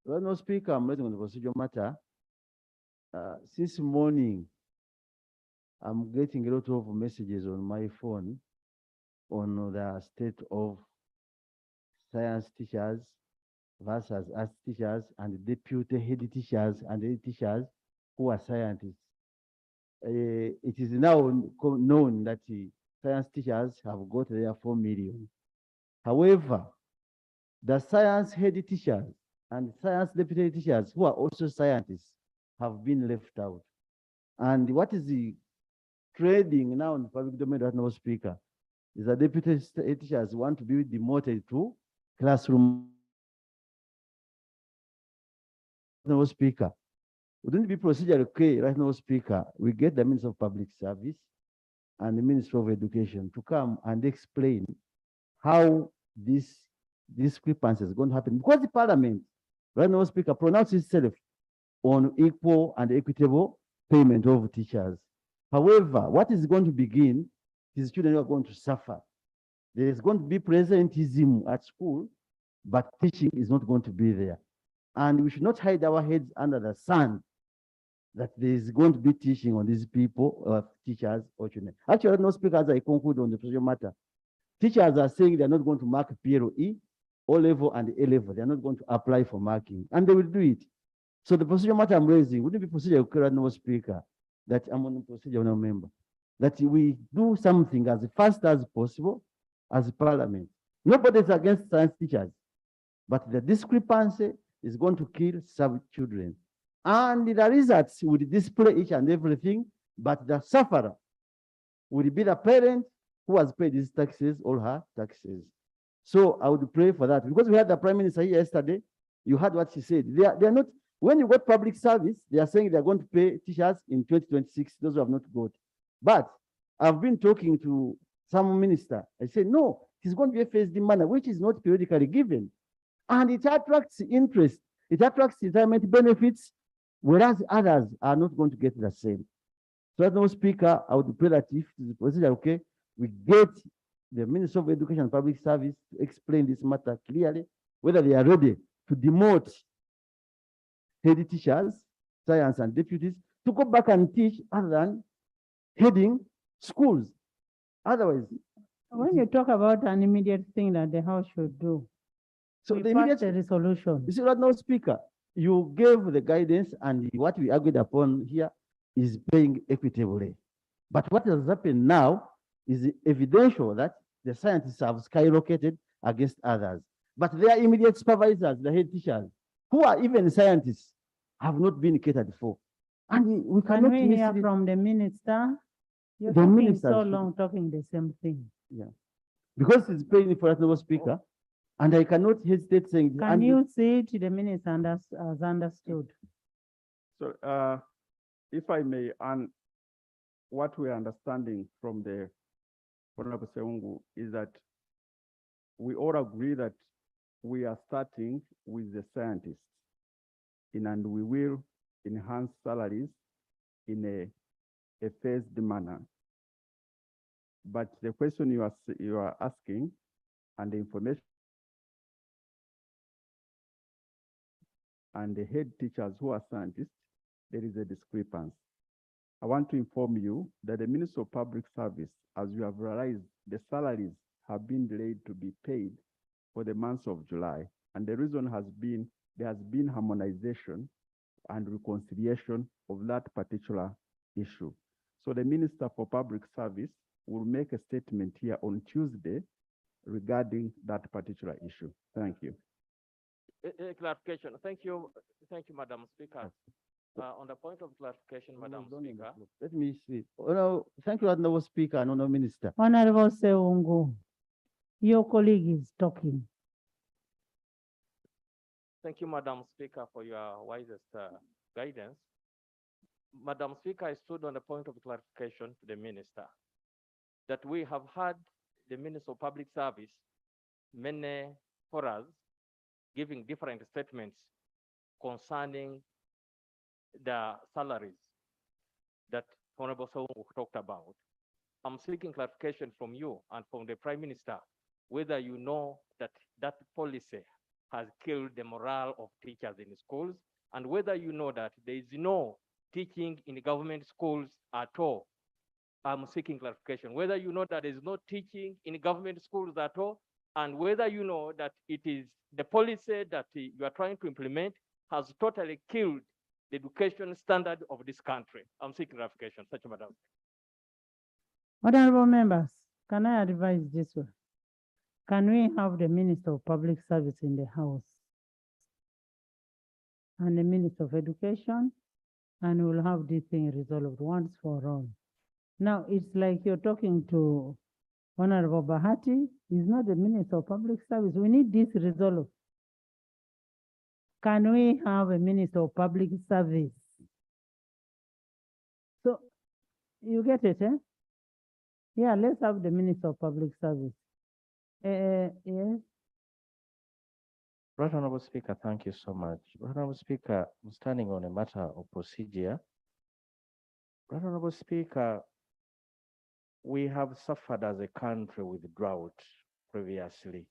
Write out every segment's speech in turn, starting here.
Honorable Speaker, I'm raising on the procedural matter. Since morning, I'm getting a lot of messages on my phone on the state of science teachers versus art teachers and deputy head teachers and head teachers who are scientists. It is now known that science teachers have got their 4 million. However, the science head teachers and science deputy teachers who are also scientists have been left out. And what is the trading now in the public domain that no speaker is that deputy teachers want to be demoted to classroom. No speaker. Wouldn't it be procedure okay right now, speaker? We get the Minister of Public Service and the Minister of Education to come and explain how this discrepancy is going to happen. Because the Parliament, right now, speaker, pronounces itself on equal and equitable payment of teachers. However, what is going to begin is children are going to suffer. There is going to be presentism at school, but teaching is not going to be there. And we should not hide our heads under the sun that there is going to be teaching on these people, teachers or children. Actually, no speakers, I conclude on the social matter. Teachers are saying they're not going to mark PLE, O level and A level. They're not going to apply for marking, and they will do it. So the procedure matter I'm raising wouldn't be procedure, no speaker, that I'm on the procedure, no member, that we do something as fast as possible as Parliament. Nobody is against science teachers, but the discrepancy is going to kill some children. And the results would display each and everything, but the sufferer would be the parent who has paid his taxes or her taxes. So I would pray for that, because we had the Prime Minister here yesterday. You heard what she said. They are not, when you got public service, they are saying they're going to pay teachers in 2026, those who have not got. But I've been talking to some minister. I said, no, it's going to be a phased manner, which is not periodically given. And it attracts interest. It attracts retirement benefits, whereas others are not going to get the same. So as no speaker, I would pray that if the procedure, okay, we get the Minister of Education and Public Service to explain this matter clearly, whether they are ready to demote head teachers, science and deputies, to go back and teach other than heading schools. Otherwise, when you talk about an immediate thing that the House should do, so we the immediate resolution. You see, right now, Speaker, you gave the guidance, and what we agreed upon here is paying equitably. But what has happened now is evidential that the scientists have skyrocketed against others. But their immediate supervisors, the head teachers, who are even scientists, have not been catered for. And we cannot Can we hear from the minister? You're The talking minister so should- long, talking the same thing. Yeah. Because it's paying for no speaker, and I cannot hesitate saying. Can you say to the minister as understood? So, if I may, and what we are understanding from the Honorable Seungu is that we all agree that we are starting with the scientists, and we will enhance salaries in a phased manner. But the question you are asking and the information and the head teachers who are scientists, there is a discrepancy. I want to inform you that the Minister of Public Service, as you have realized, the salaries have been delayed to be paid for the month of July. And the reason has been, there has been harmonization and reconciliation of that particular issue. So the Minister for Public Service will make a statement here on Tuesday regarding that particular issue. Thank you. Clarification. Thank you, Madam Speaker. On the point of clarification, Madam Speaker. Let me see. Oh, no, thank you, Honorable Speaker and Honorable Minister. Honorable Seungu, your colleague is talking. Thank you, Madam Speaker, for your wisest guidance. Madam Speaker, I stood on the point of clarification to the Minister that we have had the Minister of Public Service, many forums, giving different statements concerning the salaries that Honorable Seungu talked about. I'm seeking clarification from you and from the Prime Minister, whether you know that that policy has killed the morale of teachers in schools, and whether you know that there is no teaching in government schools at all. I'm seeking clarification. Whether you know that there is no teaching in government schools at all, and whether you know that it is the policy that you are trying to implement has totally killed the education standard of this country. I'm seeking clarification. Such, Madam. Honorable members, can I advise this way? Can we have the Minister of Public Service in the House and the Minister of Education, and we'll have this thing resolved once for all. Now, it's like you're talking to Honorable Bahati. He's not the Minister of Public Service. We need this resolved. Can we have a Minister of Public Service? So, you get it, eh? Yeah, let's have the Minister of Public Service. Yes. Right Honorable Speaker, thank you so much. Right Honorable Speaker, I'm standing on a matter of procedure. Right Honorable Speaker, we have suffered as a country with drought previously.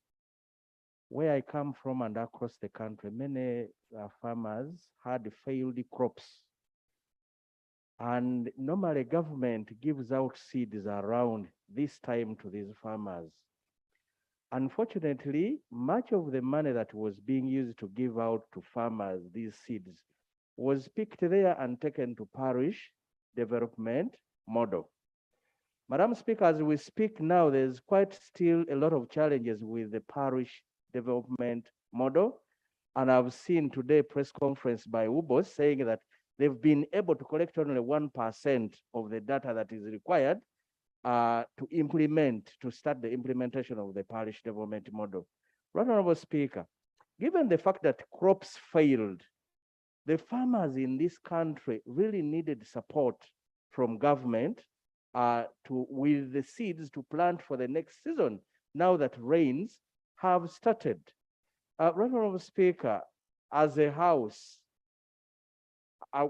Where I come from and across the country, many farmers had failed crops. And normally government gives out seeds around this time to these farmers. Unfortunately, much of the money that was being used to give out to farmers these seeds was picked there and taken to parish development model. Madam Speaker, as we speak now, there's quite still a lot of challenges with the parish development model. And I've seen today a press conference by UBOS saying that they've been able to collect only 1% of the data that is required to start the implementation of the parish development model. Right Honorable Speaker, given the fact that crops failed, the farmers in this country really needed support from government with the seeds to plant for the next season, now that rains have started. Right Honorable Speaker, as a house,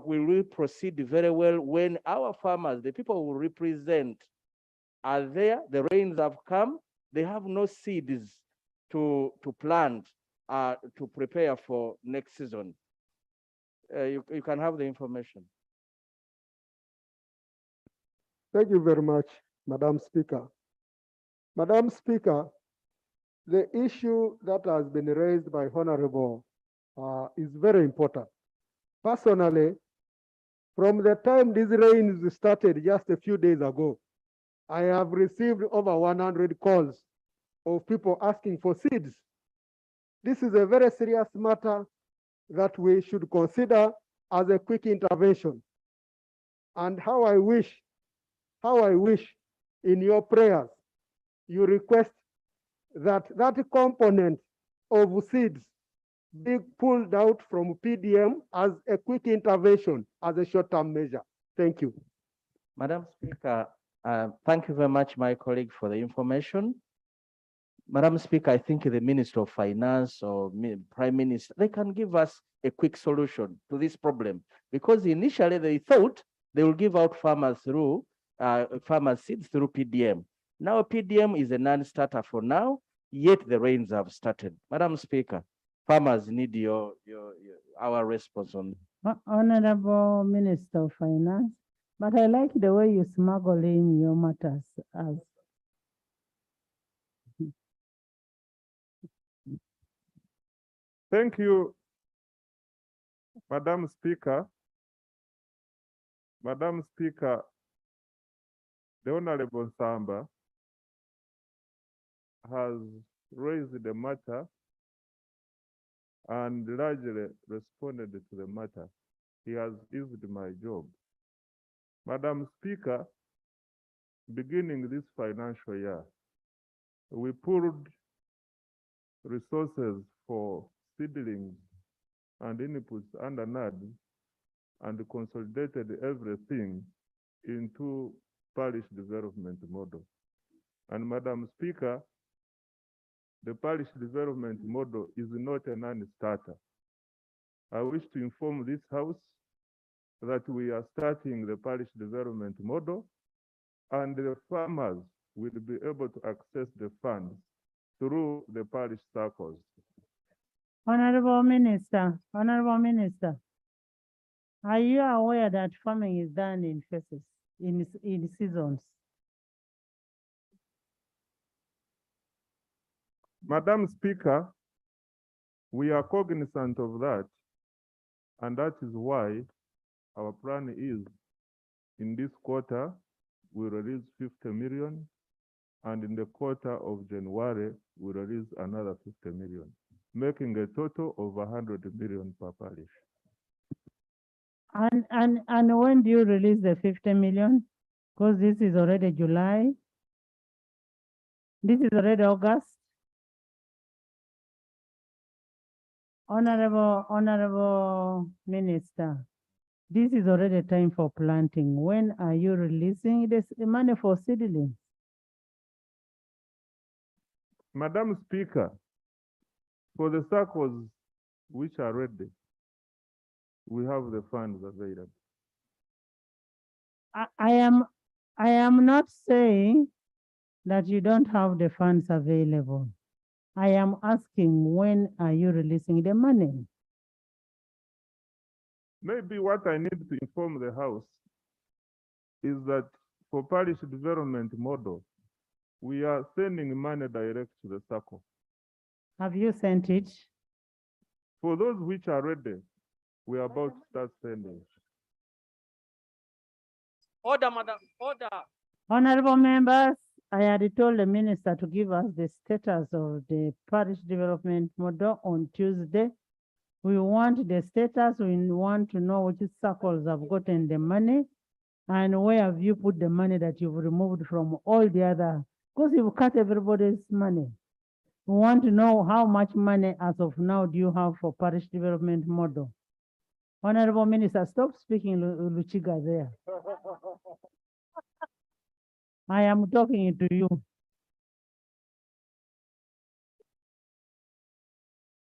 we will proceed very well when our farmers, the people who represent, are there, the rains have come, they have no seeds to plant, to prepare for next season. You can have the information. Thank you very much, Madam Speaker. Madam Speaker, the issue that has been raised by Honorable is very important. Personally, from the time these rains started just a few days ago, I have received over 100 calls of people asking for seeds. This is a very serious matter that we should consider as a quick intervention. And how I wish in your prayers, you request that that component of seeds be pulled out from PDM as a quick intervention, as a short-term measure. Thank you. Madam Speaker, thank you very much, my colleague, for the information. Madam Speaker, I think the Minister of Finance or Prime Minister, they can give us a quick solution to this problem, because initially they thought they will give out farmers through farmer seeds through PDM. Now PDM is a non-starter for now, yet the rains have started. Madam Speaker, farmers need our response on. Honorable Minister of Finance, but I like the way you smuggle in your matters as. Thank you, Madam Speaker. Madam Speaker, the Honorable Samba has raised the matter and largely responded to the matter. He has eased my job. Madam Speaker, beginning this financial year, we pulled resources for seedlings and inputs under NAD and consolidated everything into parish development model. And Madam Speaker, the parish development model is not a non-starter. I wish to inform this House that we are starting the parish development model, and the farmers will be able to access the funds through the parish circles. Honorable Minister, are you aware that farming is done in phases, in seasons? Madam Speaker, we are cognizant of that, and that is why our plan is in this quarter, we release 50 million, and in the quarter of January, we release another 50 million, making a total of 100 million per parish. And when do you release the 50 million? Because this is already July. This is already August. Honorable Minister, this is already time for planting. When are you releasing this money for seedlings? Madam Speaker, for the circles which are ready, we have the funds available. I am not saying that you don't have the funds available. I am asking, when are you releasing the money? Maybe what I need to inform the House is that for parish development model, we are sending money direct to the circle. Have you sent it? For those which are ready, we are about to start sending. Order, Madam, order. Honorable members, I had told the minister to give us the status of the parish development model on Tuesday. We want the status, we want to know which circles have gotten the money and where have you put the money that you've removed from all the other, because you've cut everybody's money. We want to know how much money as of now do you have for parish development model. Honorable Minister, stop speaking Luchiga there. I am talking to you.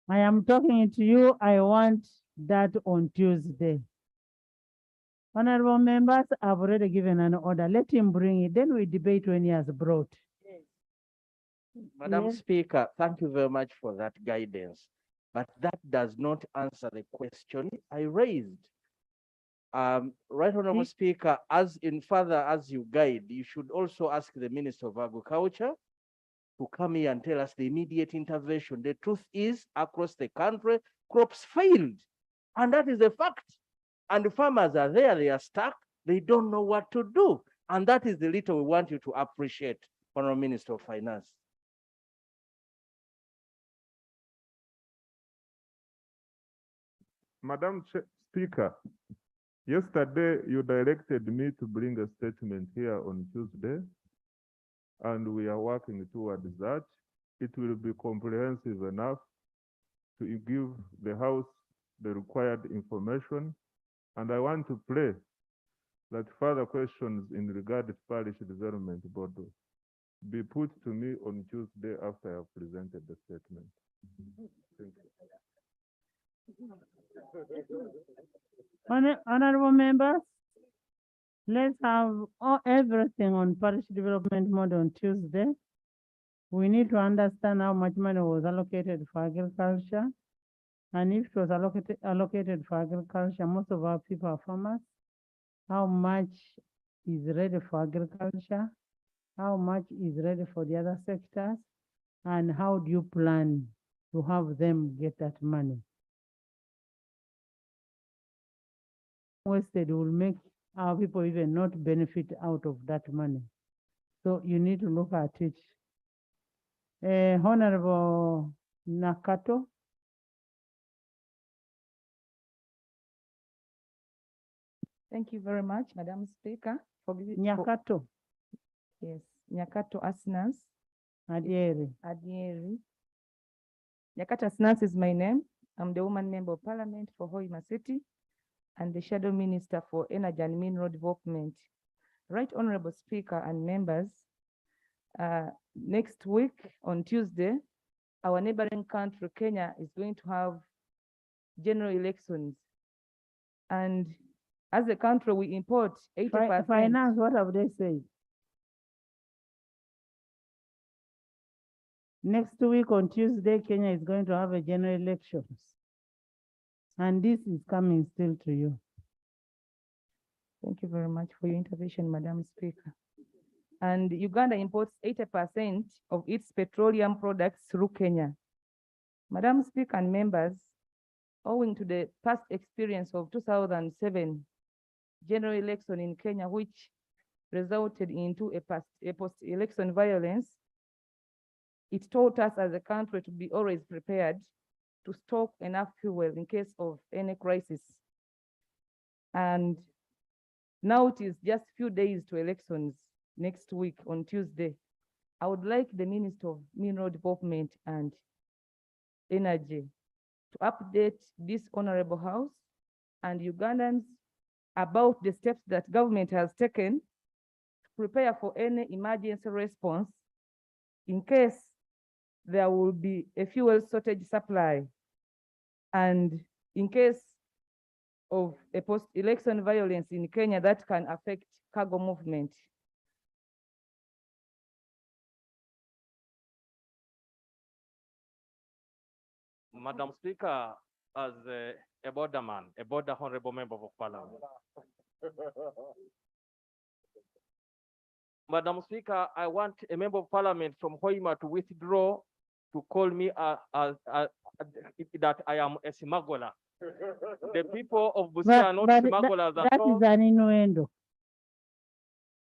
I am talking to you. I want that on Tuesday. Honorable members, I've already given an order. Let him bring it. Then we debate when he has brought. Madam Yes. Speaker, thank you very much for that guidance. But that does not answer the question I raised. Right Honorable Speaker, as you guide, you should also ask the Minister of Agriculture to come here and tell us the immediate intervention. The truth is, across the country, crops failed. And that is a fact. And the farmers are there, they are stuck, they don't know what to do. And that is the little we want you to appreciate, Honorable Minister of Finance. Madam Speaker, yesterday you directed me to bring a statement here on Tuesday, and we are working towards that. It will be comprehensive enough to give the House the required information, and I want to pray that further questions in regard to parish development board be put to me on Tuesday after I have presented the statement. Thank you. Honorable members, let's have everything on parish development model on Tuesday. We need to understand how much money was allocated for agriculture. And if it was allocated for agriculture, most of our people are farmers. How much is ready for agriculture? How much is ready for the other sectors? And how do you plan to have them get that money? Wasted will make our people even not benefit out of that money. So you need to look at it. Honorable Nakato. Thank you very much, Madam Speaker. Nyakato. Yes, Nyakato Asnas. Adieri. Nyakato Asnas is my name. I'm the woman member of Parliament for Hoima City and the Shadow Minister for Energy and Mineral Development. Right Honorable Speaker and members, next week on Tuesday, our neighboring country, Kenya, is going to have general elections. And as a country, we import 80%. Finance, what have they said? Next week on Tuesday, Kenya is going to have a general elections. And this is coming still to you. Thank you very much for your intervention, Madam Speaker. And Uganda imports 80% of its petroleum products through Kenya. Madam Speaker and members, owing to the past experience of 2007 general election in Kenya, which resulted into a post-election violence, it taught us as a country to be always prepared to stock enough fuel in case of any crisis. And now it is just few days to elections next week on Tuesday. I would like the Minister of Mineral Development and Energy to update this Honorable House and Ugandans about the steps that government has taken to prepare for any emergency response in case there will be a fuel shortage supply and in case of a post-election violence in Kenya that can affect cargo movement. Madam Speaker, as a borderman, a border honorable member of Parliament. Madam Speaker, I want a member of Parliament from Hoima to withdraw to call me that I am a smuggler. The people of Busia are not smugglers at all. That is an innuendo.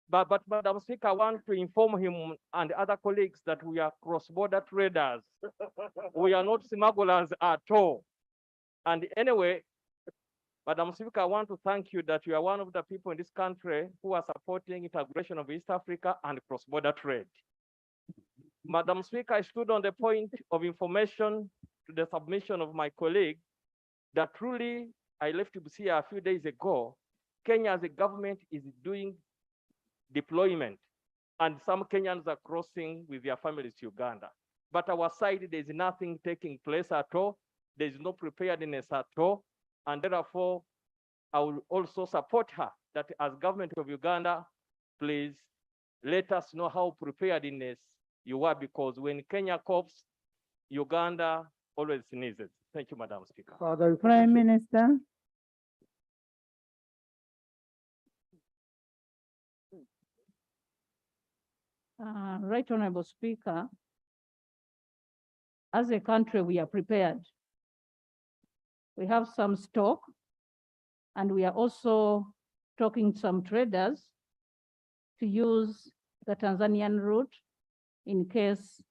But Madam Speaker, I want to inform him and other colleagues that we are cross-border traders. We are not smugglers at all. And anyway, Madam Speaker, I want to thank you that you are one of the people in this country who are supporting integration of East Africa and cross-border trade. Madam Speaker, I stood on the point of information to the submission of my colleague that truly I left Busia a few days ago. Kenya as a government is doing deployment, and some Kenyans are crossing with their families to Uganda. But our side, there's nothing taking place at all. There's no preparedness at all. And therefore, I will also support her that as government of Uganda, please let us know how preparedness you are, because when Kenya coughs, Uganda always sneezes. Thank you, Madam Speaker. Prime Minister. Right Honorable Speaker, as a country, we are prepared. We have some stock, and we are also talking to some traders to use the Tanzanian route in case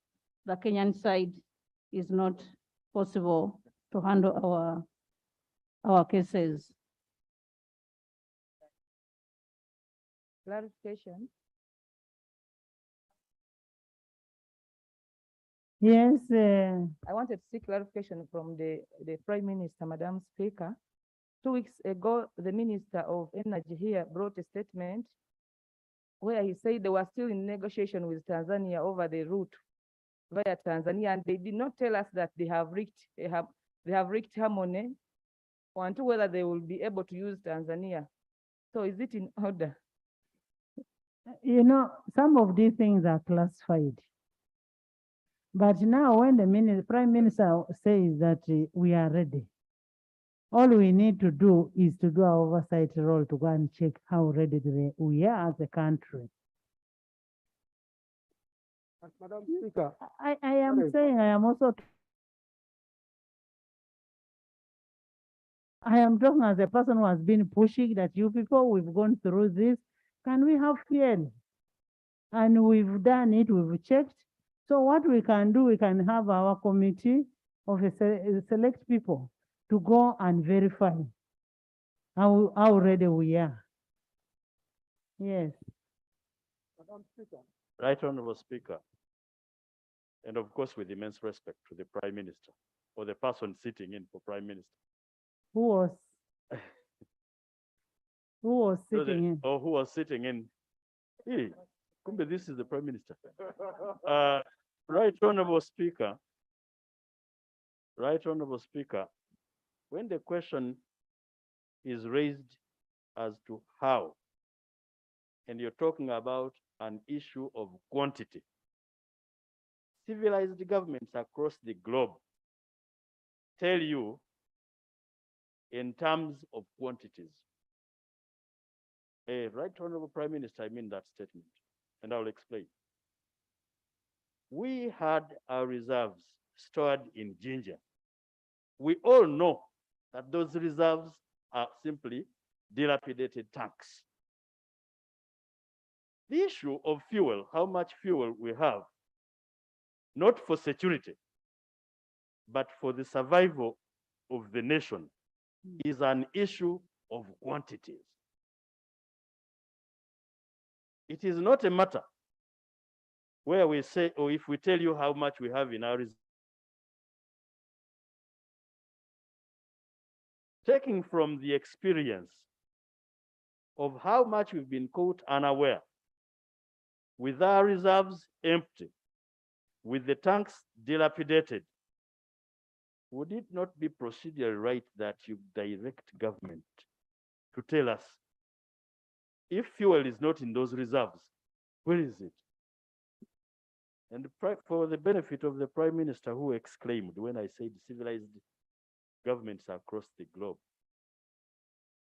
the Kenyan side is not possible to handle our cases. Clarification. Yes. I wanted to seek clarification from the Prime Minister, Madam Speaker. 2 weeks ago, the Minister of Energy here brought a statement where he said they were still in negotiation with Tanzania over the route via Tanzania, and they did not tell us that they have reached harmony on to whether they will be able to use Tanzania. So is it in order? You know, some of these things are classified. But now when the Prime Minister says that we are ready, all we need to do is to do our oversight role to go and check how ready we are as a country. Madam Speaker. I am saying I am also, I am talking as a person who has been pushing that you people, we've gone through this. Can we have fear? And we've done it, we've checked. So what we can do, we can have our committee of select people to go and verify how ready we are. Yes. Madam Speaker. Right Honorable Speaker, and of course with immense respect to the Prime Minister or the person sitting in for Prime Minister. Who was sitting in? Or who was sitting in? Hey, kumbe, this is the Prime Minister. Right Honorable Speaker, when the question is raised as to how, and you're talking about an issue of quantity, civilized governments across the globe tell you in terms of quantities. Right Honorable Prime Minister, I mean that statement, and I'll explain. We had our reserves stored in ginger. We all know that those reserves are simply dilapidated tanks. The issue of fuel, how much fuel we have, not for security, but for the survival of the nation, is an issue of quantities. It is not a matter where we say, or if we tell you how much we have in our reserve. Taking from the experience of how much we've been caught unaware, with our reserves empty, with the tanks dilapidated, would it not be procedurally right that you direct government to tell us if fuel is not in those reserves, where is it? And for the benefit of the Prime Minister who exclaimed when I said civilized governments across the globe,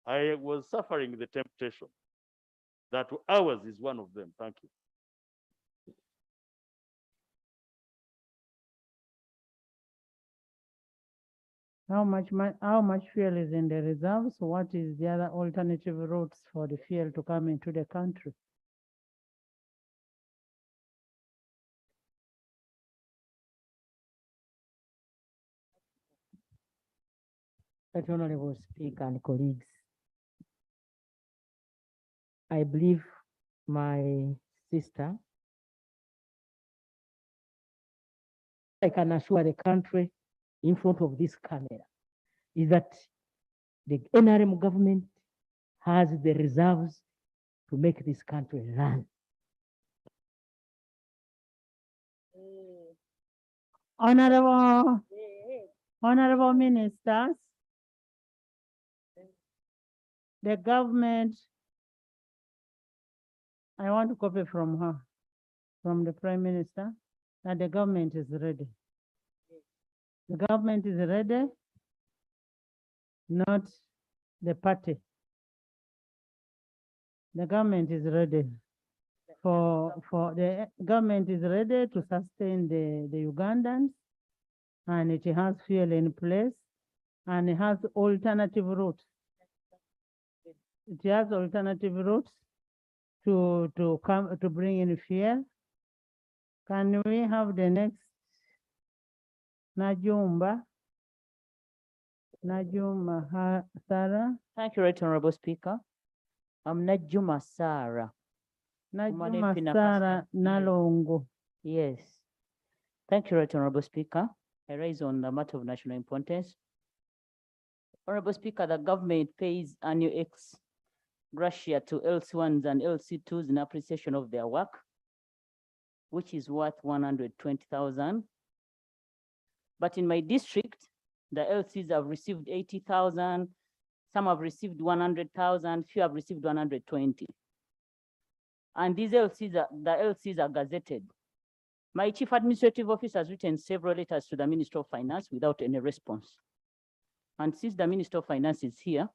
I was suffering the temptation that ours is one of them. Thank you. How much fuel is in the reserves? What is the other alternative routes for the fuel to come into the country? Right Honorable Speaker and colleagues, I believe my sister, I can assure the country in front of this camera, is that the NRM government has the reserves to make this country run. Honorable ministers, the government, I want to copy from her, from the Prime Minister, that the government is ready. The government is ready, not the party. The government is ready. The government is ready to sustain the Ugandans, and it has fuel in place, and it has alternative routes. It has alternative routes to bring in fuel. Can we have the next Najumba Sarah? Thank you, Right Honorable Speaker. I'm Najuma Sarah. Najuma Sarah Nalongo. Yes. Thank you, Right Honorable Speaker. I rise on the matter of national importance. Honorable Speaker, the government pays annual ex-gratia to LC1s and LC2s in appreciation of their work, which is worth 120,000. But in my district, the LCs have received 80,000, some have received 100,000, few have received 120. And these the LCs are gazetted. My chief administrative officer has written several letters to the Minister of Finance without any response. And since the Minister of Finance is here,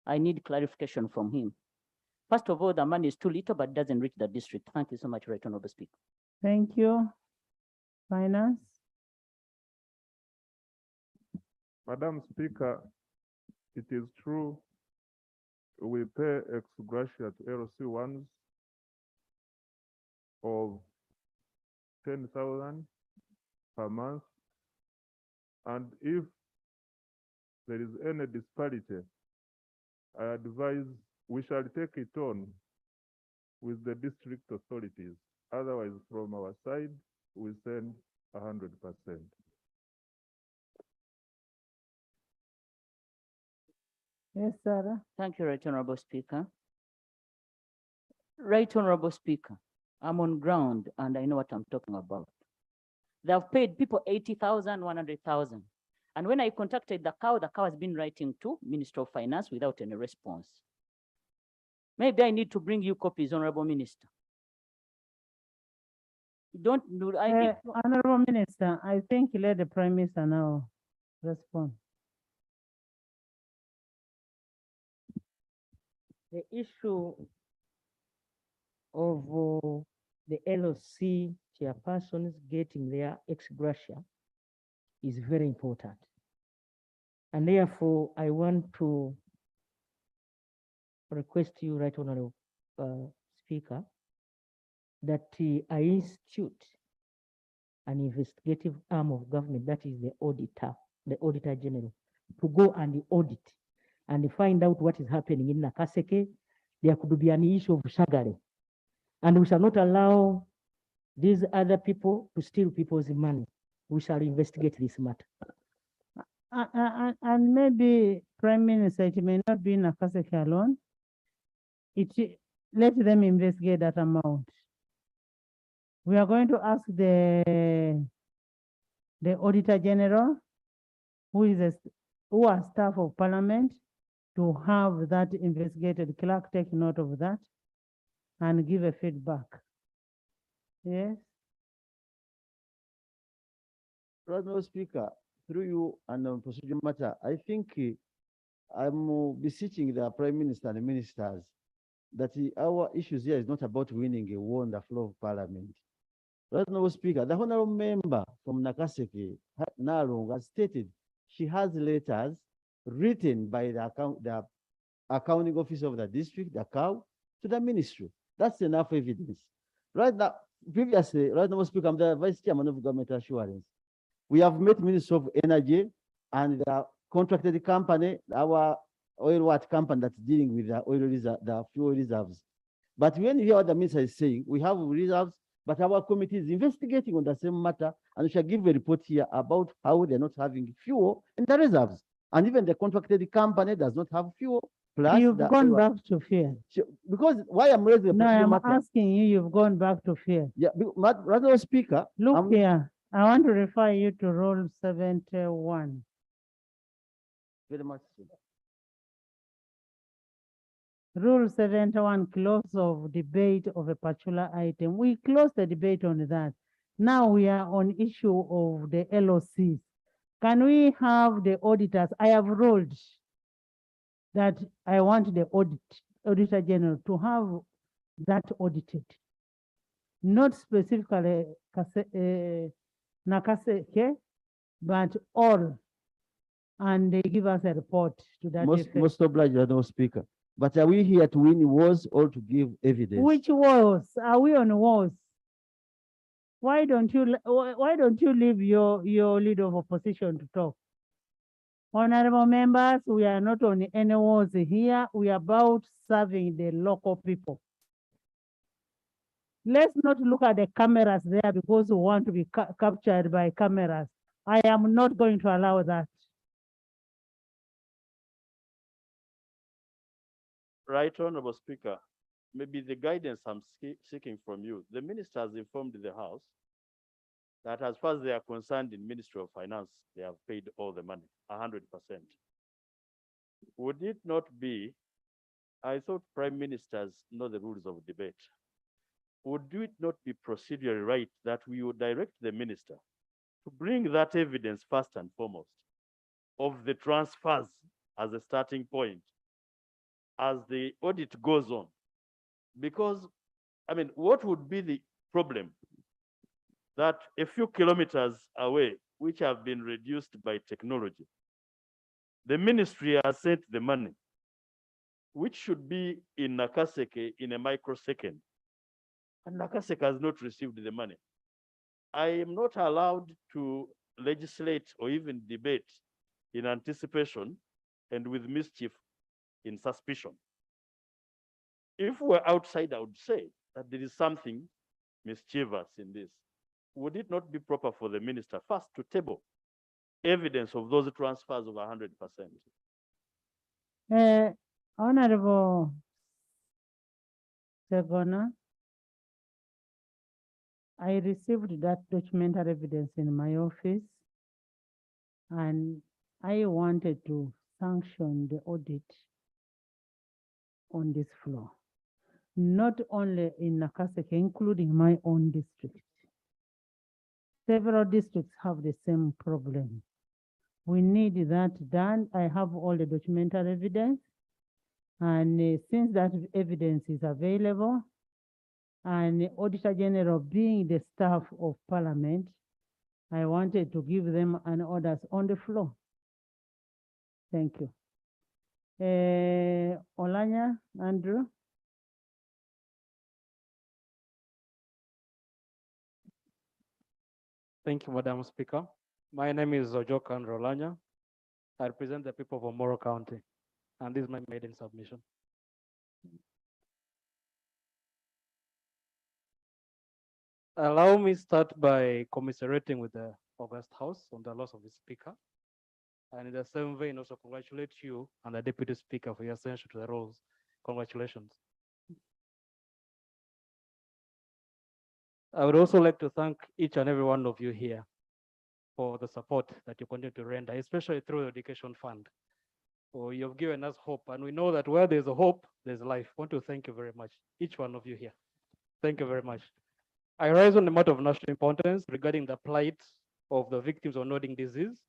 I need clarification from him. First of all, the money is too little, but doesn't reach the district. Thank you so much, Right Honorable Speaker. Thank you. Finance. Madam Speaker, it is true we pay ex-gratia to LC1s of 10,000 per month. And if there is any disparity, I advise we shall take it on with the district authorities. Otherwise, from our side, we send 100%. Yes, Sarah. Thank you, Right Honorable Speaker. Right Honorable Speaker, I'm on ground and I know what I'm talking about. They have paid people 80,000, 100,000. And when I contacted the cow has been writing to Minister of Finance without any response. Maybe I need to bring you copies, Honorable Minister. Don't, I think, Honorable Minister, I think let the Prime Minister now respond. The issue of the LOC chairpersons getting their ex-gratia is very important. And therefore, I want to request you, Right Honorable Speaker, that I institute an investigative arm of government, that is the Auditor General, to go and audit and find out what is happening in Nakaseke. There could be an issue of shagare. And we shall not allow these other people to steal people's money. We shall investigate this matter. And maybe Prime Minister, it may not be Nakaseke alone. Let them investigate that amount. We are going to ask the Auditor General, who are staff of Parliament, to have that investigated. Clerk take note of that and give a feedback. Yes. Honorable Speaker, through you and on procedural matter, I think I'm beseeching the Prime Minister and the ministers that our issues here is not about winning a war on the floor of Parliament. Honorable Speaker, the honorable member from Nakaseke, Narong, has stated she has letters written by the accounting officer of the district, the COW, to the ministry. That's enough evidence. Right now, previously, Honorable Speaker, I'm the Vice Chairman of Government Assurance. We have met Minister of Energy and the contracted company, our oil water company that's dealing with the oil reserve, the fuel reserves. But when you hear what the minister is saying, we have reserves, but our committee is investigating on the same matter, and we shall give a report here about how they're not having fuel in the reserves. And even the contracted company does not have fuel. Plus, you've gone back to fear. Because why I'm raising the No, I'm matter, asking you, you've gone back to fear. Yeah, Honorable Speaker. Look here, I want to refer you to Rule 71. Very much. Rule 71, close of debate of a particular item. We closed the debate on that. Now we are on issue of the LOCs. Can we have the auditors? I have ruled that I want the Auditor General to have that audited. Not specifically Nakaseke, but all. And they give us a report to that effect. Most obliged, Honorable Speaker. But are we here to win wars or to give evidence? Which wars? Are we on wars? Why don't you leave your leader of opposition to talk? Honorable members, we are not on any wars here. We are about serving the local people. Let's not look at the cameras there because we want to be captured by cameras. I am not going to allow that. Right, Honorable Speaker, maybe the guidance I'm seeking from you, the minister has informed the House that as far as they are concerned in Ministry of Finance, they have paid all the money, 100%. Would it not be, I thought prime ministers know the rules of debate. Would it not be procedurally right that we would direct the minister to bring that evidence first and foremost of the transfers as a starting point as the audit goes on? Because, I mean, what would be the problem that a few kilometers away, which have been reduced by technology, the ministry has sent the money, which should be in Nakaseke in a microsecond, and Nakaseke has not received the money. I am not allowed to legislate or even debate in anticipation and with mischief in suspicion. If we're outside, I would say that there is something mischievous in this. Would it not be proper for the minister first to table evidence of those transfers of 100%? Honorable Segona, I received that documentary evidence in my office, and I wanted to sanction the audit on this floor, not only in Nakaseke, including my own district. Several districts have the same problem. We need that done. I have all the documentary evidence. And since that evidence is available, and the Auditor General being the staff of Parliament, I wanted to give them an orders on the floor. Thank you. Olanya, Andrew. Thank you, Madam Speaker. My name is Ojoka Rolanya. I represent the people of Omoro County, and this is my maiden submission. Allow me start by commiserating with the August House on the loss of the Speaker. And in the same vein, also congratulate you and the Deputy Speaker for your ascension to the roles. Congratulations. I would also like to thank each and every one of you here for the support that you continue to render, especially through the Education Fund. So you've given us hope, and we know that where there's a hope, there's life. I want to thank you very much, each one of you here. Thank you very much. I rise on the matter of national importance regarding the plight of the victims of nodding disease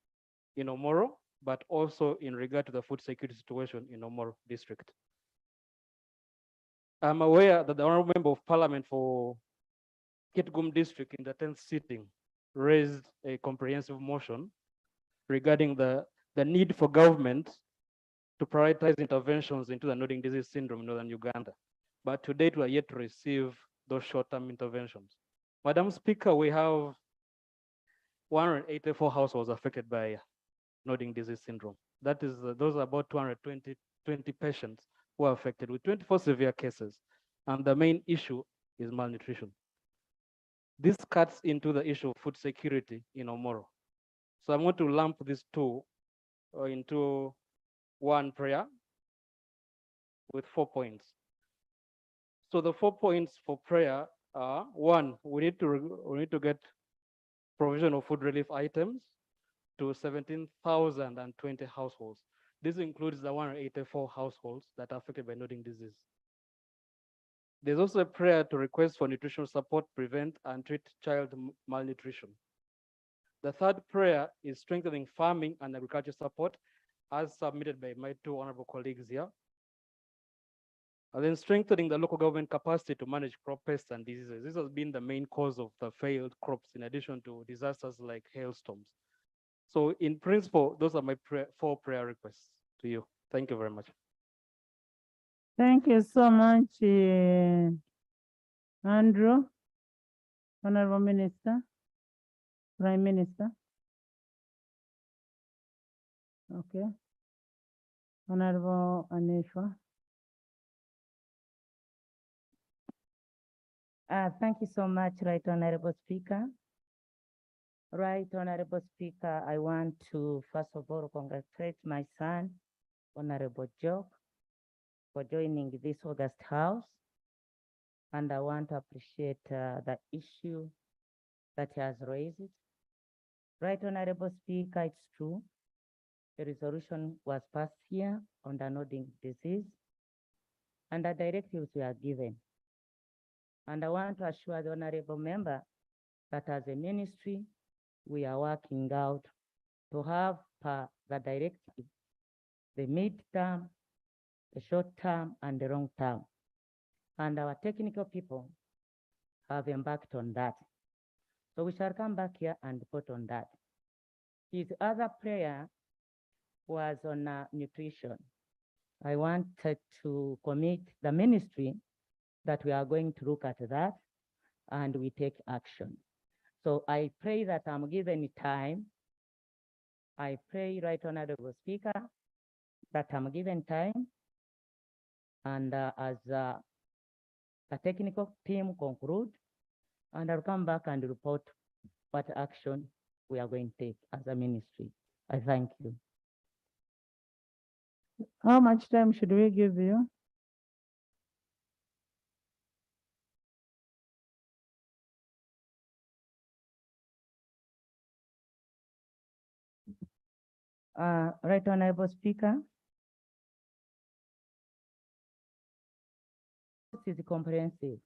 in Omoro, but also in regard to the food security situation in Omoro district. I'm aware that the Honorable Member of Parliament for Kitgum district in the 10th sitting raised a comprehensive motion regarding the need for government to prioritize interventions into the nodding disease syndrome in northern Uganda. But to date, we are yet to receive those short-term interventions. Madam Speaker, we have 184 households affected by nodding disease syndrome. That is, those are about 220 patients who are affected with 24 severe cases. And the main issue is malnutrition. This cuts into the issue of food security in Omoro. So I'm going to lump these two into one prayer with 4 points. So the 4 points for prayer are: one, we need to get provision of food relief items to 17,020 households. This includes the 184 households that are affected by nodding disease. There's also a prayer to request for nutritional support, prevent and treat child malnutrition. The third prayer is strengthening farming and agriculture support as submitted by my two honorable colleagues here. And then strengthening the local government capacity to manage crop pests and diseases. This has been the main cause of the failed crops in addition to disasters like hailstorms. So in principle, those are my 4 prayer requests to you. Thank you very much. Thank you so much, Andrew. Honorable Minister, Prime Minister. Okay. Honorable Anishwa. Thank you so much, Right Honorable Speaker. Right Honorable Speaker, I want to first of all congratulate my son, Honorable Joe, for joining this August House. And I want to appreciate the issue that he has raised. Right Honorable Speaker, it's true. The resolution was passed here on the nodding disease, and the directives were given. And I want to assure the honorable member that as a ministry, we are working out to have the directive, the mid-term, the short-term, and the long-term. And our technical people have embarked on that. So we shall come back here and report on that. His other prayer was on nutrition. I wanted to commit the ministry that we are going to look at that and we take action. So I pray that I'm given time. I pray, Right Honorable Speaker, that I'm given time. And as the technical team conclude, and I'll come back and report what action we are going to take as a ministry. I thank you. How much time should we give you? Right Honorable Speaker. This is comprehensive.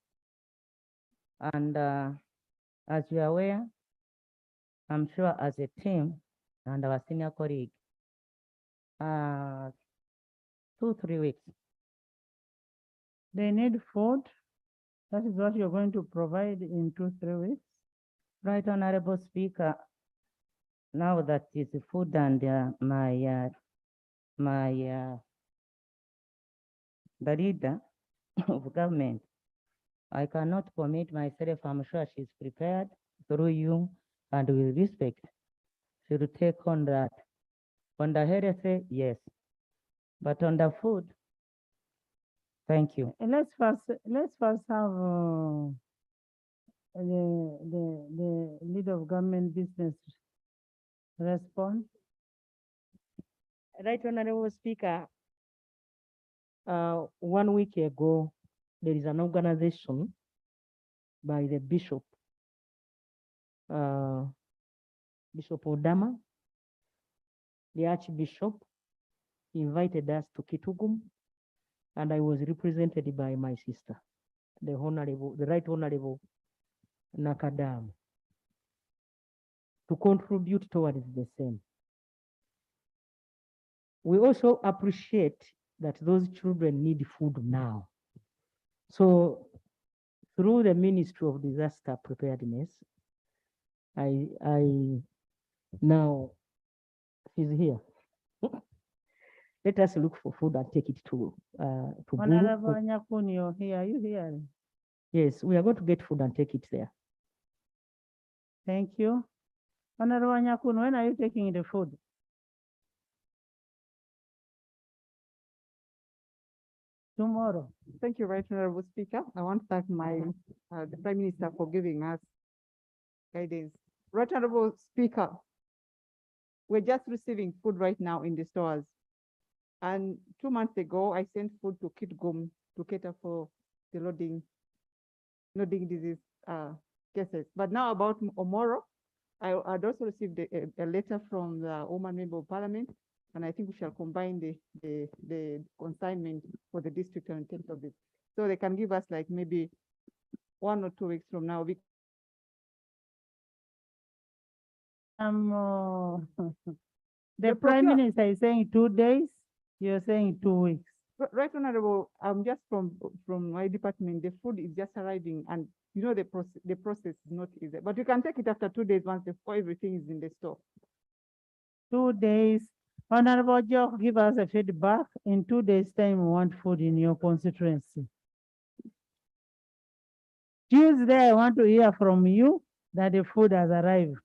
And as you are aware, I'm sure as a team and our senior colleague, 2-3 weeks. They need food. That is what you're going to provide in 2-3 weeks. Right, Honorable Speaker. Now that is food and the leader of government, I cannot commit myself. I'm sure she's prepared through you and with respect. She will take on that. On the heresy, yes. But on the food, thank you. Let's first have the leader of government business respond. Right, Honorable Speaker. 1 week ago, there is an organization by the Bishop, Bishop Odama, the Archbishop, invited us to Kitugum, and I was represented by my sister, the Right Honorable Nakadam, to contribute towards the same. We also appreciate that those children need food now. So through the Ministry of Disaster Preparedness, I now, she's here. Let us look for food and take it to Honorable Buru. Nyakuni, you're here. Are you here? Yes, we are going to get food and take it there. Thank you. Honorable Nyakuni, when are you taking the food? Tomorrow. Thank you, Right Honorable Speaker. I want to thank the Prime Minister for giving us guidance. Right Honorable Speaker, we're just receiving food right now in the stores. And 2 months ago, I sent food to Kitgum to cater for the loading disease cases. But now about Omoro, I'd also received a letter from the woman member of Parliament, and I think we shall combine the consignment for the district in terms of it. So they can give us like maybe 1 or 2 weeks from now. The Prime Minister is saying 2 days. You're saying 2 weeks. Right, Honorable, just from my department, the food is just arriving, and you know the process is not easy. But you can take it after 2 days once everything is in the store. 2 days. Honorable Joe, give us a feedback. In 2 days' time, we want food in your constituency. Tuesday, I want to hear from you that the food has arrived.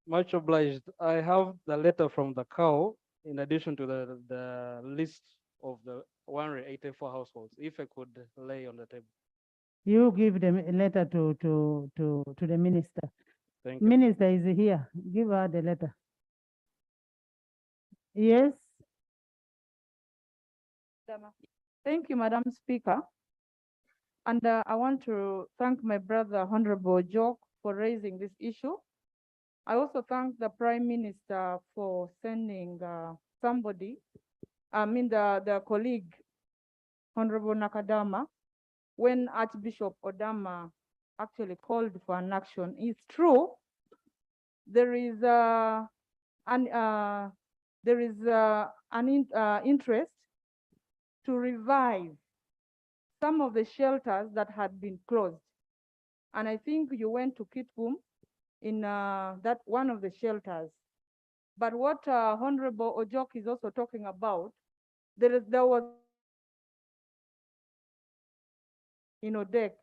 Much obliged. I have the letter from the cow in addition to the list of the 184 households. If I could lay on the table. You give the letter to the minister. Thank you. Minister is here. Give her the letter. Yes. Thank you, Madam Speaker. And I want to thank my brother, Honorable Joe, for raising this issue. I also thank the Prime Minister for sending somebody, the colleague, Honorable Nakadama, when Archbishop Odama actually called for an action. It's true, there is an interest to revive some of the shelters that had been closed. And I think you went to Kitgum in that one of the shelters. But what Honorable Ojok is also talking about, there was deck,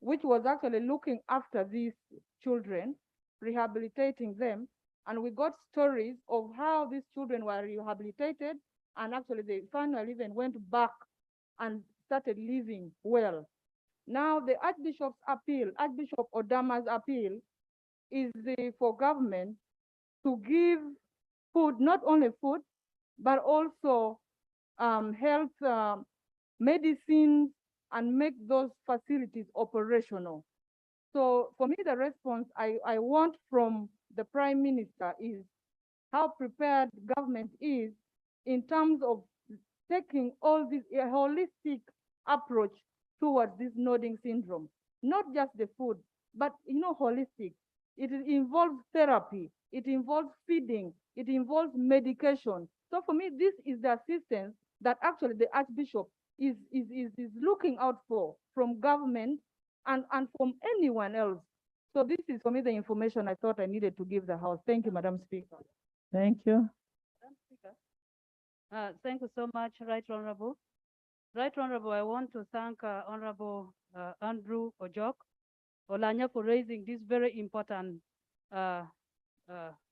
which was actually looking after these children, rehabilitating them. And we got stories of how these children were rehabilitated, and actually they finally even went back and started living well. Now the Archbishop's appeal, Archbishop Odama's appeal, is for government to give food, not only food, but also health medicines, and make those facilities operational. So for me, the response I want from the Prime Minister is how prepared government is in terms of taking all this a holistic approach towards this nodding syndrome, not just the food, but holistic. It involves therapy. It involves feeding. It involves medication. So for me, this is the assistance that actually the Archbishop is looking out for from government and from anyone else. So this is for me the information I thought I needed to give the House. Thank you, Madam Speaker. Thank you. Madam Speaker. Thank you so much, Right Honorable. Right Honorable, I want to thank Honorable Andrew Ojok Olanya for raising this very important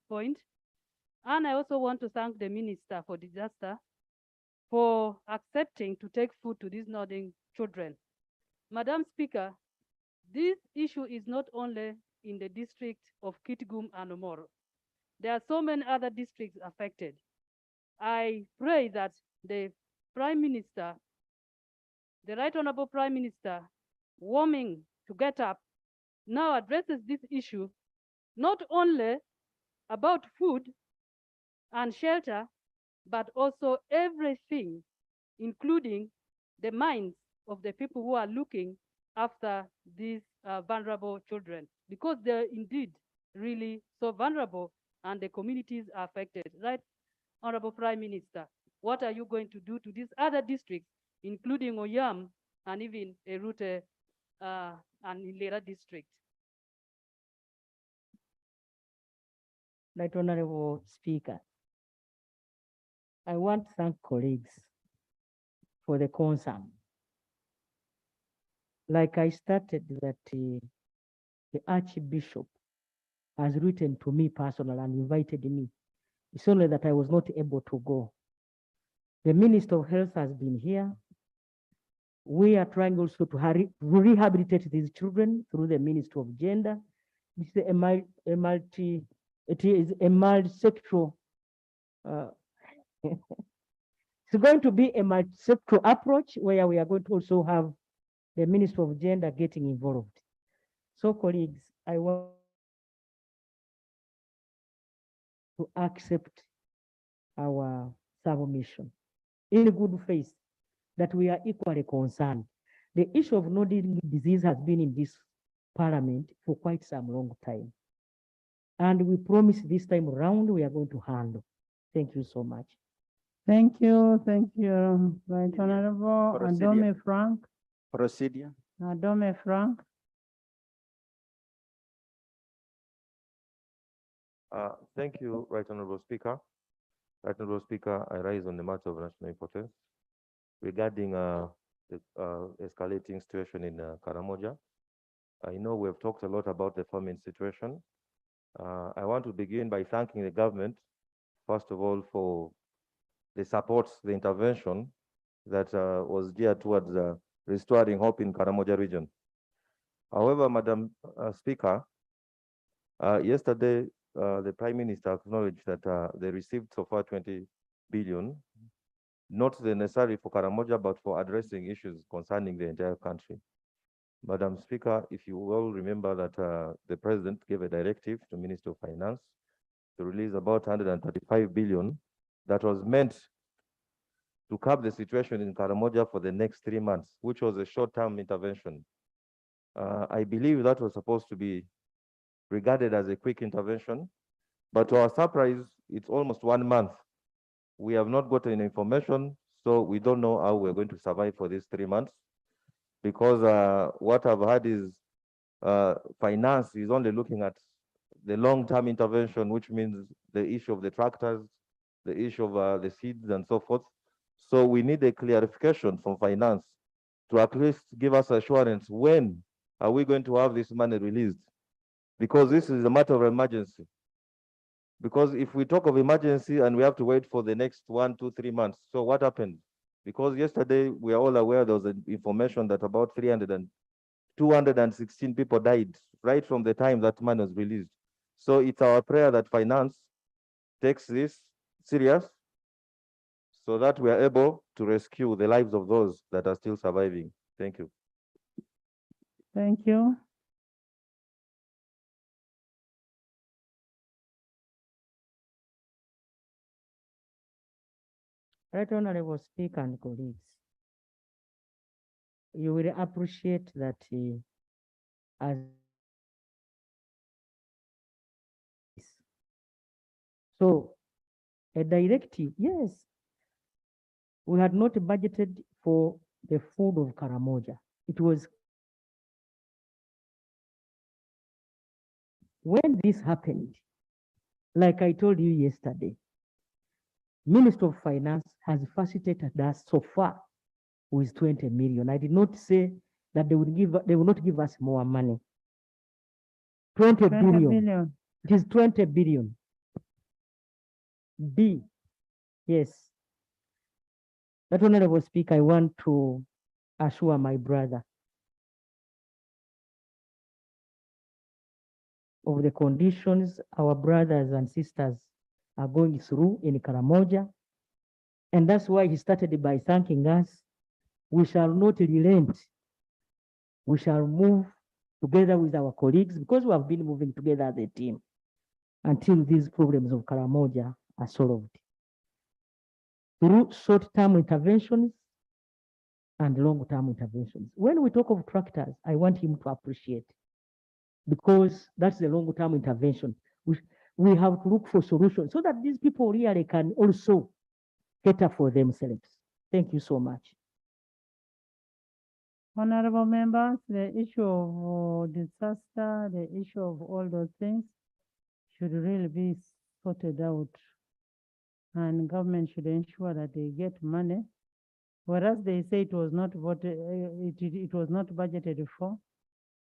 point. And I also want to thank the Minister for Disaster for accepting to take food to these nodding children. Madam Speaker, this issue is not only in the district of Kitgum and Omoro. There are so many other districts affected. I pray that the Prime Minister, the Right Honorable Prime Minister, warming to get up, now addresses this issue, not only about food and shelter, but also everything, including the minds of the people who are looking after these vulnerable children, because they're indeed really so vulnerable and the communities are affected. Right, Honorable Prime Minister, what are you going to do to these other districts, including Oyam and even Erute and Ilera district? Right Honorable Speaker, I want to thank colleagues for the concern. Like I started that the Archbishop has written to me personally and invited me. It's only that I was not able to go. The Minister of Health has been here. We are trying also to rehabilitate these children through the Ministry of Gender. It is a multi-sectoral. It's going to be a multi-sectoral approach where we are going to also have the Ministry of Gender getting involved. So, colleagues, I want to accept our submission in good faith that we are equally concerned. The issue of nodding disease has been in this Parliament for quite some long time. And we promise this time around we are going to handle. Thank you so much. Thank you. Thank you, Right Honorable Procedure. Adome Frank. Procedure. Adome Frank. Thank you, Right Honorable Speaker. Right Honorable Speaker, I rise on the matter of national importance regarding the escalating situation in Karamoja. I know we've talked a lot about the famine situation. I want to begin by thanking the government, first of all, for the support, the intervention that was geared towards restoring hope in Karamoja region. However, Madam Speaker, yesterday, the Prime Minister acknowledged that they received so far 20 billion, not necessarily for Karamoja, but for addressing issues concerning the entire country. Madam Speaker, if you will remember that the President gave a directive to Minister of Finance to release about 135 billion that was meant to curb the situation in Karamoja for the next 3 months, which was a short-term intervention. I believe that was supposed to be regarded as a quick intervention, but to our surprise, it's almost 1 month. We have not gotten information, so we don't know how we're going to survive for these 3 months, because what I've heard is finance is only looking at the long-term intervention, which means the issue of the tractors, the issue of the seeds and so forth. So we need a clarification from finance to at least give us assurance when are we going to have this money released, because this is a matter of emergency. Because if we talk of emergency and we have to wait for the next 1, 2, 3 months, so what happened? Because yesterday we are all aware there was information that about 216 people died right from the time that money was released. So it's our prayer that finance takes this serious so that we are able to rescue the lives of those that are still surviving. Thank you. Thank you. Right Honorable Speaker and colleagues, you will appreciate that as So a directive, yes, we had not budgeted for the food of Karamoja. It was when this happened, like I told you yesterday, Minister of Finance has facilitated us so far with 20 million. I did not say that they will not give us more money. 20 billion. It is 20 billion. B, yes. That Honorable Speaker, I want to assure my brother of the conditions our brothers and sisters are going through in Karamoja. And that's why he started by thanking us. We shall not relent. We shall move together with our colleagues because we have been moving together as a team until these problems of Karamoja are solved. Through short-term interventions and long-term interventions. When we talk of tractors, I want him to appreciate because that's the long-term intervention. We have to look for solutions so that these people really can also cater for themselves. Thank you so much. Honorable members, the issue of disaster, the issue of all those things should really be sorted out. And government should ensure that they get money. Whereas they say it was not voted, it was not budgeted for.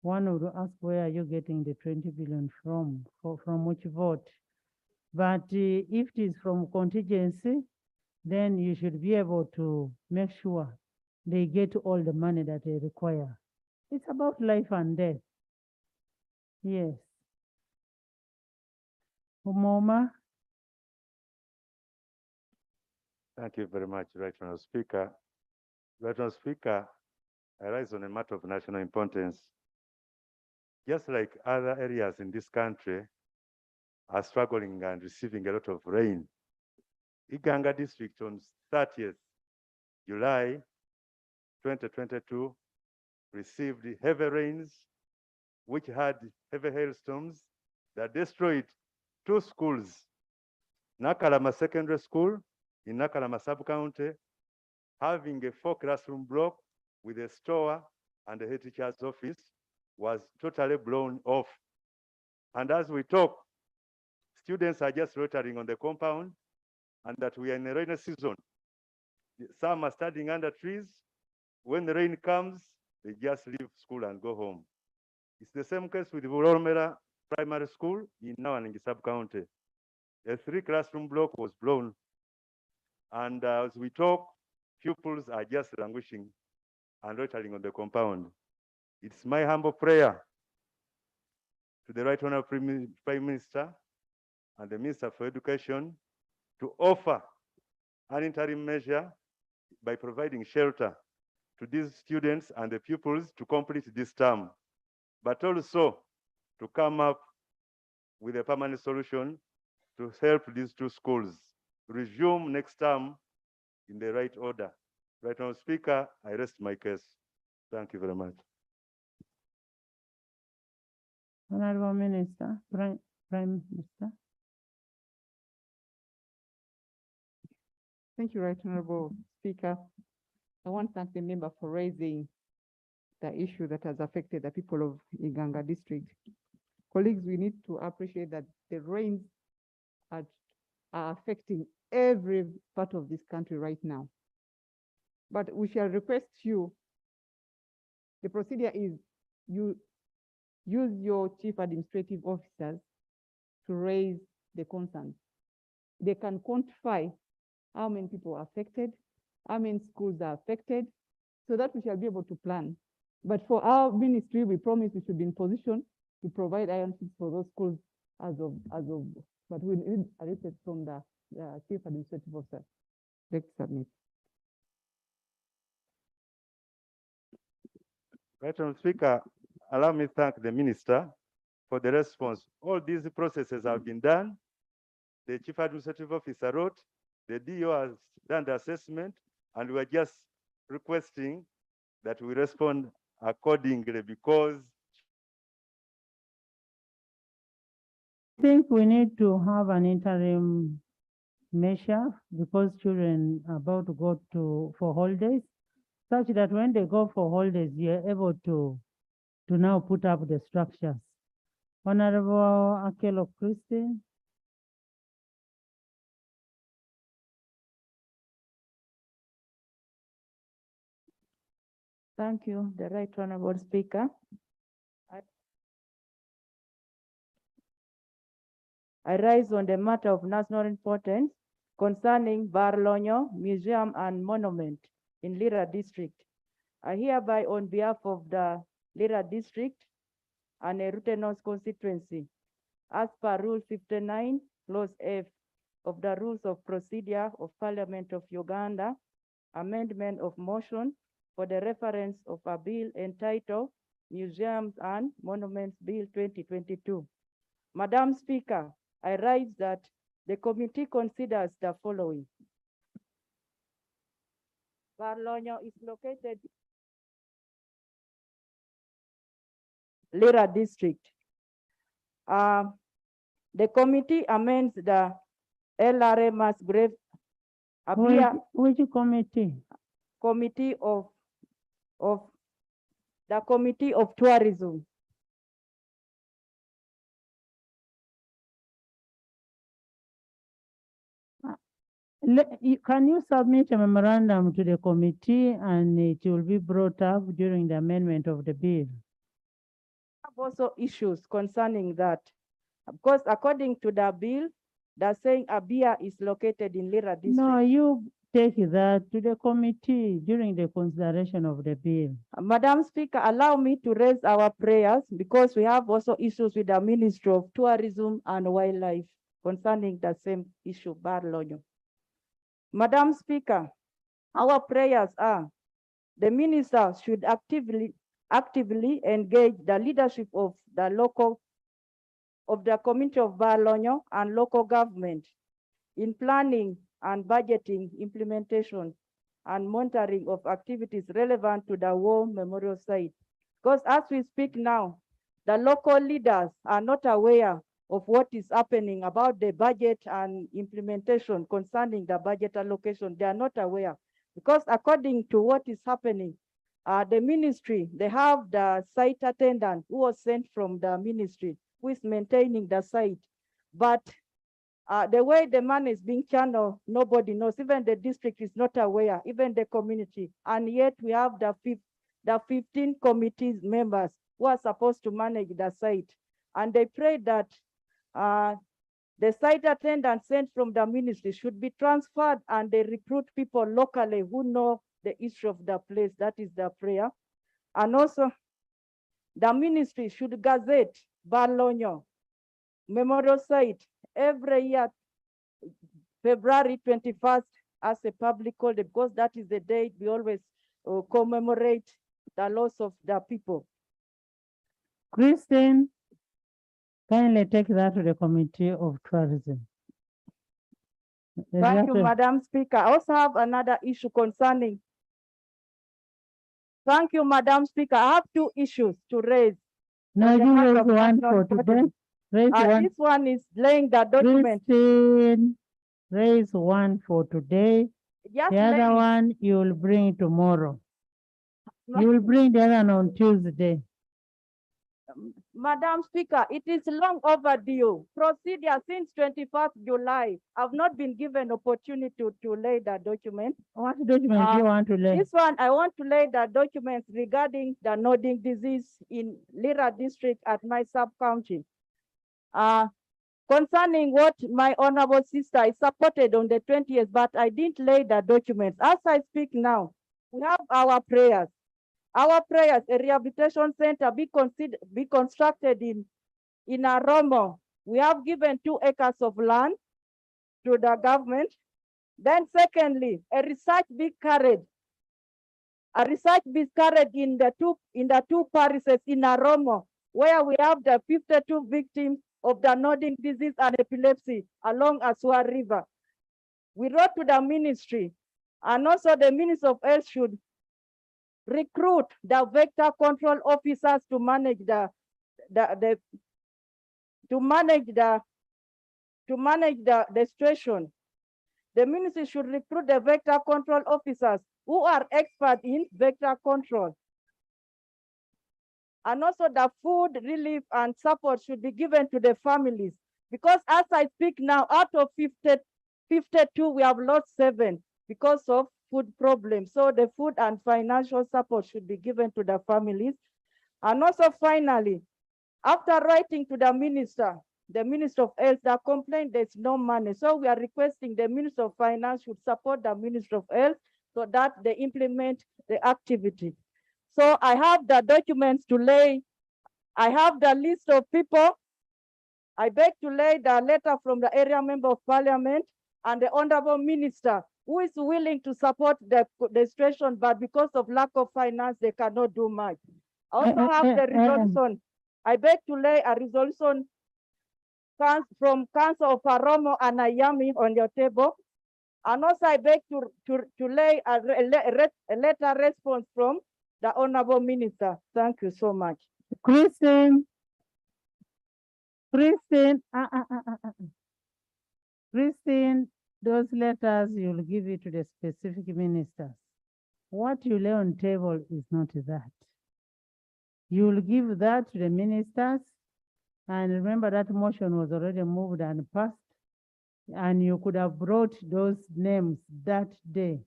One would ask, where are you getting the 20 billion from which vote? But if it is from contingency, then you should be able to make sure they get all the money that they require. It's about life and death. Yes. Umoma. Thank you very much, Right Honourable Speaker. Right Honourable Speaker, I rise on a matter of national importance. Just like other areas in this country are struggling and receiving a lot of rain, Uganda district on 30th July 2022 received heavy rains, which had heavy hailstorms that destroyed 2 schools, Nakalama Secondary School in Nakalama Sub-County, having a 4-classroom block with a store and a head teacher's office, was totally blown off. And as we talk, students are just loitering on the compound, and that we are in a rainy season. Some are studying under trees. When the rain comes, they just leave school and go home. It's the same case with Vulomera Primary School in Nawaningi Sub-County. A 3-classroom block was blown. And as we talk, pupils are just languishing and loitering on the compound. It's my humble prayer to the Right Honourable Prime Minister and the Minister for Education to offer an interim measure by providing shelter to these students and the pupils to complete this term, but also to come up with a permanent solution to help these 2 schools resume next term in the right order. Right now, Speaker, I rest my case. Thank you very much. Honorable Minister, Prime Minister. Thank you, Right Honorable Speaker. I want to thank the member for raising the issue that has affected the people of Iganga district. Colleagues, we need to appreciate that the rains are affecting every part of this country right now. But we shall request you, the procedure is you use your chief administrative officers to raise the concerns. They can quantify how many people are affected, how many schools are affected, so that we shall be able to plan. But for our ministry, we promise we should be in position to provide iron sheets for those schools as of, but we need a report from the chief administrative officer. Let's submit. Right Honourable Speaker, allow me to thank the Minister for the response. All these processes have been done. The Chief Administrative Officer wrote, the DO has done the assessment, and we are just requesting that we respond accordingly because think we need to have an interim measure because children are about to go for holidays, such that when they go for holidays, you're able to now put up the structures. Honorable Akelo Christine. Thank you, the Right Honorable Speaker. I rise on the matter of national importance concerning Barlonyo Museum and Monument in Lira District. I hereby, on behalf of the Lira District and Erutenos constituency, as per Rule 59, Clause F of the Rules of Procedure of Parliament of Uganda, amendment of motion for the reference of a bill entitled Museums and Monuments Bill 2022. Madam Speaker, I rise that the committee considers the following. Barlonyo is located Lira District. The committee amends the LRA Masgrave Which committee? Committee of the Committee of Tourism. Can you submit a memorandum to the committee and it will be brought up during the amendment of the bill? Have also issues concerning that, because according to the bill, they're saying Abia is located in Lira District. No, you take that to the committee during the consideration of the bill. Madam Speaker, allow me to raise our prayers because we have also issues with the Ministry of Tourism and Wildlife concerning the same issue, Barlonyo. Madam Speaker, our prayers are the minister should actively engage the leadership of the community of Barlonyo and local government in planning and budgeting implementation and monitoring of activities relevant to the war memorial site. Because as we speak now, the local leaders are not aware of what is happening about the budget and implementation concerning the budget allocation. They are not aware. Because according to what is happening, the ministry, they have the site attendant who was sent from the ministry, who is maintaining the site. But the way the money is being channeled, nobody knows. Even the district is not aware, even the community. And yet we have the 15 committee members who are supposed to manage the site. And they pray that the site attendant sent from the ministry should be transferred and they recruit people locally who know the issue of the place. That is the prayer. And also, the ministry should gazette Barlonyo Memorial Site every year, February 21st, as a public holiday, because that is the date we always commemorate the loss of the people. Christine, kindly take that to the Committee of Tourism. Thank you, Madam Speaker. I also have another issue concerning. Thank you, Madam Speaker. I have two issues to raise. No, you raise one for today. This one is laying the document. Christine, raise one for today. Just the other one you will bring tomorrow. You will bring the other one on Tuesday. Madam Speaker, it is long overdue. Procedure since 21st July. I've not been given opportunity to lay the document. What document do you want to lay? This one, I want to lay the documents regarding the nodding disease in Lira District at my sub-county. Concerning what my honorable sister is supported on the 20th, but I didn't lay the documents. As I speak now, we have our prayers. Our prayers, a rehabilitation center be constructed in Aromo. We have given 2 acres of land to the government. Then secondly, a research be carried. A research be carried in the two parishes in Aromo, where we have the 52 victims of the nodding disease and epilepsy along Aswa River. We wrote to the ministry, and also the Minister of Health should recruit the vector control officers to manage the to manage the situation. The ministry should recruit the vector control officers who are experts in vector control. And also the food relief and support should be given to the families. Because as I speak now, out of 52, we have lost 7 because of food problems. So the food and financial support should be given to the families. And also finally, after writing to the Minister of Health, the complaint there's no money. So we are requesting the Minister of Finance should support the Minister of Health so that they implement the activity. So I have the documents to lay. I have the list of people. I beg to lay the letter from the area member of Parliament and the Honorable Minister who is willing to support the situation, but because of lack of finance, they cannot do much. I also have the resolution. I beg to lay a resolution from Council of Paromo and Ayami on your table. And also I beg to lay a letter response from the Honorable Minister. Thank you so much. Christine, those letters, you'll give it to the specific ministers. What you lay on table is not that. You'll give that to the ministers, and remember that motion was already moved and passed, and you could have brought those names that day.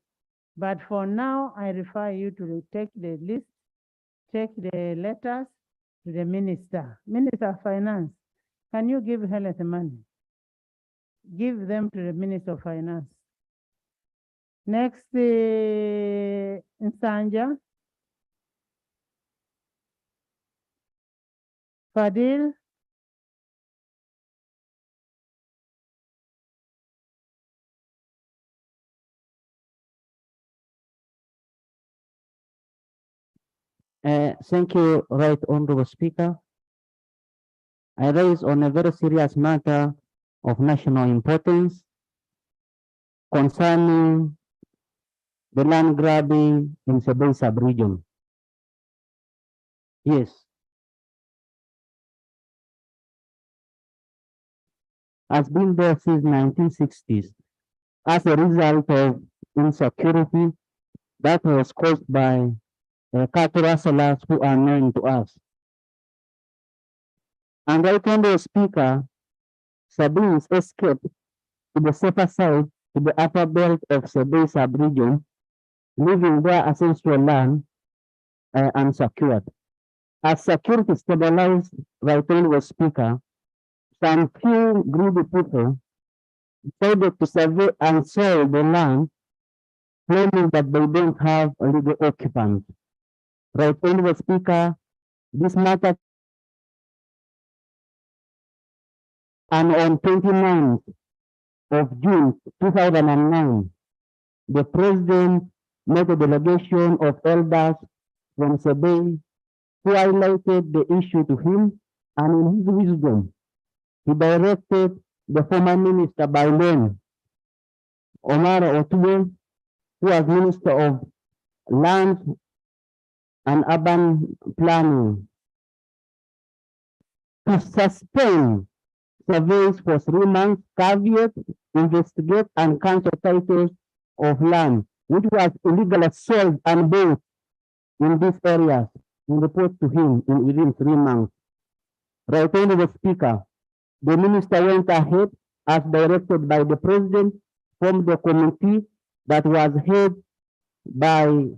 But for now, I refer you to take the list, take the letters to the minister. Minister of Finance, can you give Helen the money? Give them to the Minister of Finance. Next, Nsanja. Fadil. Thank you, Right Honorable Speaker. I raise on a very serious matter of national importance concerning the land grabbing in Tsetse sub-region. Yes. Has been there since 1960s as a result of insecurity that was caused by cattle rustlers who are known to us. And Right Honorable Speaker, Sabines escaped to the safer side to the upper belt of Tsetse sub-region, leaving their ancestral land unsecured. As security stabilized, Right Honorable Speaker, some few greedy people decided to survey and sell the land, claiming that they don't have a legal occupant. Right Honorable Speaker, this matter, and on 29th of June 2009, the President made a delegation of elders from Tsetse who highlighted the issue to him, and in his wisdom, he directed the former Minister by name, Omar Otue, who was Minister of Land and Urban Planning, to suspend surveys for 3 months, caveat, investigate, and cancel titles of land, which was illegally sold and built in these areas, and report to him within 3 months. Right Honorable Speaker, the minister went ahead as directed by the President, formed the committee that was head by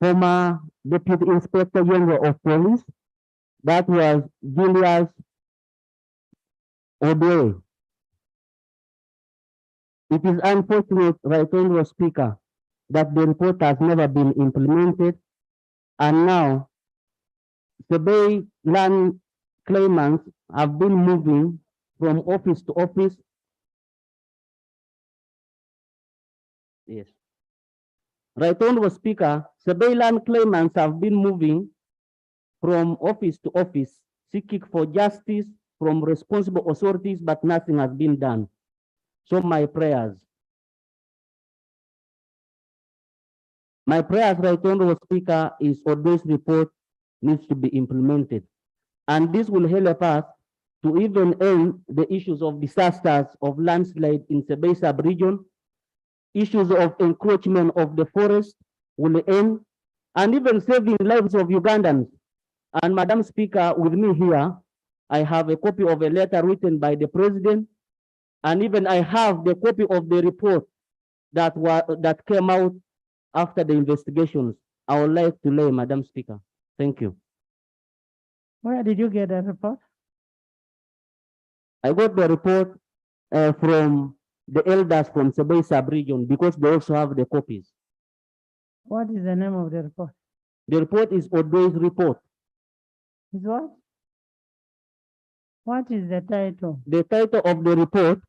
former Deputy Inspector General of Police, that was Julius Odwe. It is unfortunate, Right Honorable Speaker, that the report has never been implemented, and now the Bay land claimants have been moving from office to office. Yes. Right Honorable Speaker, the Bay land claimants have been moving from office to office, seeking for justice from responsible authorities, but nothing has been done. So my prayers, Right Honorable Speaker, is for this report needs to be implemented. And this will help us to even end the issues of disasters of landslide in Tsetse sub-region, issues of encroachment of the forest will end, and even saving lives of Ugandans. And Madam Speaker, with me here, I have a copy of a letter written by the President, and even I have the copy of the report that came out after the investigations. I would like to lay, Madam Speaker. Thank you. Where did you get that report? I got the report from the elders from Tsetse sub-region because they also have the copies. What is the name of the report? The report is Odoi's report. Is what? What is the title? The title of the report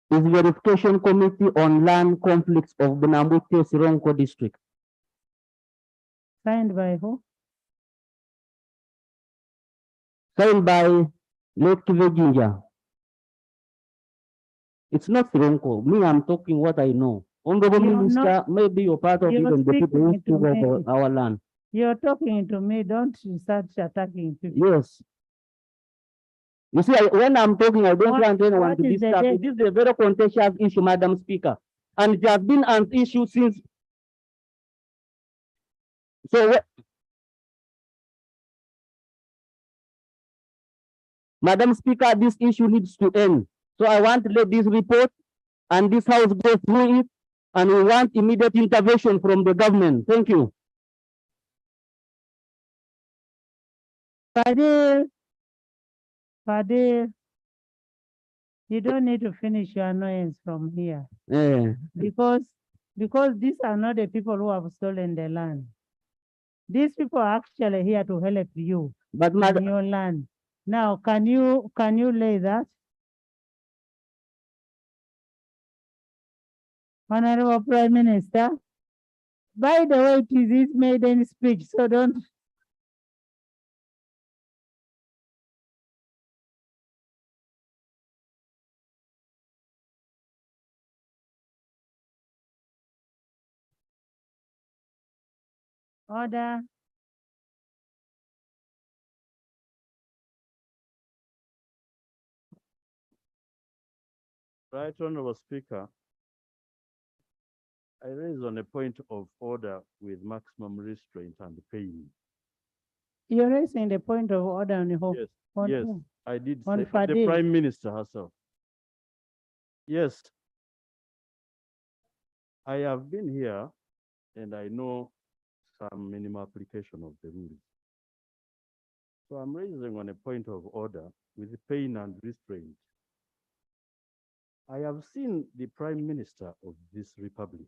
is Verification Committee on Land Conflicts of Benambute Sironko District. Signed by who? Signed by Lake Virginia. It's not Sironko. Me, I'm talking what I know. Honorable Minister, maybe you're part of even the people who took over our land. You're talking to me, don't start attacking people. Yes. You see, when I'm talking, I don't want anyone to disturb me. This is a very contentious issue, Madam Speaker. And it has been an issue since. So, Madam Speaker, this issue needs to end. So I want to let this report and this House go through it, and we want immediate intervention from the government. Thank you. Fadil, you don't need to finish your annoyance from here. Yeah. Because these are not the people who have stolen the land. These people are actually here to help you in your land. Now, can you lay that? Honorable Prime Minister, by the way, it is his maiden speech, so don't. Order. Right, Honorable Speaker. I raise on a point of order with maximum restraint and pain. You're raising the point of order on who? Yes, on yes, who? I did On say the Fadil. Prime Minister herself. Yes, I have been here and I know some minimal application of the rules. So I'm raising on a point of order with pain and restraint. I have seen the Prime Minister of this Republic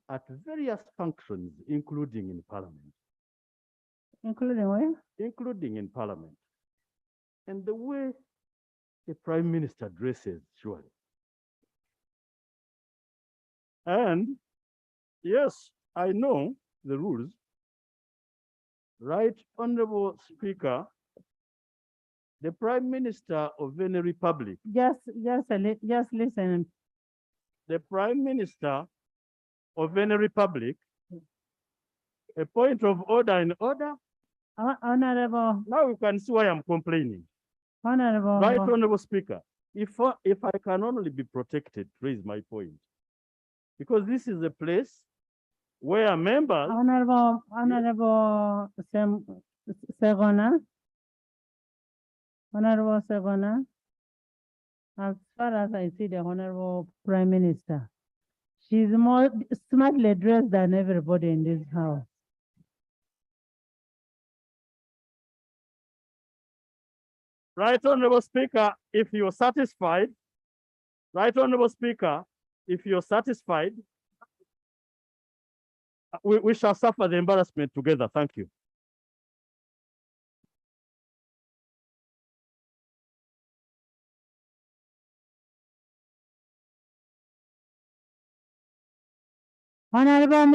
at various functions, including in Parliament. Including where? Including in Parliament. And the way the Prime Minister dresses, surely. And yes, I know the rules. Right, Honorable Speaker, the Prime Minister of any republic. Just listen. The Prime Minister of any republic, a point of order in order. Honorable. Now you can see why I'm complaining. Honorable. Right, Honorable Speaker. If I can only be protected, raise my point. Because this is a place where members. Honorable Segona. Honorable Segona. As far as I see the Honorable Prime Minister, she's more smartly dressed than everybody in this house. Right, Honorable Speaker, if you're satisfied, right, Honorable Speaker, if you're satisfied, we shall suffer the embarrassment together. Thank you. Honorable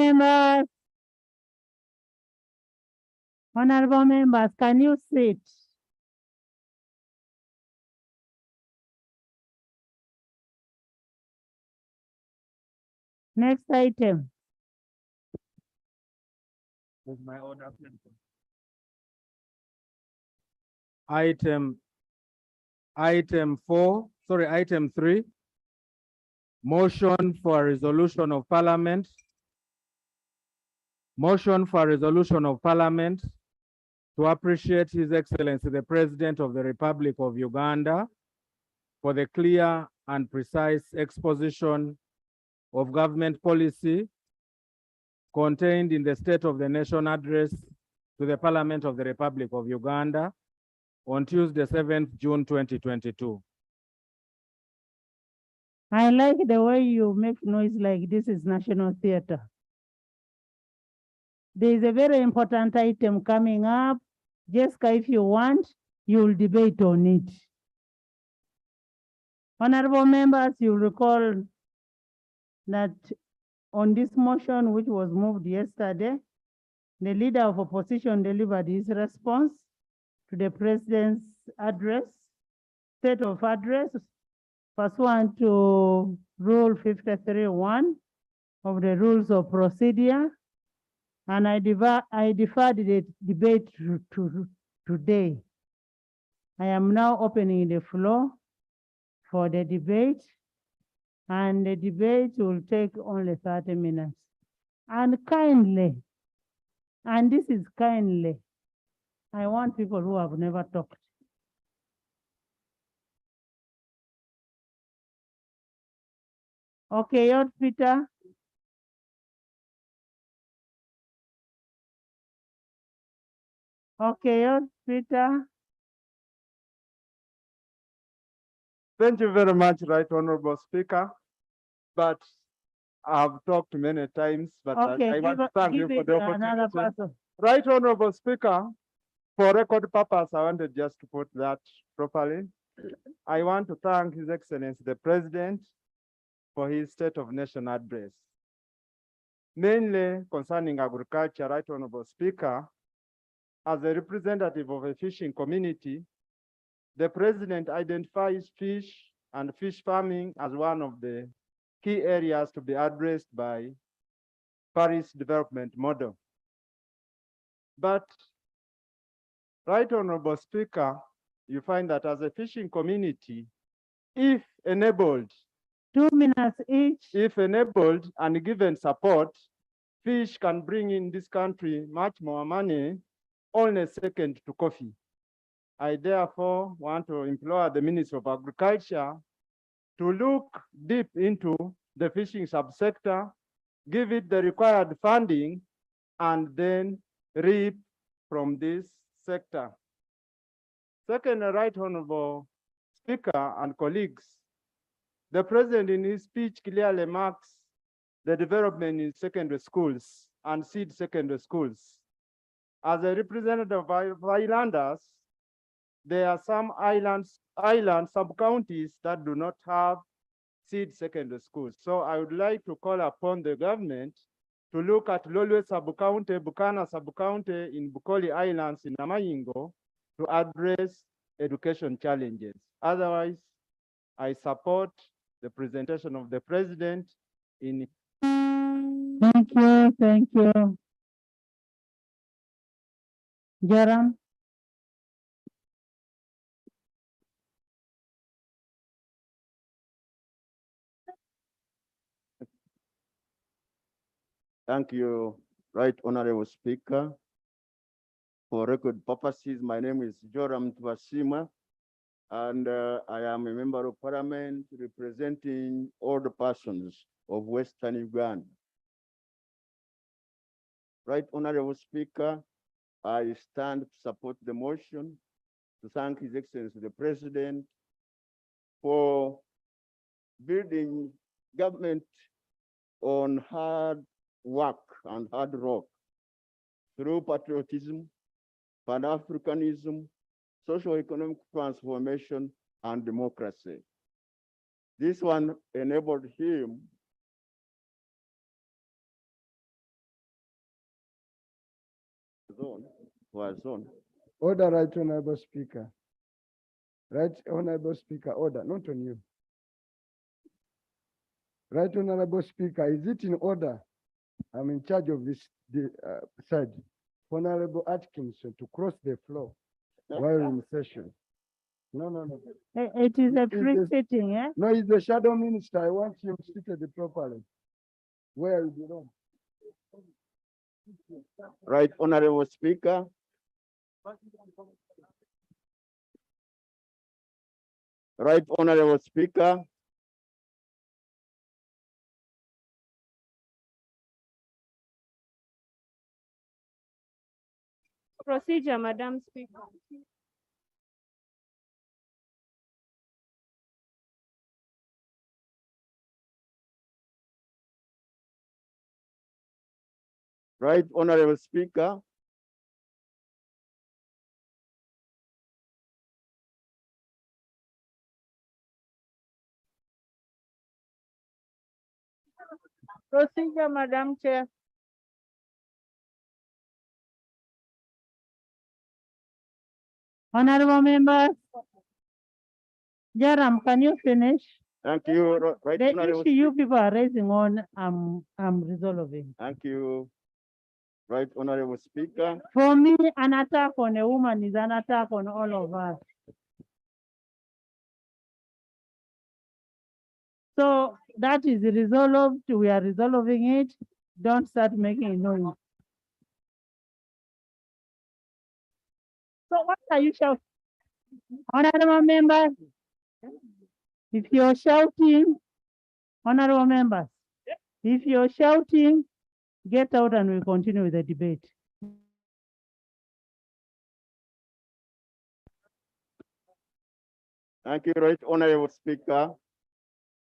members, can you sit? Next item. of my order. Item 3, motion for a resolution of Parliament. Motion for a resolution of Parliament to appreciate His Excellency the President of the Republic of Uganda for the clear and precise exposition of government policy contained in the State of the Nation address to the Parliament of the Republic of Uganda on Tuesday, 7th June 2022. I like the way you make noise like this is National Theatre. There is a very important item coming up. Jessica, if you want, you'll debate on it. Honorable members, you recall that on this motion, which was moved yesterday, the leader of opposition delivered his response to the president's address, state of address, pursuant to Rule 53(1) of the Rules of Procedure, and I deferred the debate to today. I am now opening the floor for the debate, and the debate will take only 30 minutes. And kindly, and this is kindly, I want people who have never talked. Okay, your Peter. Okay, your Peter. Thank you very much, Right Honorable Speaker. But I've talked many times, but Okay, I want to thank you for the another opportunity. person. Right Honorable Speaker, for record purpose, I wanted just to put that properly. I want to thank His Excellency the President for his State of Nation address. Mainly concerning agriculture, Right Honorable Speaker, as a representative of a fishing community, the President identifies fish and fish farming as one of the key areas to be addressed by Parish development model. But, Right Honorable Speaker, you find that as a fishing community, if enabled, 2 minutes each. If enabled and given support, fish can bring in this country much more money, only second to coffee. I therefore want to implore the Ministry of Agriculture to look deep into the fishing subsector, give it the required funding, and then reap from this sector. Second, Right Honorable Speaker and colleagues, the President in his speech clearly marks the development in secondary schools and seed secondary schools. As a representative of islanders, there are some island sub-counties that do not have seed secondary schools. So I would like to call upon the government to look at Lolwe sub-county, Bukana sub-county in Bukoli Islands in Namayingo to address education challenges. Otherwise, I support the presentation of the President in. Thank you, thank you. Jaram. Thank you, Right Honorable Speaker. For record purposes, my name is Joram Twasima, and I am a member of Parliament representing all the persons of Western Uganda. Right Honorable Speaker, I stand to support the motion to thank His Excellency the President for building government on hard work and hard rock through patriotism, Pan-Africanism, socio-economic transformation, and democracy. This one enabled him Order, Right Honorable Speaker. Right Honorable Speaker, order, not on you. Right Honorable Speaker, is it in order? I'm in charge of this side. Honorable Atkinson to cross the floor while in session. No. It is a It is- free-sitting, eh? No, he's the shadow minister. I want him seated properly. Where you belong. Right, Honorable Speaker. Right, Honorable Speaker. Procedure, Madam Speaker. Right, Honorable Speaker. Procedure, Madam Chair. Honorable members. Jaram, can you finish? Thank you. Right, The Honorable issue you people are raising on, I'm resolving. Thank you. Right, Honorable Speaker. For me, an attack on a woman is an attack on all of us. So that is resolved. We are resolving it. Don't start making noise. So what are you shouting? Honorable members, if you're shouting, honorable members, if you're shouting, get out and we'll continue with the debate. Thank you, Right Honorable Speaker.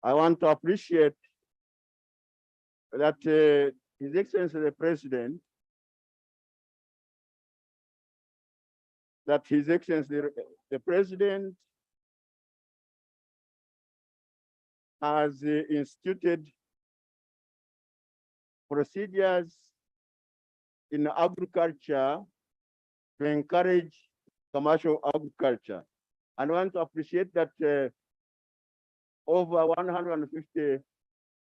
I want to appreciate that His Excellency the President, the President has instituted procedures in agriculture to encourage commercial agriculture. And I want to appreciate that over 150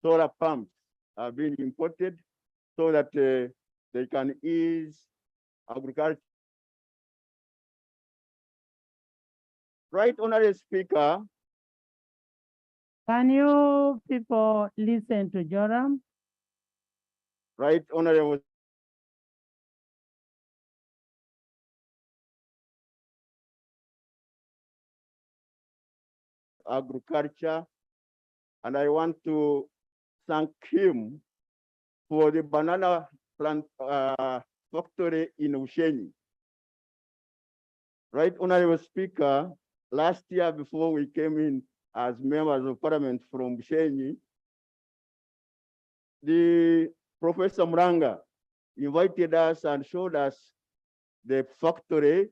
solar pumps are being imported so that they can ease agriculture. Right, Honorable Speaker. Can you people listen to Joram? Right, Honorable. Agriculture, and I want to thank him for the banana plant factory in Ushenyi. Right, Honorable Speaker, last year before we came in as members of parliament from Ushenyi, the Professor Mranga invited us and showed us the factory,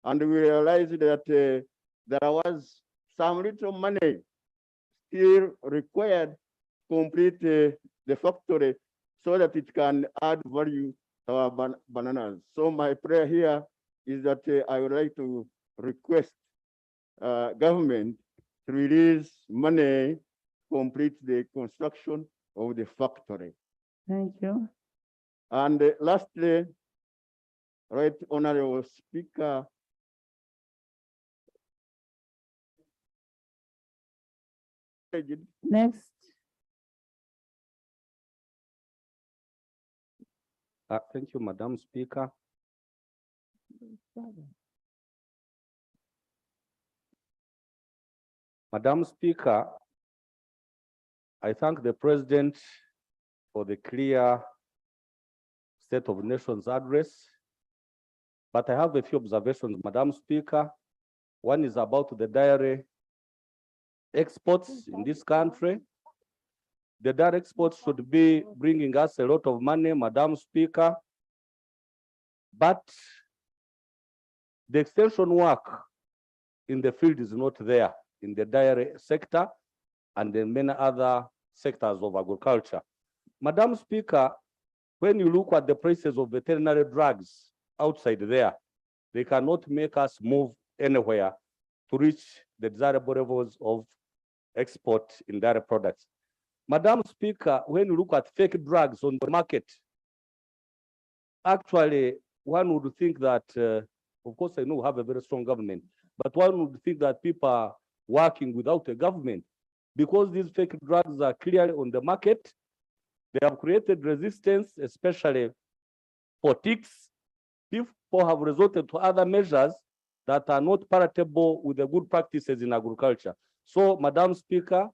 and we realized that there was some little money still required to complete the factory so that it can add value to our bananas. So my prayer here is that I would like to request government to release money to complete the construction of the factory. Thank you. And lastly, Right Honorable Speaker, next. Thank you, Madam Speaker. Madam Speaker, I thank the President for the clear State of Nations address, but I have a few observations, Madam Speaker. One is about the dairy exports in this country. The dairy exports should be bringing us a lot of money, Madam Speaker, but the extension work in the field is not there in the dairy sector and in many other sectors of agriculture. Madam Speaker, when you look at the prices of veterinary drugs outside there, they cannot make us move anywhere to reach the desirable levels of export in dairy products. Madam Speaker, when you look at fake drugs on the market, actually one would think that, of course, I know we have a very strong government, but one would think that people are working without a government because these fake drugs are clearly on the market. They have created resistance, especially for ticks. People have resorted to other measures that are not palatable with the good practices in agriculture. So, Madam Speaker,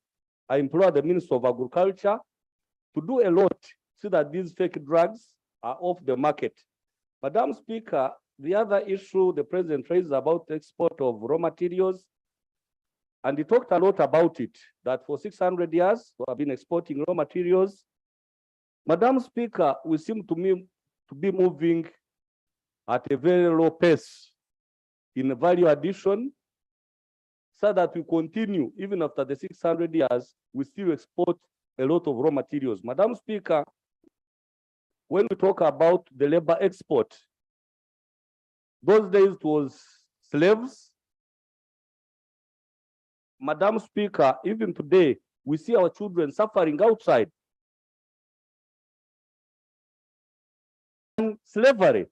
I implore the Minister of Agriculture to do a lot so that these fake drugs are off the market. Madam Speaker, the other issue the President raised about the export of raw materials, and he talked a lot about it, that for 600 years we have been exporting raw materials. Madam Speaker, we seem to be moving at a very low pace in value addition, so that we continue, even after the 600 years, we still export a lot of raw materials. Madam Speaker, when we talk about the labor export, those days it was slaves. Madam Speaker, even today, we see our children suffering outside. And slavery.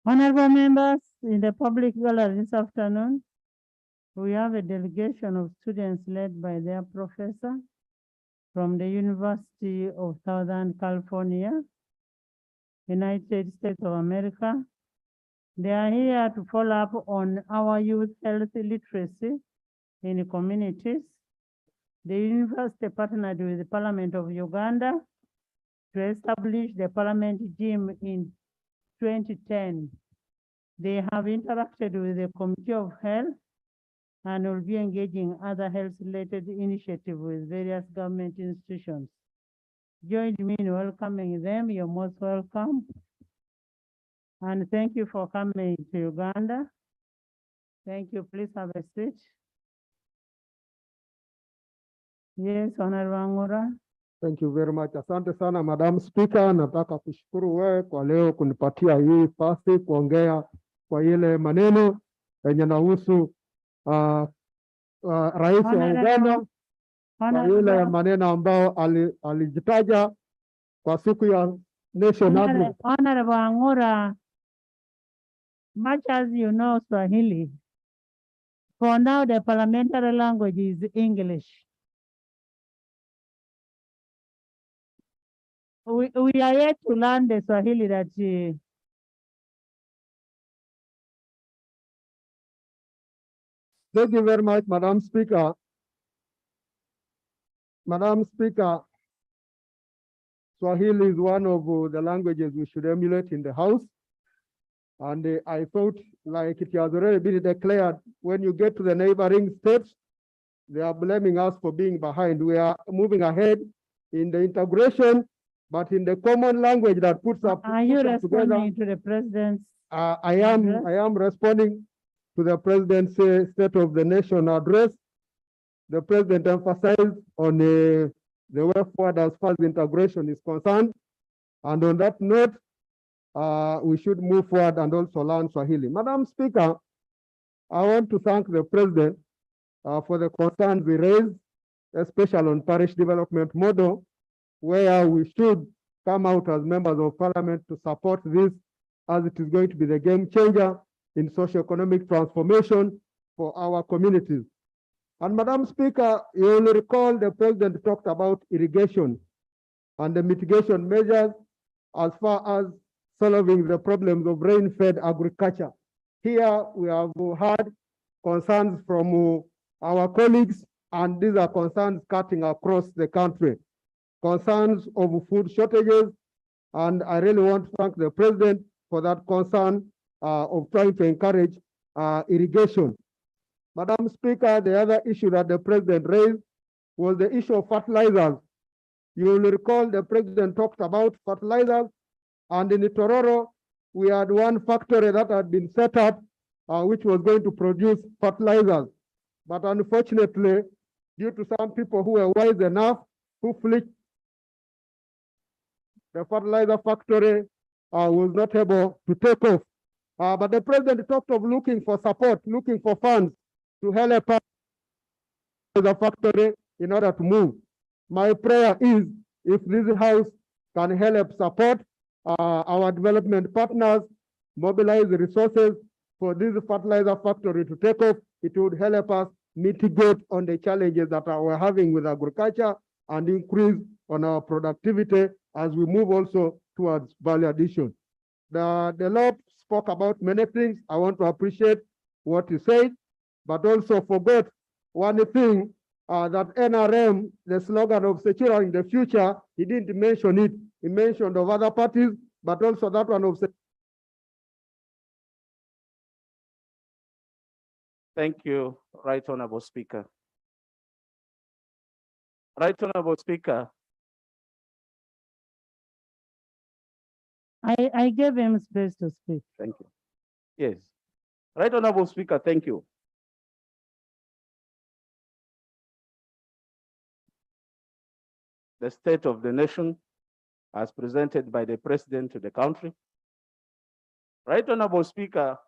Honorable members, in the public gallery this afternoon, we have a delegation of students led by their professor from the University of Southern California, United States of America. They are here to follow up on our youth health literacy in communities. The university partnered with the Parliament of Uganda to establish the Parliament gym in 2010. They have interacted with the Committee of Health and will be engaging other health-related initiatives with various government institutions. Join me in welcoming them. You're most welcome. And thank you for coming to Uganda. Thank you. Please have a seat. Yes, Honorable Angura. Thank you very much. Asante sana Madam Speaker, nataka kushukuru wewe kwa leo kunipatia hii nafasi kuongea kwa ile maneno yenye nahusu rais wa Uganda, kwa ile maneno ambao alijitaja kwa siku ya National. Honorable Angura, much as you know Swahili, for now the parliamentary language is English. We are yet to learn the Swahili that Thank you very much, Madam Speaker. Madam Speaker, Swahili is one of the languages we should emulate in the House. And I thought, like it has already been declared, when you get to the neighboring states, they are blaming us for being behind. We are moving ahead in the integration, but in the common language that puts up. Are you responding to the president's? I am responding to the president's State of the Nation address. The president emphasized on the way forward as far as integration is concerned. And on that note, we should move forward and also learn Swahili. Madam Speaker, I want to thank the president for the concerns we raised, especially on parish development model, where we should come out as members of parliament to support this, as it is going to be the game changer in socio-economic transformation for our communities. And Madam Speaker, you will recall the president talked about irrigation and the mitigation measures as far as solving the problems of rain-fed agriculture. Here we have had concerns from our colleagues, and these are concerns cutting across the country. Concerns of food shortages, and I really want to thank the president for that concern of trying to encourage irrigation. Madam Speaker, the other issue that the president raised was the issue of fertilizers. You will recall the president talked about fertilizers, and in Tororo, we had one factory that had been set up, which was going to produce fertilizers. But unfortunately, due to some people who were wise enough, who flicked, the fertilizer factory was not able to take off. But the president talked of looking for support, looking for funds to help the factory in order to move. My prayer is if this house can help support our development partners, mobilize the resources for this fertilizer factory to take off, it would help us mitigate on the challenges that we're having with agriculture and increase on our productivity as we move also towards value addition. The Lord spoke about many things. I want to appreciate what he said, but also forgot one thing that NRM, the slogan of securing the future, he didn't mention it. He mentioned of other parties, but also that one of. Thank you, Right Honorable Speaker. Right Honorable Speaker. I gave him space to speak. Thank you. Yes. Right Honorable Speaker, thank you. The state of the nation as presented by the President to the country. Right Honorable Speaker,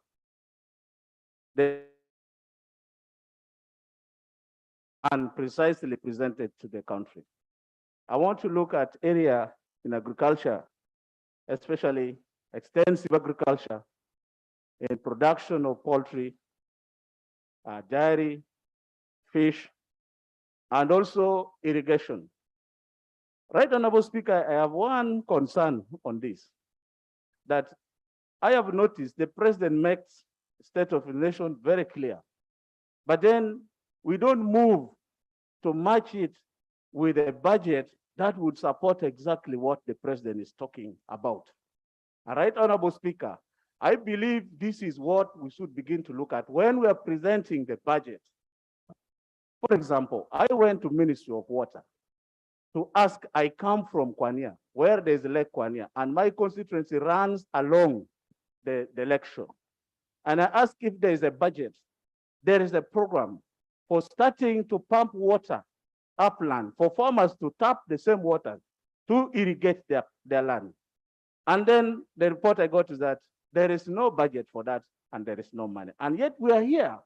and precisely presented to the country. I want to look at area in agriculture, especially extensive agriculture in production of poultry, dairy, fish, and also irrigation. Right Honorable Speaker, I have one concern on this, that I have noticed the President makes State of the Nation very clear, but then we don't move to match it with a budget that would support exactly what the President is talking about. All right, Honorable Speaker, I believe this is what we should begin to look at when we are presenting the budget. For example, I went to Ministry of Water to ask, I come from Kwania, where there's Lake Kwania, and my constituency runs along the lake shore. And I asked if there is a budget, there is a program for starting to pump water upland for farmers to tap the same water to irrigate their land. And then the report I got is that there is no budget for that and there is no money. And yet we are here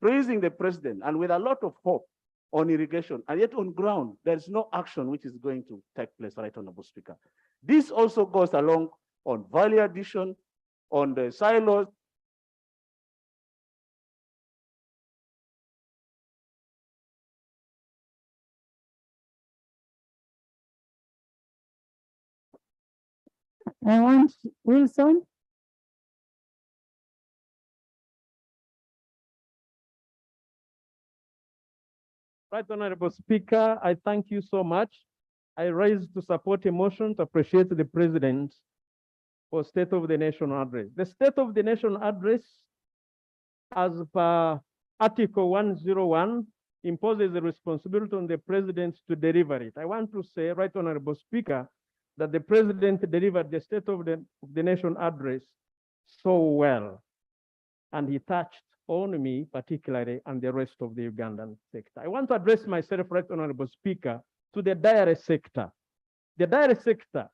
praising the President and with a lot of hope on irrigation, and yet on ground, there is no action which is going to take place, Right Honorable Speaker. This also goes along on value addition, on the silos. I want Wilson. Right Honorable Speaker, I thank you so much. I rise to support a motion to appreciate the President for State of the Nation address. The State of the Nation address, as per Article 101, imposes a responsibility on the President to deliver it. I want to say, Right Honorable Speaker, that the President delivered the State of the Nation address so well, and he touched on me particularly and the rest of the Ugandan sector. I want to address myself, Right Honorable Speaker, to the dairy sector. The dairy sector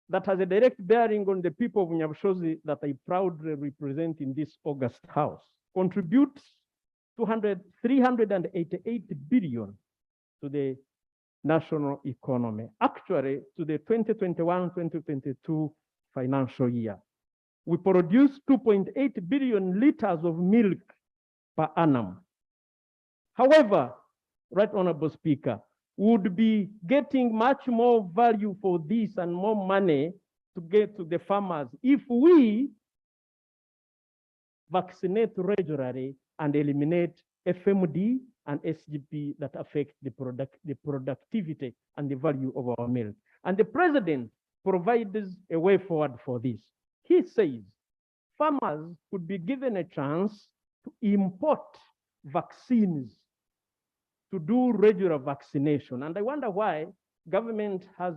that has a direct bearing on the people of Nyabushozi that I proudly represent in this August House contributes 388 billion to the national economy, actually to the 2021-2022 financial year. We produce 2.8 billion liters of milk per annum. However, Right Honorable Speaker, would be getting much more value for this and more money to get to the farmers if we vaccinate regularly and eliminate FMD and SGP that affect the productivity and the value of our milk. And the President provides a way forward for this. He says farmers could be given a chance to import vaccines to do regular vaccination. And I wonder why government has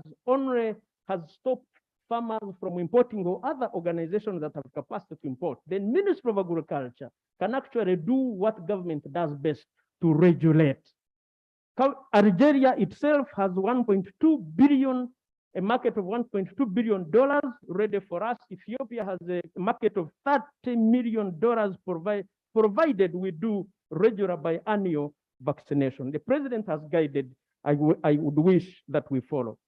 stopped farmers from importing or other organizations that have capacity to import. Then Ministry of Agriculture can actually do what government does best to regulate. Algeria itself has 1.2 billion, a market of $1.2 billion ready for us. Ethiopia has a market of $30 million provided we do regular biannual vaccination. The President has guided I would wish that we follow.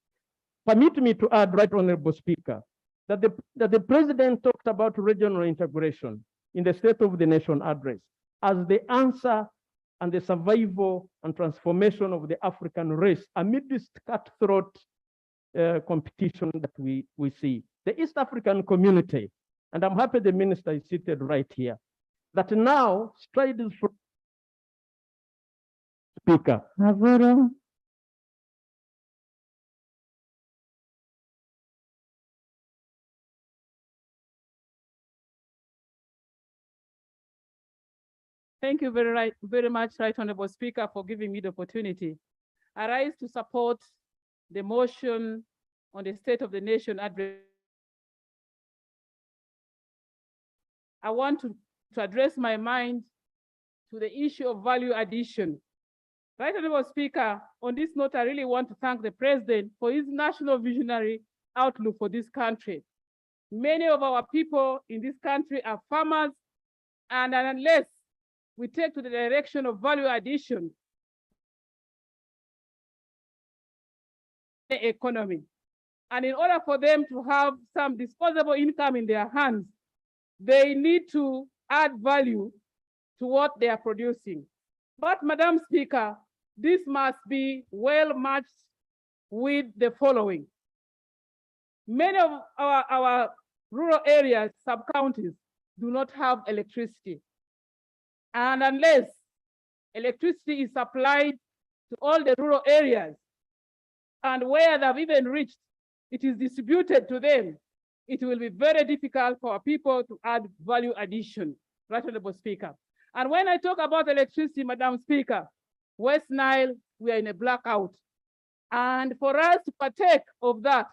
Permit me to add, Right Honorable Speaker, that the President talked about regional integration in the State of the Nation address as the answer and the survival and transformation of the African race amid this cutthroat competition that we see. The East African community, and I'm happy the minister is seated right here, that now strides for Speaker. Avoro. Thank you very much, Right Honorable Speaker, for giving me the opportunity. I rise to support the motion on the State of the Nation address. I want to address my mind to the issue of value addition. Right Honorable Speaker, on this note, I really want to thank the President for his national visionary outlook for this country. Many of our people in this country are farmers, and unless we take to the direction of value addition, the economy. And in order for them to have some disposable income in their hands, they need to add value to what they are producing. But Madam Speaker, this must be well matched with the following. Many of our rural areas, sub-counties, do not have electricity. And unless electricity is supplied to all the rural areas, and where they've even reached, it is distributed to them, it will be very difficult for our people to add value addition, Right Honorable Speaker. And when I talk about electricity, Madam Speaker, West Nile, we are in a blackout. And for us to partake of that,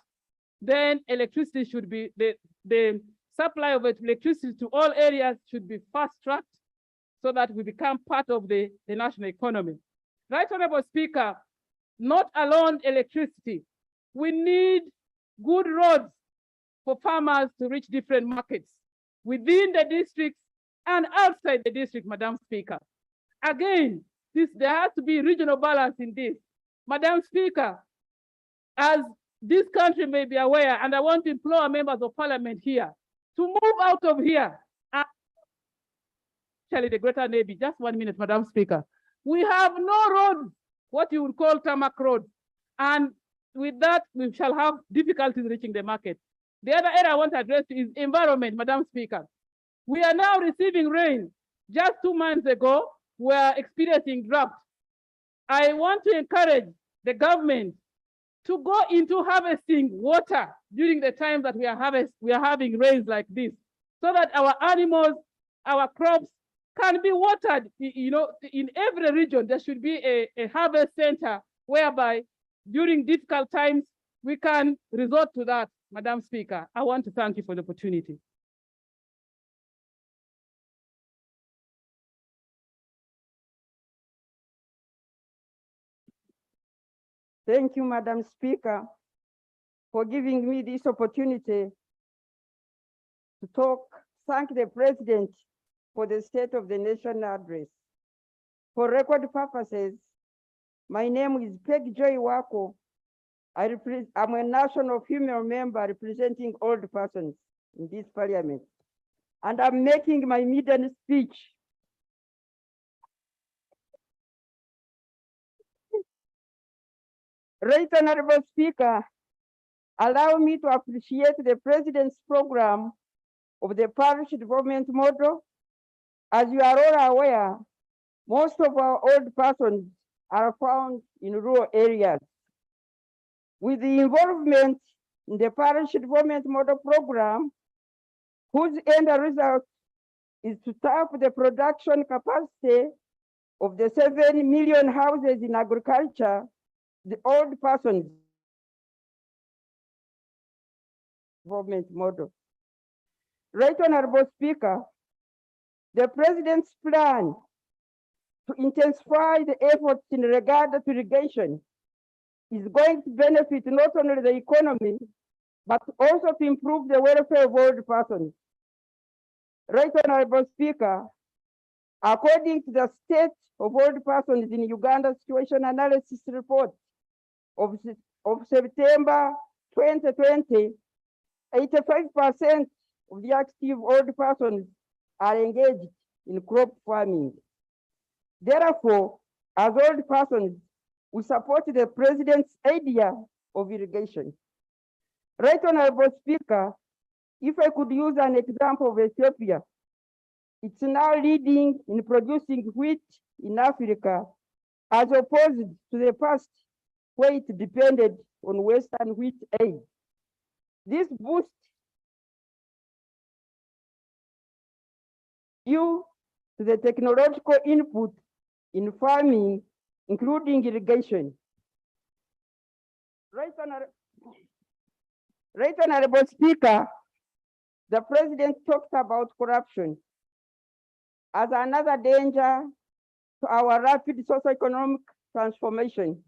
then electricity should be, the supply of electricity to all areas should be fast-tracked so that we become part of the national economy. Right Honorable Speaker, not alone electricity, we need good roads for farmers to reach different markets within the districts and outside the district, Madam Speaker. Again, there has to be regional balance in this. Madam Speaker, as this country may be aware, and I want to implore members of parliament here to move out of here. Actually, the Greater Navy, just 1 minute, Madam Speaker. We have no roads, what you would call tarmac roads. And with that, we shall have difficulties reaching the market. The other area I want to address is environment, Madam Speaker. We are now receiving rain. Just 2 months ago, we are experiencing drought. I want to encourage the government to go into harvesting water during the time that we are having rains like this, so that our animals, our crops can be watered. You know, in every region, there should be a harvest center whereby during difficult times, we can resort to that, Madam Speaker. I want to thank you for the opportunity. Thank you, Madam Speaker, for giving me this opportunity to talk. Thank the President for the State of the Nation address. For record purposes, my name is Peg Joy Wako. I'm a national female member representing old persons in this parliament. And I'm making my maiden speech. Right Honorable Speaker, allow me to appreciate the President's program of the parish development model. As you are all aware, most of our old persons are found in rural areas. With the involvement in the parish development model program, whose end result is to tap the production capacity of the 7 million houses in agriculture, the old persons development model. Right Honorable Speaker, the President's plan to intensify the efforts in regard to irrigation is going to benefit not only the economy, but also to improve the welfare of old persons. Right Honorable Speaker, according to the State of Old Persons in Uganda Situation Analysis Report of September 2020, 85% of the active old persons are engaged in crop farming. Therefore, as old persons, we support the President's idea of irrigation. Right Honorable Speaker, if I could use an example of Ethiopia, it's now leading in producing wheat in Africa, as opposed to the past where it depended on Western wheat aid. This boost due to the technological input in farming, including irrigation. Right Honorable Speaker, the President talked about corruption as another danger to our rapid socioeconomic transformation.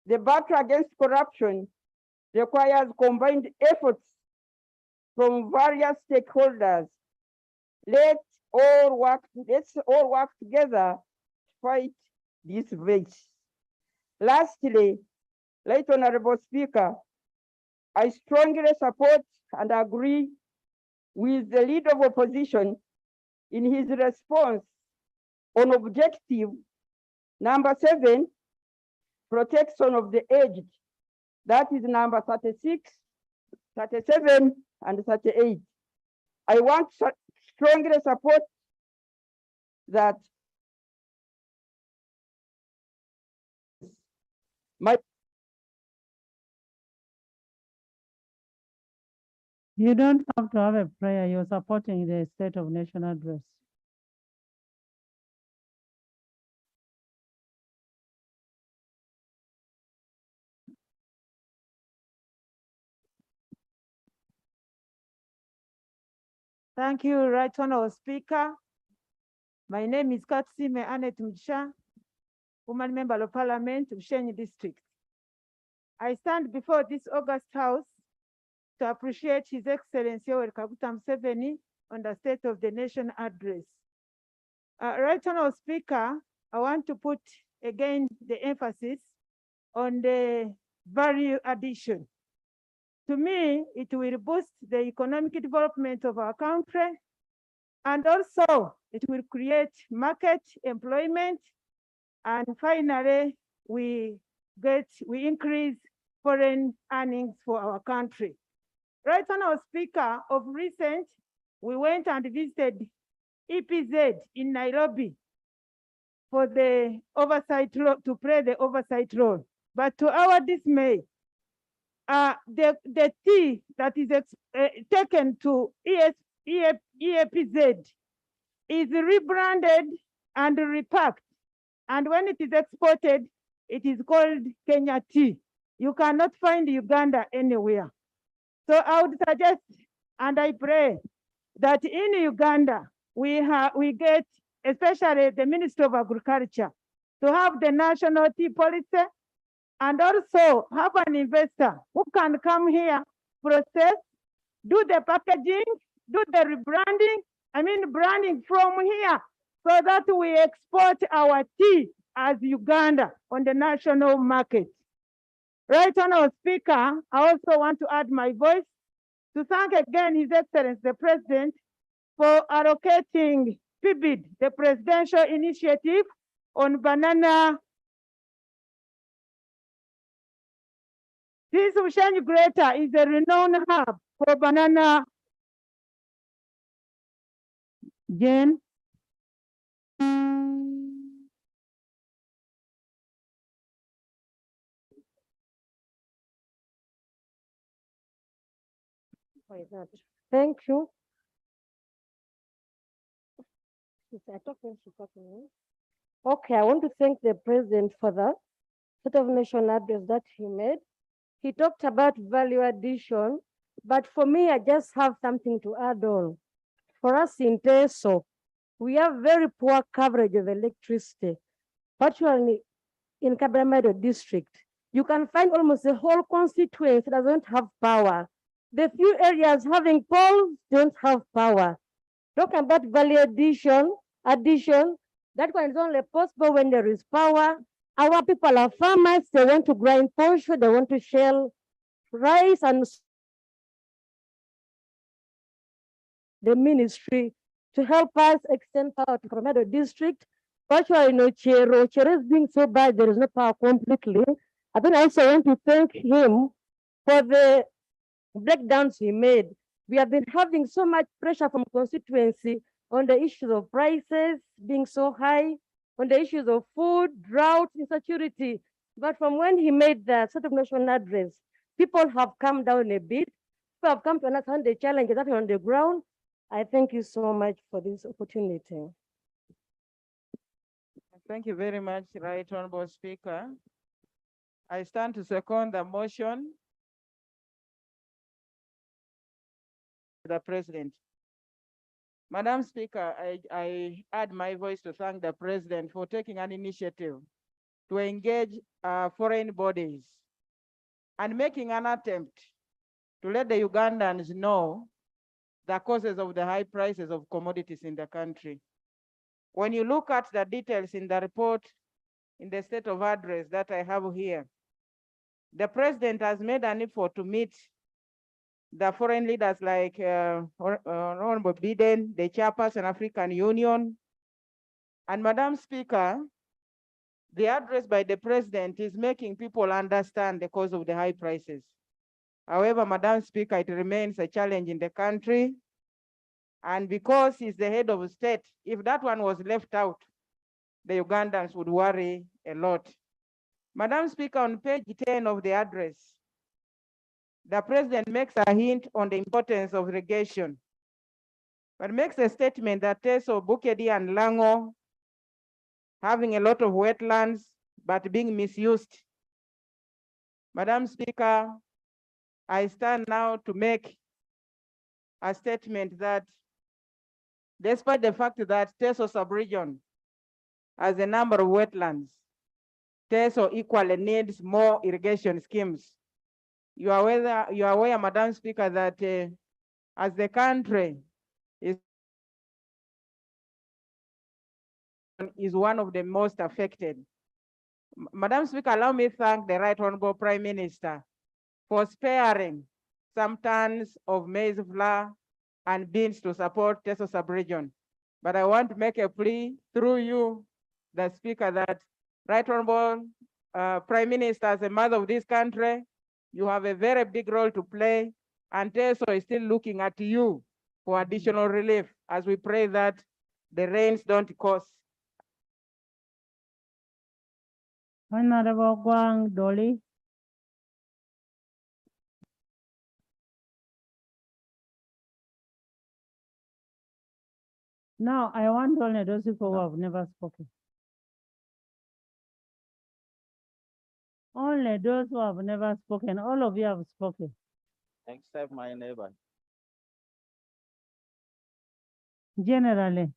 The battle against corruption requires combined efforts from various stakeholders. Let's all work together to fight this vice. Lastly, Right Honorable Speaker, I strongly support and agree with the leader of opposition in his response on objective number 7, protection of the aged. That is number 36, 37, and 38. I want to strongly support that. You don't have to have a prayer. You're supporting the State of Nation address. Thank you, Right Honorable Speaker. My name is Katsime Anet Msha, woman member of Parliament of Shenyi District. I stand before this August House to appreciate His Excellency Yoweri Kaguta Museveni on the State of the Nation address. Right Honorable Speaker, I want to put again the emphasis on the value addition. To me, it will boost the economic development of our country, and also it will create market employment, and finally we increase foreign earnings for our country. Right Honorable Speaker, of recent, we went and visited EPZ in Nairobi for the oversight role, to play the oversight role. But to our dismay, the tea that is taken to EPZ is rebranded and repacked. And when it is exported, it is called Kenya tea. You cannot find Uganda anywhere. So I would suggest, and I pray, that in Uganda, we get, especially the Ministry of Agriculture, to have the national tea policy, and also have an investor who can come here, process, do the packaging, do the rebranding, branding from here, so that we export our tea as Uganda on the national market. Right Honorable Speaker, I also want to add my voice to thank again His Excellency the President for allocating PIBID, the Presidential Initiative on banana. This Ex-gratia is a renowned hub for banana. Jane. Thank you. Okay, I want to thank the President for the State of Nation address that he made. He talked about value addition, but for me, I just have something to add on. For us in Teso, we have very poor coverage of electricity, particularly in Cabramatta district. You can find almost the whole constituency doesn't have power. The few areas having poles don't have power. Talking about value addition, that one is only possible when there is power, Our people are farmers, they want to grind posho, they want to shell rice and the ministry to help us extend power to Karamoja district. Virtually, Chero is being so bad, there is no power completely. I then also want to thank him for the breakdowns he made. We have been having so much pressure from constituency on the issues of prices being so high, on the issues of food, drought, insecurity. But from when he made the sort of national address, people have come down a bit. People have come to understand the challenges that are on the ground. I thank you so much for this opportunity. Thank you very much, Right Honorable Speaker. I stand to second the motion. The President. Madam Speaker, I add my voice to thank the President for taking an initiative to engage foreign bodies and making an attempt to let the Ugandans know the causes of the high prices of commodities in the country. When you look at the details in the report, in the state of address that I have here, the President has made an effort to meet the foreign leaders like Honorable Biden, the chairperson African Union. And Madam Speaker, the address by the President is making people understand the cause of the high prices. However, Madam Speaker, it remains a challenge in the country. And because he's the head of state, if that one was left out, the Ugandans would worry a lot. Madam Speaker, on page 10 of the address, the President makes a hint on the importance of irrigation, but makes a statement that Teso, Bukedi, and Lango having a lot of wetlands, but being misused. Madam Speaker, I stand now to make a statement that despite the fact that Teso sub-region has a number of wetlands, Teso equally needs more irrigation schemes. You are aware, Madam Speaker, that as the country is one of the most affected. Madam Speaker, allow me to thank the Right Honorable Prime Minister for sparing some tons of maize flour and beans to support Teso sub-region. But I want to make a plea through you, the Speaker, that Right Honorable Prime Minister, as a mother of this country, you have a very big role to play, and Teso is still looking at you for additional relief as we pray that the rains don't cause. Honorable Guang Dolly. Now, I want only those people who have never spoken. Only those who have never spoken. All of you have spoken. Except my neighbor. Generally.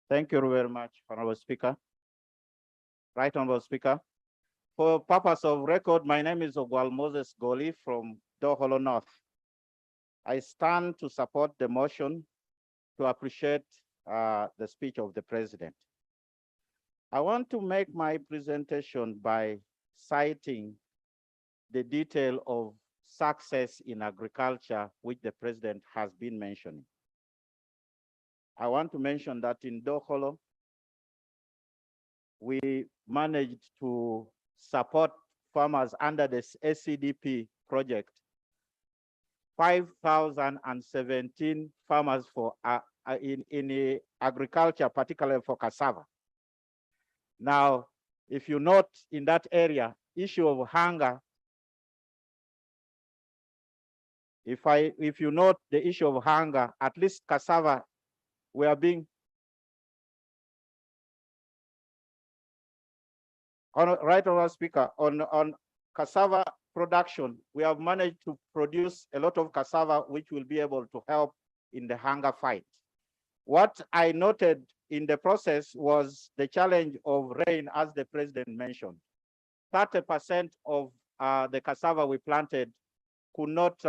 Thank you very much, Honorable Speaker. Right Honorable Speaker. For purpose of record, my name is Ogwal Moses Goli from Doholo North. I stand to support the motion to appreciate the speech of the President. I want to make my presentation by citing the detail of success in agriculture, which the President has been mentioning. I want to mention that in Doholo, we managed to support farmers under this SCDP project, 5,017 farmers for in agriculture, particularly for cassava. Now, if you note in that area, issue of hunger, if you note the issue of hunger, at least cassava, we are being right, Honorable Speaker, on cassava production, we have managed to produce a lot of cassava, which will be able to help in the hunger fight. What I noted in the process was the challenge of rain, as the President mentioned. 30% of the cassava we planted could not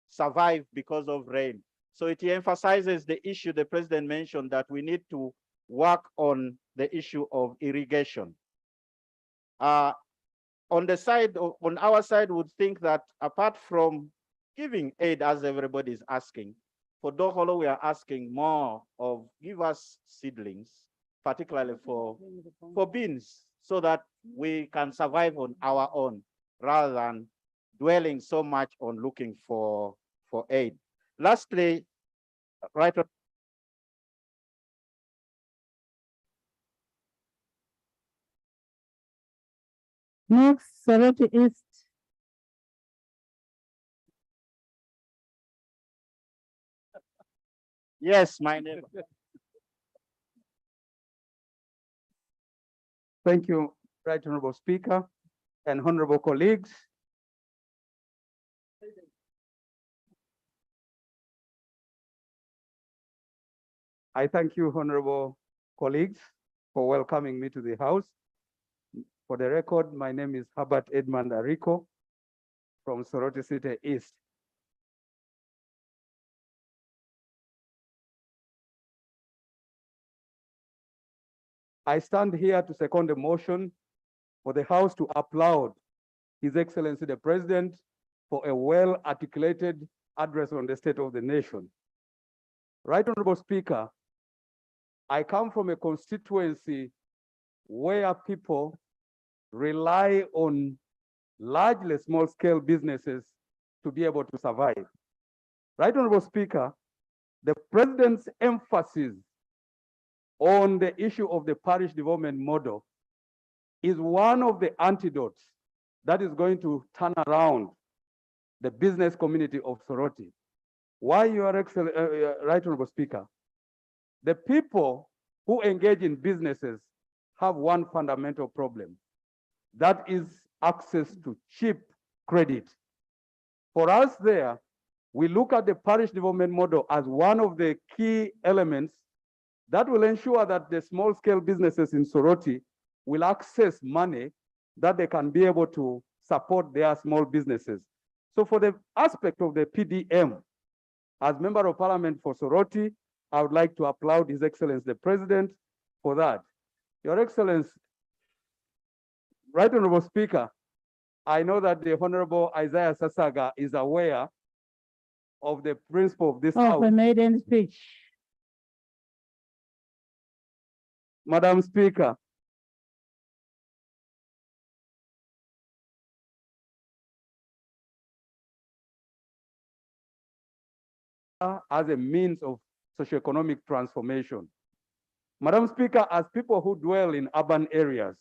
survive because of rain. So it emphasizes the issue the president mentioned, that we need to work on the issue of irrigation. On our side, would think that apart from giving aid, as everybody is asking, for Doholo, we are asking more of give us seedlings, particularly for beans, so that we can survive on our own rather than dwelling so much on looking for aid. Lastly, right. Next, Soroti East. Yes, my neighbor. Thank you, Right Honorable Speaker and honorable colleagues. I thank you, honorable colleagues, for welcoming me to the House. For the record, my name is Herbert Edmund Ariko from Soroti City East. I stand here to second the motion for the House to applaud His Excellency the President for a well-articulated address on the state of the nation. Right Honorable Speaker, I come from a constituency where people rely on largely small-scale businesses to be able to survive. Right Honorable Speaker, the President's emphasis on the issue of the parish development model is one of the antidotes that is going to turn around the business community of Soroti. Why, Your Excellency, Right Honorable Speaker, the people who engage in businesses have one fundamental problem. That is access to cheap credit. For us there, we look at the parish development model as one of the key elements that will ensure that the small-scale businesses in Soroti will access money that they can be able to support their small businesses. So for the aspect of the PDM, as Member of Parliament for Soroti, I would like to applaud His Excellency the President for that. Your Excellency, Right Honorable Speaker, I know that the Honorable Isaiah Sasaga is aware of the principle of this House. The maiden speech. Madam Speaker, as a means of socioeconomic transformation. Madam Speaker, as people who dwell in urban areas,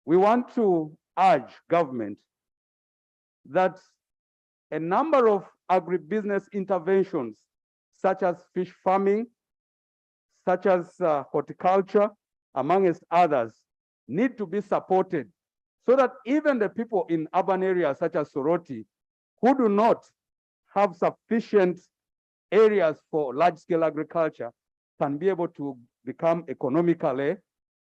we want to urge government that a number of agribusiness interventions, such as fish farming, such as horticulture, amongst others, need to be supported so that even the people in urban areas such as Soroti, who do not have sufficient areas for large-scale agriculture, can be able to become economically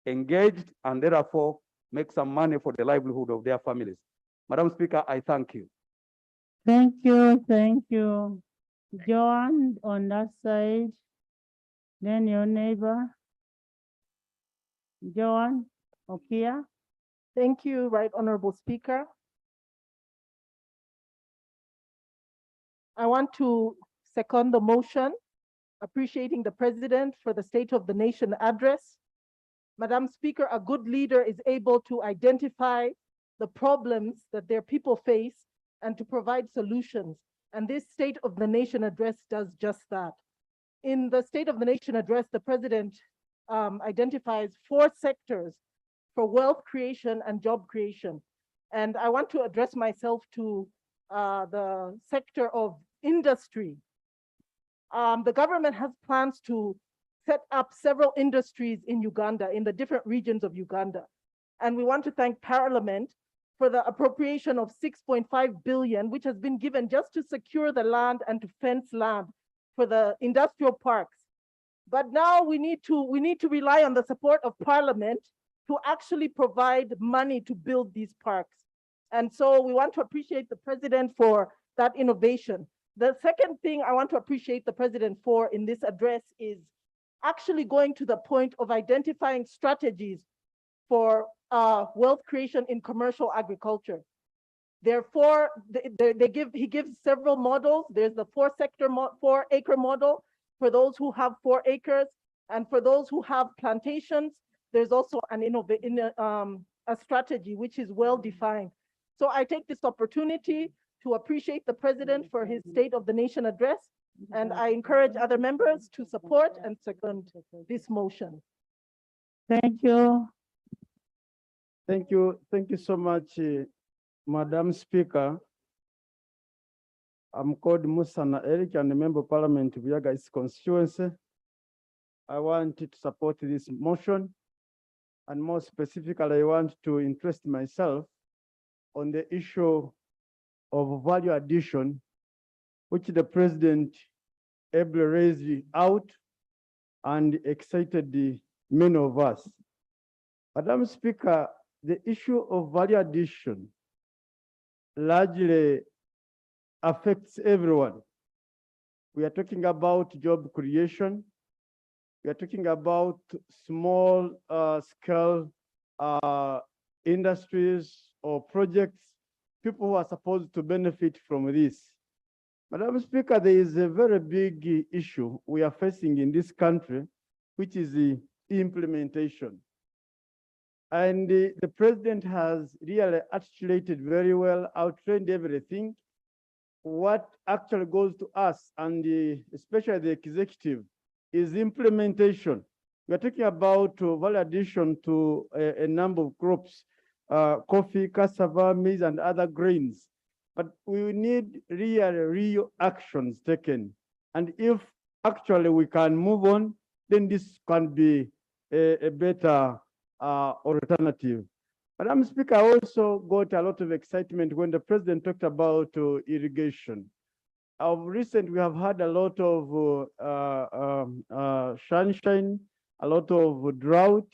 engaged and therefore make some money for the livelihood of their families. Madam Speaker, I thank you. Thank you, thank you. Joan, on that side, then your neighbor. Joan, Okia. Thank you, Right Honorable Speaker. I want to second the motion, appreciating the President for the State of the Nation address. Madam Speaker, a good leader is able to identify the problems that their people face and to provide solutions. And this State of the Nation address does just that. In the State of the Nation address, the President identifies 4 sectors for wealth creation and job creation. And I want to address myself to the sector of industry. The government has plans to set up several industries in Uganda, in the different regions of Uganda. And we want to thank Parliament for the appropriation of 6.5 billion, which has been given just to secure the land and to fence land for the industrial parks. But now we need to rely on the support of Parliament to actually provide money to build these parks. And so we want to appreciate the President for that innovation. The second thing I want to appreciate the president for in this address is actually going to the point of identifying strategies for wealth creation in commercial agriculture. Therefore, he gives several models. There's the 4-acre model for those who have 4 acres, and for those who have plantations, there's also a strategy which is well defined. So I take this opportunity to appreciate the president for his State of the Nation address, and I encourage other members to support and second this motion. Thank you. Thank you. Thank you so much, Madam Speaker. I'm called Musana Eric and a member of Parliament, Buyaga East constituency. I want to support this motion, and more specifically, I want to interest myself on the issue of value addition, which the president ably raised out and excited many of us. Madam Speaker, the issue of value addition largely affects everyone. We are talking about job creation. We are talking about small scale industries or projects, people who are supposed to benefit from this. Madam Speaker, there is a very big issue we are facing in this country, which is the implementation. And the president has really articulated very well, outlined everything. What actually goes to us, and especially the executive, is implementation. We are talking about value addition to a number of crops, coffee, cassava, maize, and other grains. But we need real actions taken. And if actually we can move on, then this can be a better alternative. Madam Speaker, I also got a lot of excitement when the president talked about irrigation. Of recent, we have had a lot of sunshine, a lot of drought.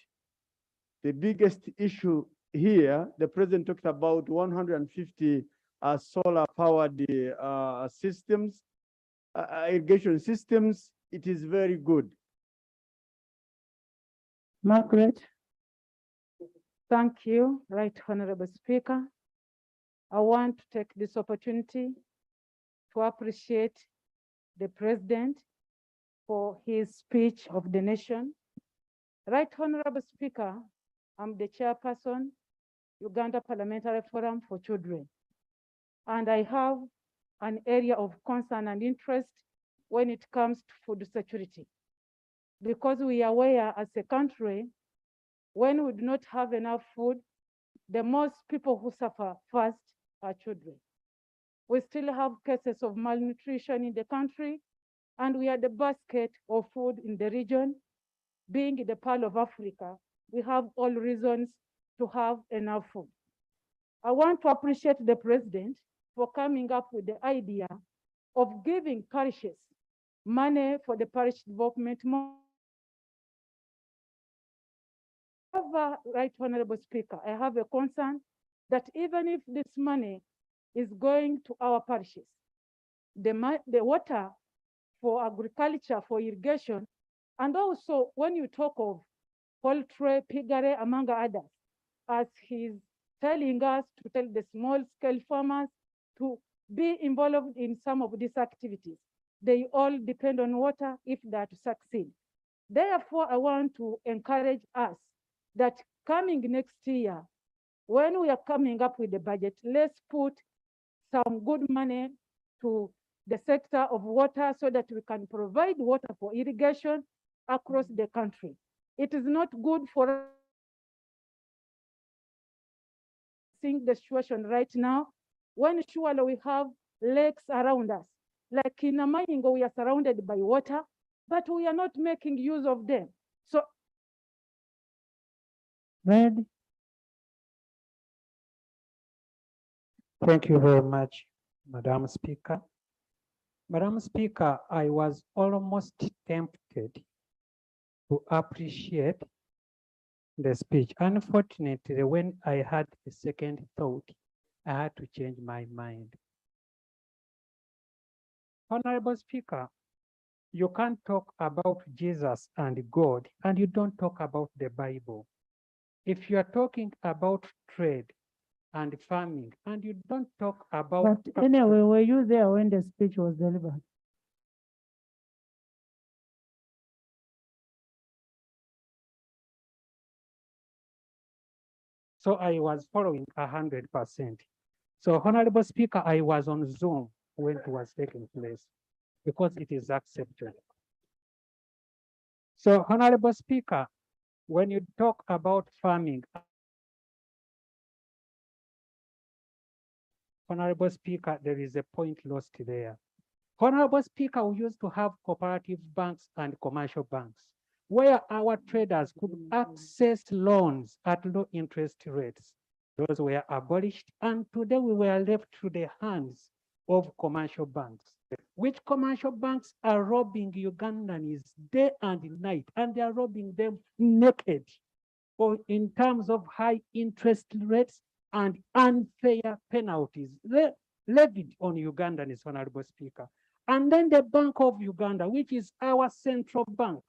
The biggest issue here, the president talked about 150 solar-powered systems, irrigation systems. It is very good. Margaret. Thank you, Right Honorable Speaker. I want to take this opportunity to appreciate the President for his speech of the nation. Right Honorable Speaker, I'm the chairperson, Uganda Parliamentary Forum for Children. And I have an area of concern and interest when it comes to food security. Because we are aware as a country, when we do not have enough food, the most people who suffer first are children. We still have cases of malnutrition in the country, and we are the basket of food in the region. Being the Pearl of Africa, we have all reasons to have enough food. I want to appreciate the president for coming up with the idea of giving parishes money for the parish development. However, Right Honorable Speaker, I have a concern that even if this money is going to our parishes, the water for agriculture, for irrigation, and also when you talk of poultry, piggery, among others, as he's telling us to tell the small-scale farmers to be involved in some of these activities. They all depend on water if they are to succeed. Therefore, I want to encourage us that coming next year, when we are coming up with the budget, let's put some good money to the sector of water so that we can provide water for irrigation across the country. It is not good for seeing the situation right now, when surely we have lakes around us. Like in Amaingo, we are surrounded by water, but we are not making use of them. So Red. Thank you very much, Madam Speaker. Madam Speaker, I was almost tempted to appreciate the speech. Unfortunately, when I had a second thought, I had to change my mind. Honorable Speaker, you can't talk about Jesus and God and you don't talk about the Bible. If you are talking about trade and farming and you don't talk about. But anyway, were you there when the speech was delivered? So I was following 100%. So Honorable Speaker, I was on Zoom when it was taking place because it is accepted. So Honorable Speaker, when you talk about farming, Honorable Speaker, there is a point lost there. Honorable Speaker, we used to have cooperative banks and commercial banks where our traders could access loans at low interest rates. Those were abolished, and today we were left to the hands of commercial banks, which commercial banks are robbing Ugandans day and night, and they are robbing them naked or in terms of high interest rates and unfair penalties levied on Ugandans, Honorable Speaker. And then the Bank of Uganda, which is our central bank,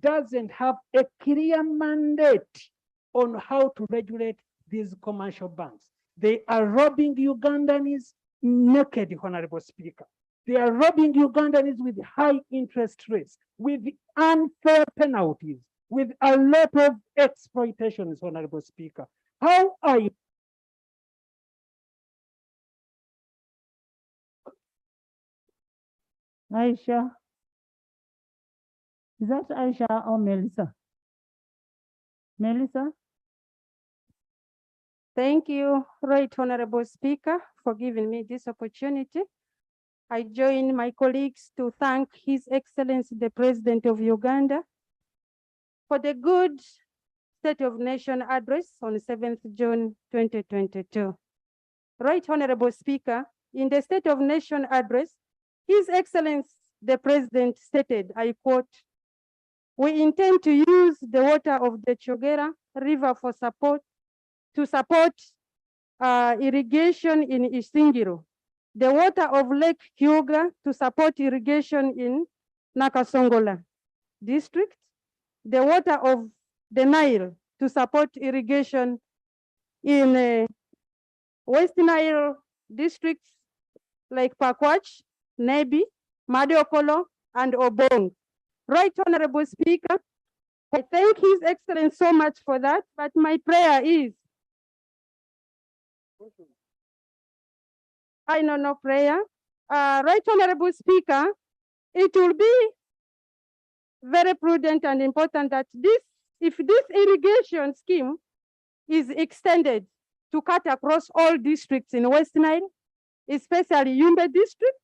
doesn't have a clear mandate on how to regulate these commercial banks. They are robbing Ugandans naked, Honorable Speaker. They are robbing Ugandans with high interest rates, with unfair penalties, with a lot of exploitations, Honorable Speaker. How are you? Aisha? Is that Aisha or Melissa? Melissa? Thank you, Right Honorable Speaker, for giving me this opportunity. I join my colleagues to thank His Excellency, the President of Uganda, for the good State of Nation address on 7th June 2022. Right Honorable Speaker, in the State of Nation address, His Excellency, the President stated, I quote, "We intend to use the water of the Chogera River for support irrigation in Isingiro, the water of Lake Hyuga to support irrigation in Nakasongola district, the water of the Nile to support irrigation in West Nile districts like Pakwach, Nebi, Madiokolo, and Obong." Right Honorable Speaker, I thank His Excellency so much for that, but my prayer is, I know no prayer. Right Honorable Speaker, it will be very prudent and important that if this irrigation scheme is extended to cut across all districts in West Nile, especially Yumbe district,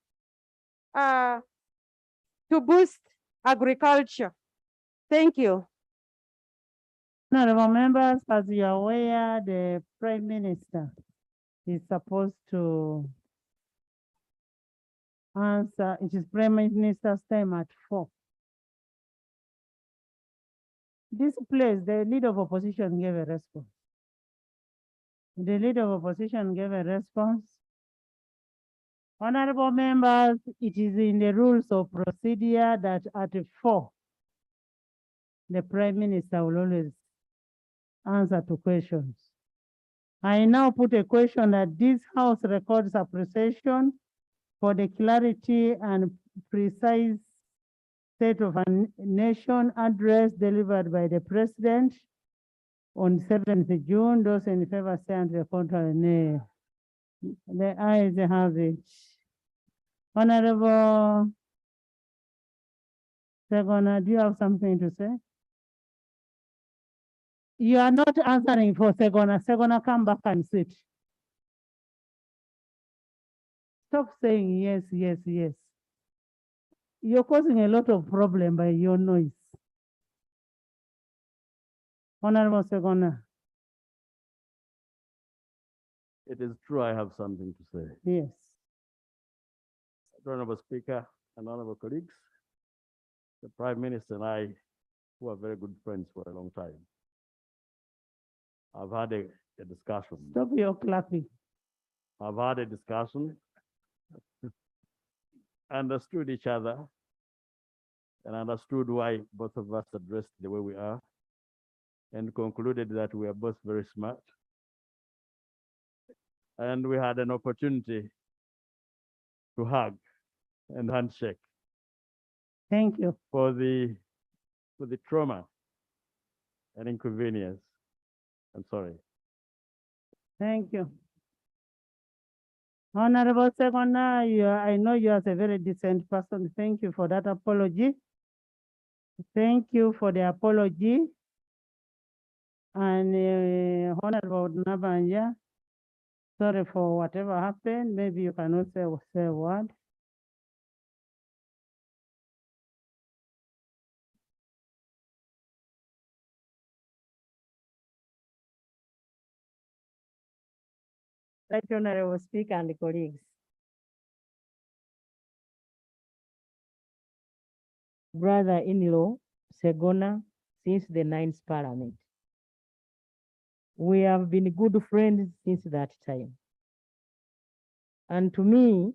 to boost agriculture. Thank you. Honorable members, as you are aware, the Prime Minister is supposed to answer. It is Prime Minister's time at 4. This place, the leader of opposition gave a response. The leader of opposition gave a response. Honorable members, it is in the rules of procedure that at 4, the Prime Minister will always answer to questions. I now put a question that this House records appreciation for the clarity and precise State of a Nation address delivered by the President on 7th June. Those in favor say and the contrary, nay. The ayes have it. Honorable Segona, do you have something to say? You are not answering for Segona. Segona, come back and sit. Stop saying yes, yes, yes. You're causing a lot of problem by your noise. Honorable Segona. It is true, I have something to say. Yes. Honorable Speaker and honorable colleagues, the Prime Minister and I, who are very good friends for a long time, I've had a discussion. Stop your clapping. I've had a discussion. understood each other and understood why both of us are dressed the way we are, and concluded that we are both very smart. And we had an opportunity to hug and handshake. Thank you. For the trauma and inconvenience. I'm sorry. Thank you. Honorable Seconder, I know you are a very decent person. Thank you for that apology. Thank you for the apology. And Honorable Nabanja, sorry for whatever happened. Maybe you cannot say a word. Right, Honorable Speaker and colleagues. Brother-in-law, Segona, since the 9th Parliament. We have been good friends since that time. And to me,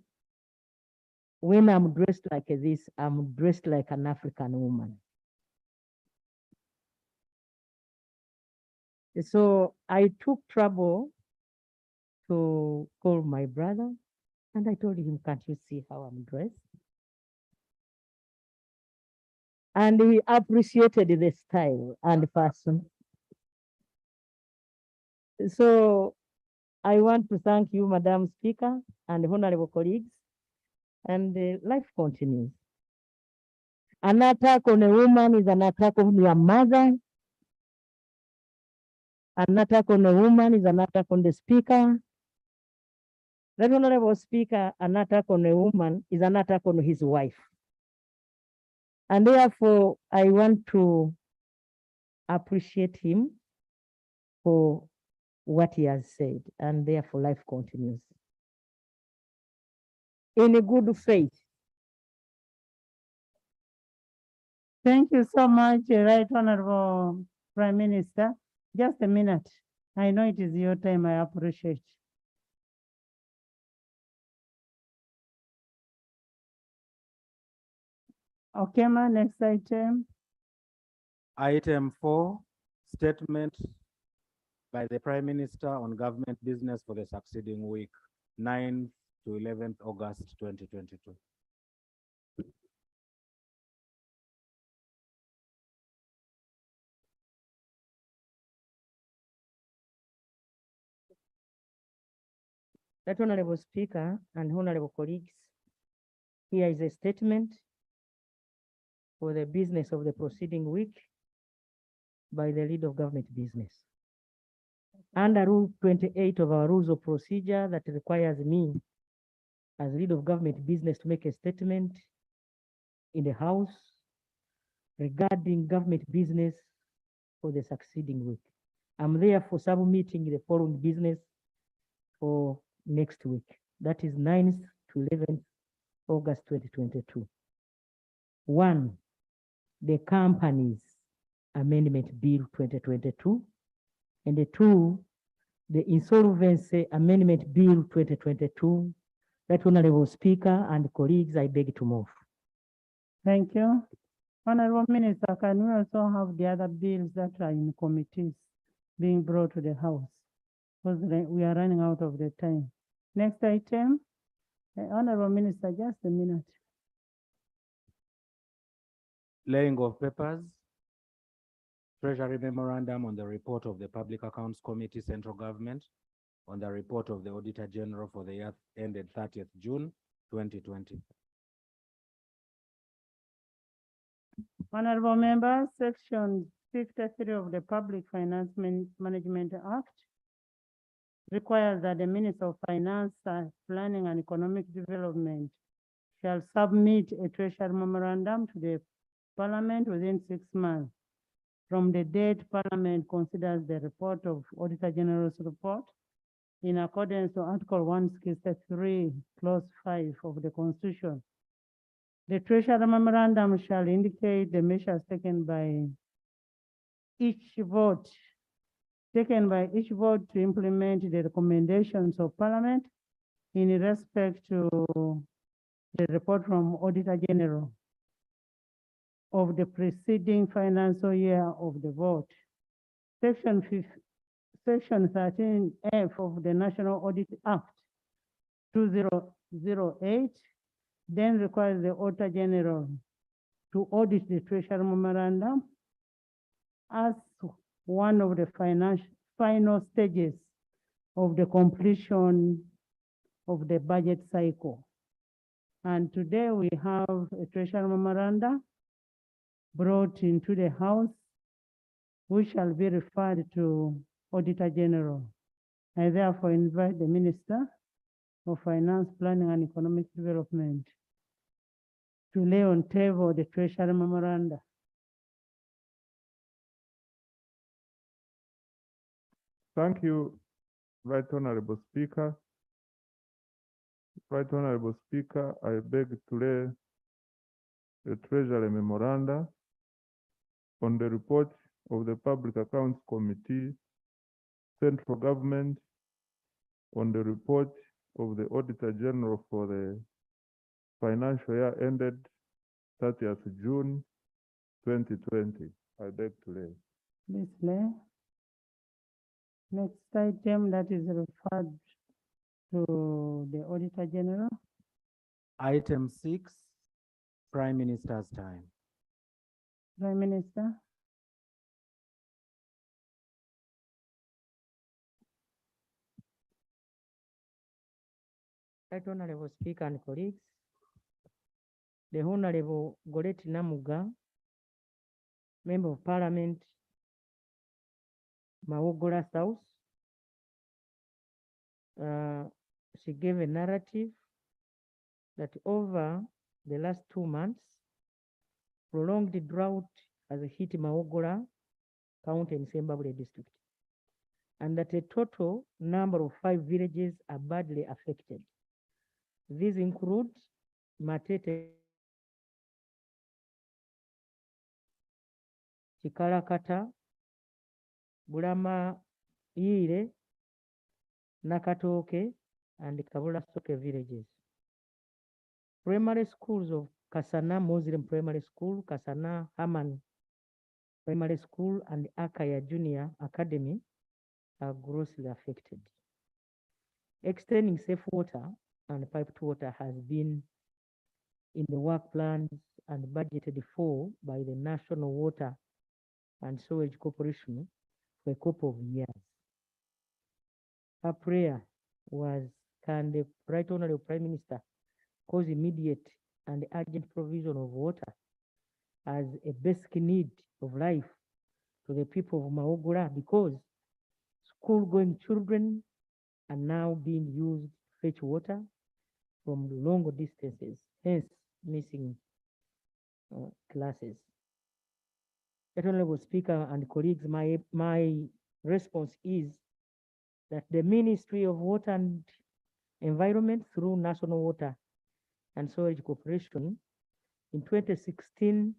when I'm dressed like this, I'm dressed like an African woman. So I took trouble to call my brother, and I told him, can't you see how I'm dressed? And he appreciated the style and fashion. So I want to thank you, Madam Speaker and honorable colleagues, and life continues. An attack on a woman is an attack on your mother. An attack on a woman is an attack on the speaker. That honorable speaker, an attack on a woman is an attack on his wife. And therefore, I want to appreciate him for what he has said, and therefore life continues. In a good faith. Thank you so much, Right Honorable Prime Minister. Just a minute. I know it is your time, I appreciate. Okay, ma, next item. Item 4, statement by the Prime Minister on government business for the succeeding week, 9th to 11th August 2022. That honorable speaker and honorable colleagues, here is a statement for the business of the proceeding week by the lead of government business. Under Rule 28 of our rules of procedure that requires me as lead of government business to make a statement in the House regarding government business for the succeeding week. I'm therefore submitting the following business for next week. That is 9th to 11th August 2022. 1, the Companies Amendment Bill 2022. And 2, the Insolvency Amendment Bill 2022. That honorable speaker and colleagues, I beg to move. Thank you. Honorable Minister, can we also have the other bills that are in committees being brought to the House? Because we are running out of the time. Next item, Honorable Minister, just a minute. Laying of papers, Treasury Memorandum on the report of the Public Accounts Committee, Central Government, on the report of the Auditor General for the year ended 30th June 2020. Honorable members, Section 53 of the Public Finance Management Act requires that the Minister of Finance, Planning and Economic Development shall submit a Treasury Memorandum to the Parliament within 6 months from the date Parliament considers the report of Auditor General's report in accordance to Article 163, Clause 5 of the Constitution. The Treasury Memorandum shall indicate the measures taken by each vote to implement the recommendations of Parliament in respect to the report from Auditor General of the preceding financial year of the vote. Section 13F of the National Audit Act 2008 then requires the Auditor General to audit the Treasury Memorandum as one of the final stages of the completion of the budget cycle. And today we have a Treasury Memorandum brought into the House, which shall be referred to Auditor General. I therefore invite the Minister of Finance, Planning and Economic Development to lay on table the Treasury Memoranda. Thank you, Right Honorable Speaker. Right Honorable Speaker, I beg to lay the Treasury Memoranda on the report of the Public Accounts Committee, Central Government, on the report of the Auditor General for the financial year ended 30th June 2020. I beg to lay. Please lay. Next item that is referred to the Auditor General. Item 6, Prime Minister's time. Prime Minister. Right Honorable Speaker and colleagues, the Honorable Goretti Namuga, Member of Parliament, Mawogola South, she gave a narrative that over the last 2 months, prolonged drought has hit Mawogola County and Sembabule district, and that a total number of 5 villages are badly affected. These include Matete, Chikarakata, Bulama Ire, Nakatoke, and the Kabula Soke villages. Primary schools of Kasana Muslim Primary School, Kasana Haman Primary School, and Akaya Junior Academy are grossly affected. Extending safe water and piped water has been in the work plans and budgeted for by the National Water and Sewage Corporation for a couple of years. Our prayer was, can the Right Honorable Prime Minister cause immediate and urgent provision of water as a basic need of life to the people of Mawogola, because school-going children are now being used to fetch water from longer distances, hence missing classes. Honorable Speaker and colleagues, my response is that the Ministry of Water and Environment, through National Water and Sewage Corporation, in 2016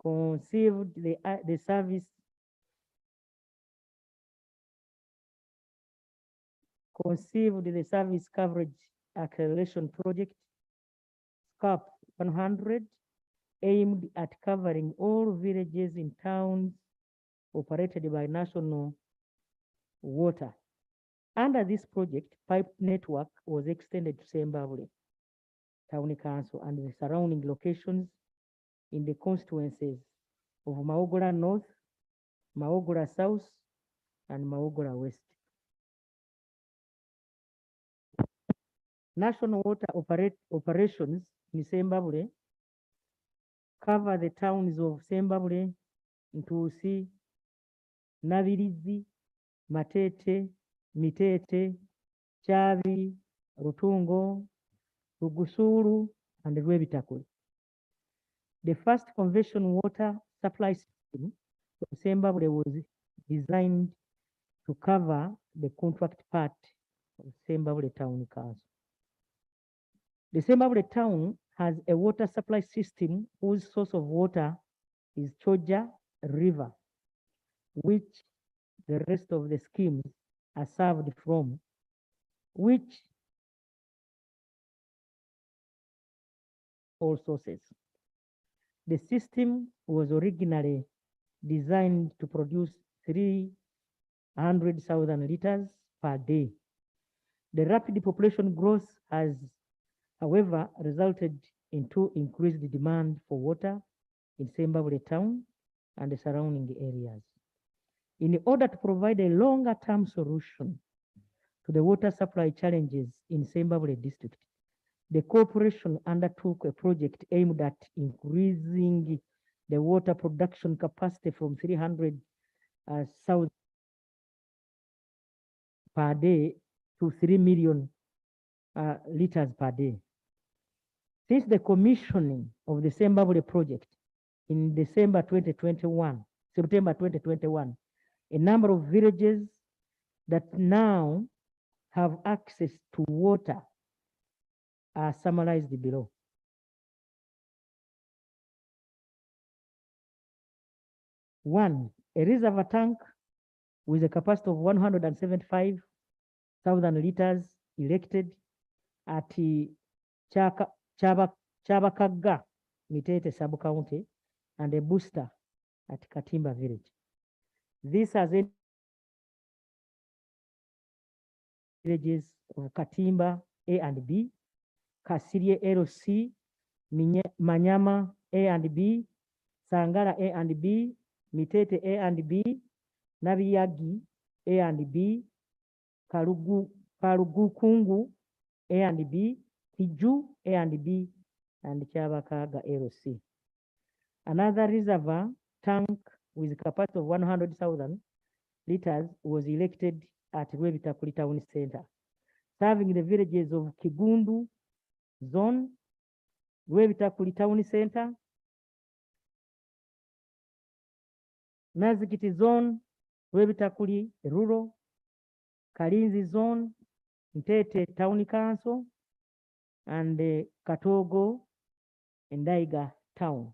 conceived the service coverage acceleration project, SCAP 100, aimed at covering all villages in towns operated by National Water. Under this project, pipe network was extended to Sembabule Town Council and the surrounding locations in the constituencies of Mawogola North, Mawogola South, and Mawogola West. National Water operations in Sembabule cover the towns of Sembabule, Ntusi, Nabirizi, Matete, Mitete, Chavi, Rutungo, Rugusuru, and Rwebitakwe. The first conventional water supply system for Sembabule was designed to cover the contract part of Sembabule Town Council. The Sembabule town has a water supply system whose source of water is Choja River, which the rest of the schemes are served from, which all sources. The system was originally designed to produce 300,000 liters per day. The rapid population growth has, however, resulted in increased demand for water in Zimbabwe town and the surrounding areas. In order to provide a longer-term solution to the water supply challenges in Zimbabwe district, the corporation undertook a project aimed at increasing the water production capacity from 300,000 per day to 3 million liters per day. Since the commissioning of the Zimbabwe project in September 2021, a number of villages that now have access to water are summarized below. One, a reservoir tank with a capacity of 175,000 liters erected at Chabakaga, Mitete sub-county, and a booster at Katimba village. This has villages of Katimba A and B, Kasirie LC, Manyama A and B, Sangara A and B, Mitete A and B, Nabiyagi A and B, Karugukungu A and B, Kiju A and B, and Chabakaga LC. Another reservoir tank with a capacity of 100,000 liters was erected at Rwebitakuli Town Center, serving the villages of Kigundu Zone, Rwebitakuli Town Center, Nazikiti Zone, Rwebitakuli Rural, Kalinzi Zone, Ntete Town Council, and Katogo and Daiga Town.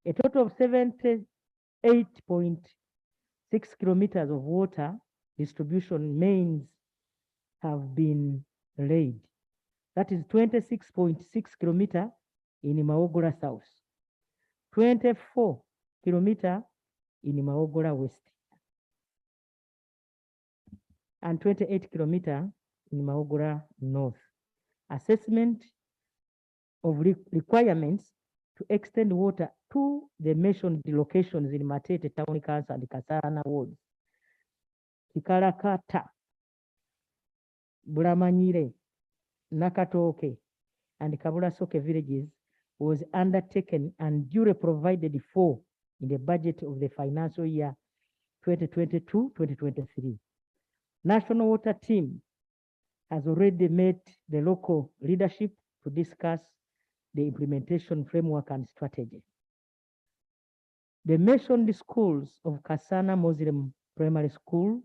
A total of 78.6 kilometers of water distribution mains have been laid. That is 26.6 kilometers in Maogola South, 24 kilometers in Maogola West, and 28 kilometers in Maogola North. Assessment of requirements to extend water to the mentioned locations in Matete Town Council and Kasana wards, Kikarakata, Buramanyire, Nakatoke, and Kabulasoke villages was undertaken and duly provided for in the budget of the financial year 2022-2023. National Water Team has already met the local leadership to discuss the implementation framework and strategy. The mentioned schools of Kasana Muslim Primary School,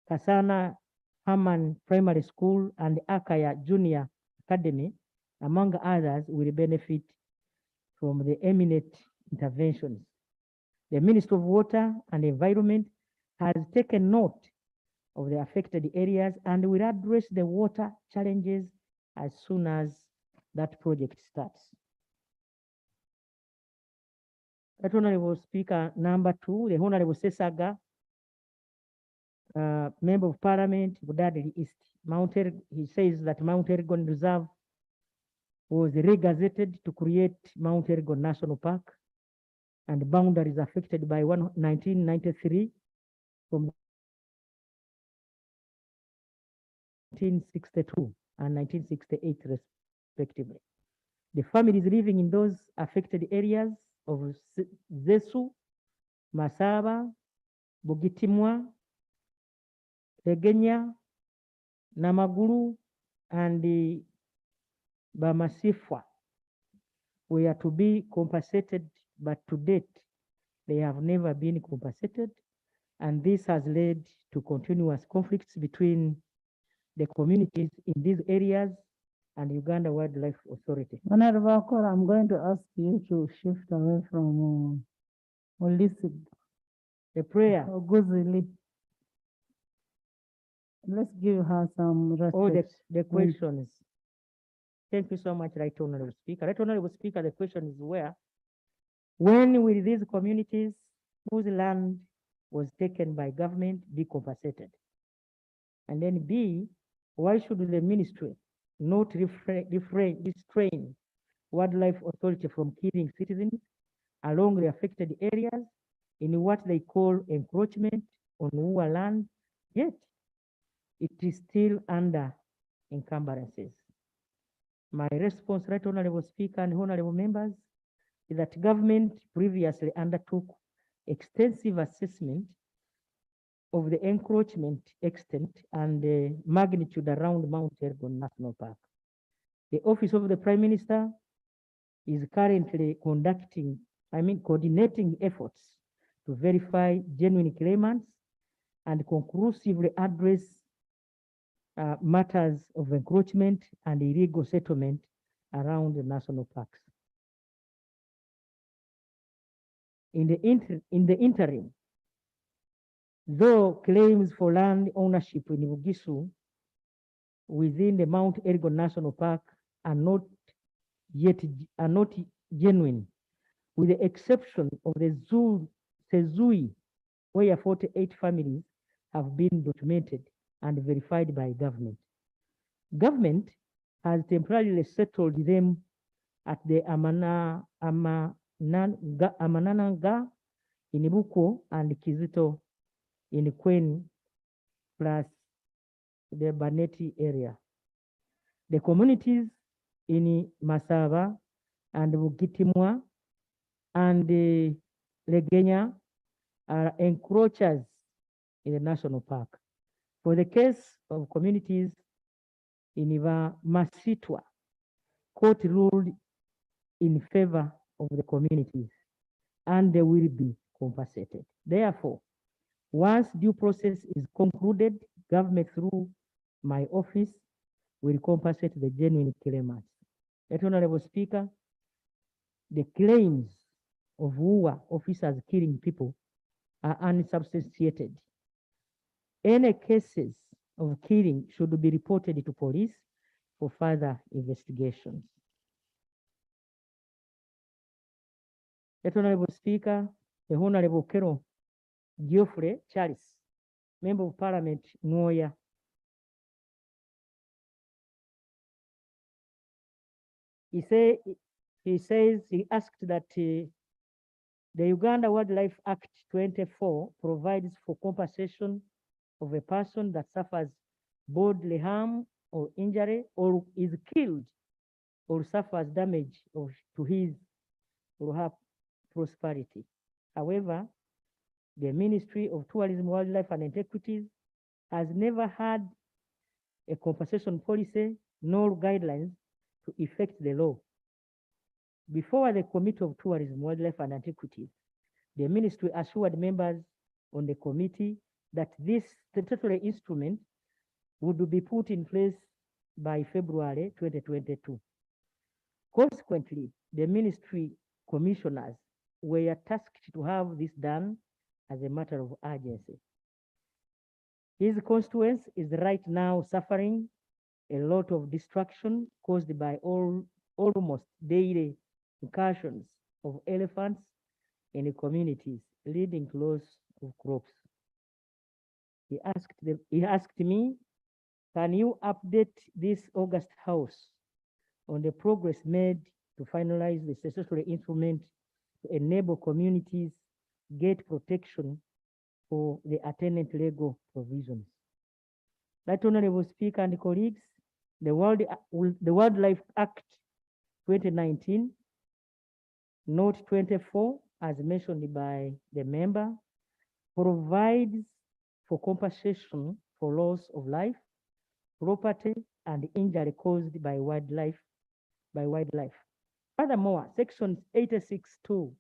Kasana Haman Primary School, and Akaya Junior Academy, among others, will benefit from the eminent interventions. The Ministry of Water and Environment has taken note of the affected areas and will address the water challenges as soon as that project starts. That Honorable Speaker, number 2, the Honorable Sesaga, Member of Parliament, Budadili East. He says that Mount Elgon Reserve was regazetted to create Mount Elgon National Park, and boundaries affected by 1993 from 1962 and 1968 respectively. The families living in those affected areas of Zesu, Masaba, Bugitimwa, Tegenya, Namaguru, and the Bamasifwa were to be compensated, but to date, they have never been compensated, and this has led to continuous conflicts between the communities in these areas and Uganda Wildlife Authority. Honorable Akora, I'm going to ask you to shift away from Olisib. The prayer. Oguzili. Let's give her some respect. Oh, the questions. Thank you so much, Right Honorable Speaker. Right Honorable Speaker, the question is when will these communities whose land was taken by government be compensated? And then B, why should the ministry not restrain Wildlife Authority from killing citizens along the affected areas in what they call encroachment on Wua land, yet it is still under encumbrances? My response, Right Honorable Speaker and honorable members, is that government previously undertook extensive assessment of the encroachment extent and the magnitude around Mount Elgon National Park. The Office of the Prime Minister is currently coordinating efforts to verify genuine claimants and conclusively address matters of encroachment and illegal settlement around the national parks. In the interim, though claims for land ownership in Bugisu within the Mount Elgon National Park are not genuine, with the exception of the Sezui, where 48 families have been documented and verified by government. Government has temporarily settled them at the Amananga in Ibuko and Kizito in Kwen, plus the Baneti area. The communities in Masava and Bugitimwa and Legenya are encroachers in the national park. For the case of communities in Masitwa, court ruled in favor of the communities and they will be compensated. Therefore, once due process is concluded, government through my office will compensate the genuine claimants. Honorable Speaker, the claims of Wua officers killing people are unsubstantiated. Any cases of killing should be reported to police for further investigations. Honorable Speaker, the Honorable Kero Geoffrey Charles, Member of Parliament, Ngoya. He asked that the Uganda Wildlife Act 24 provides for compensation of a person that suffers bodily harm or injury or is killed or suffers damage to his or her prosperity. However, the Ministry of Tourism, Wildlife and Antiquities has never had a compensation policy nor guidelines to effect the law. Before the Committee of Tourism, Wildlife and Antiquities, the ministry assured members on the committee that this statutory instrument would be put in place by February 2022. Consequently, the ministry commissioners were tasked to have this done as a matter of urgency. His constituency is right now suffering a lot of destruction caused by almost daily incursions of elephants in the communities, leading to loss of crops. He asked me, can you update this August House on the progress made to finalize the statutory instrument to enable communities get protection for the attendant legal provisions? Right Honorable Speaker and colleagues, the Wildlife Act 2019, Note 24, as mentioned by the member, provides for compensation for loss of life, property, and injury caused by wildlife. Furthermore, Section 86(2)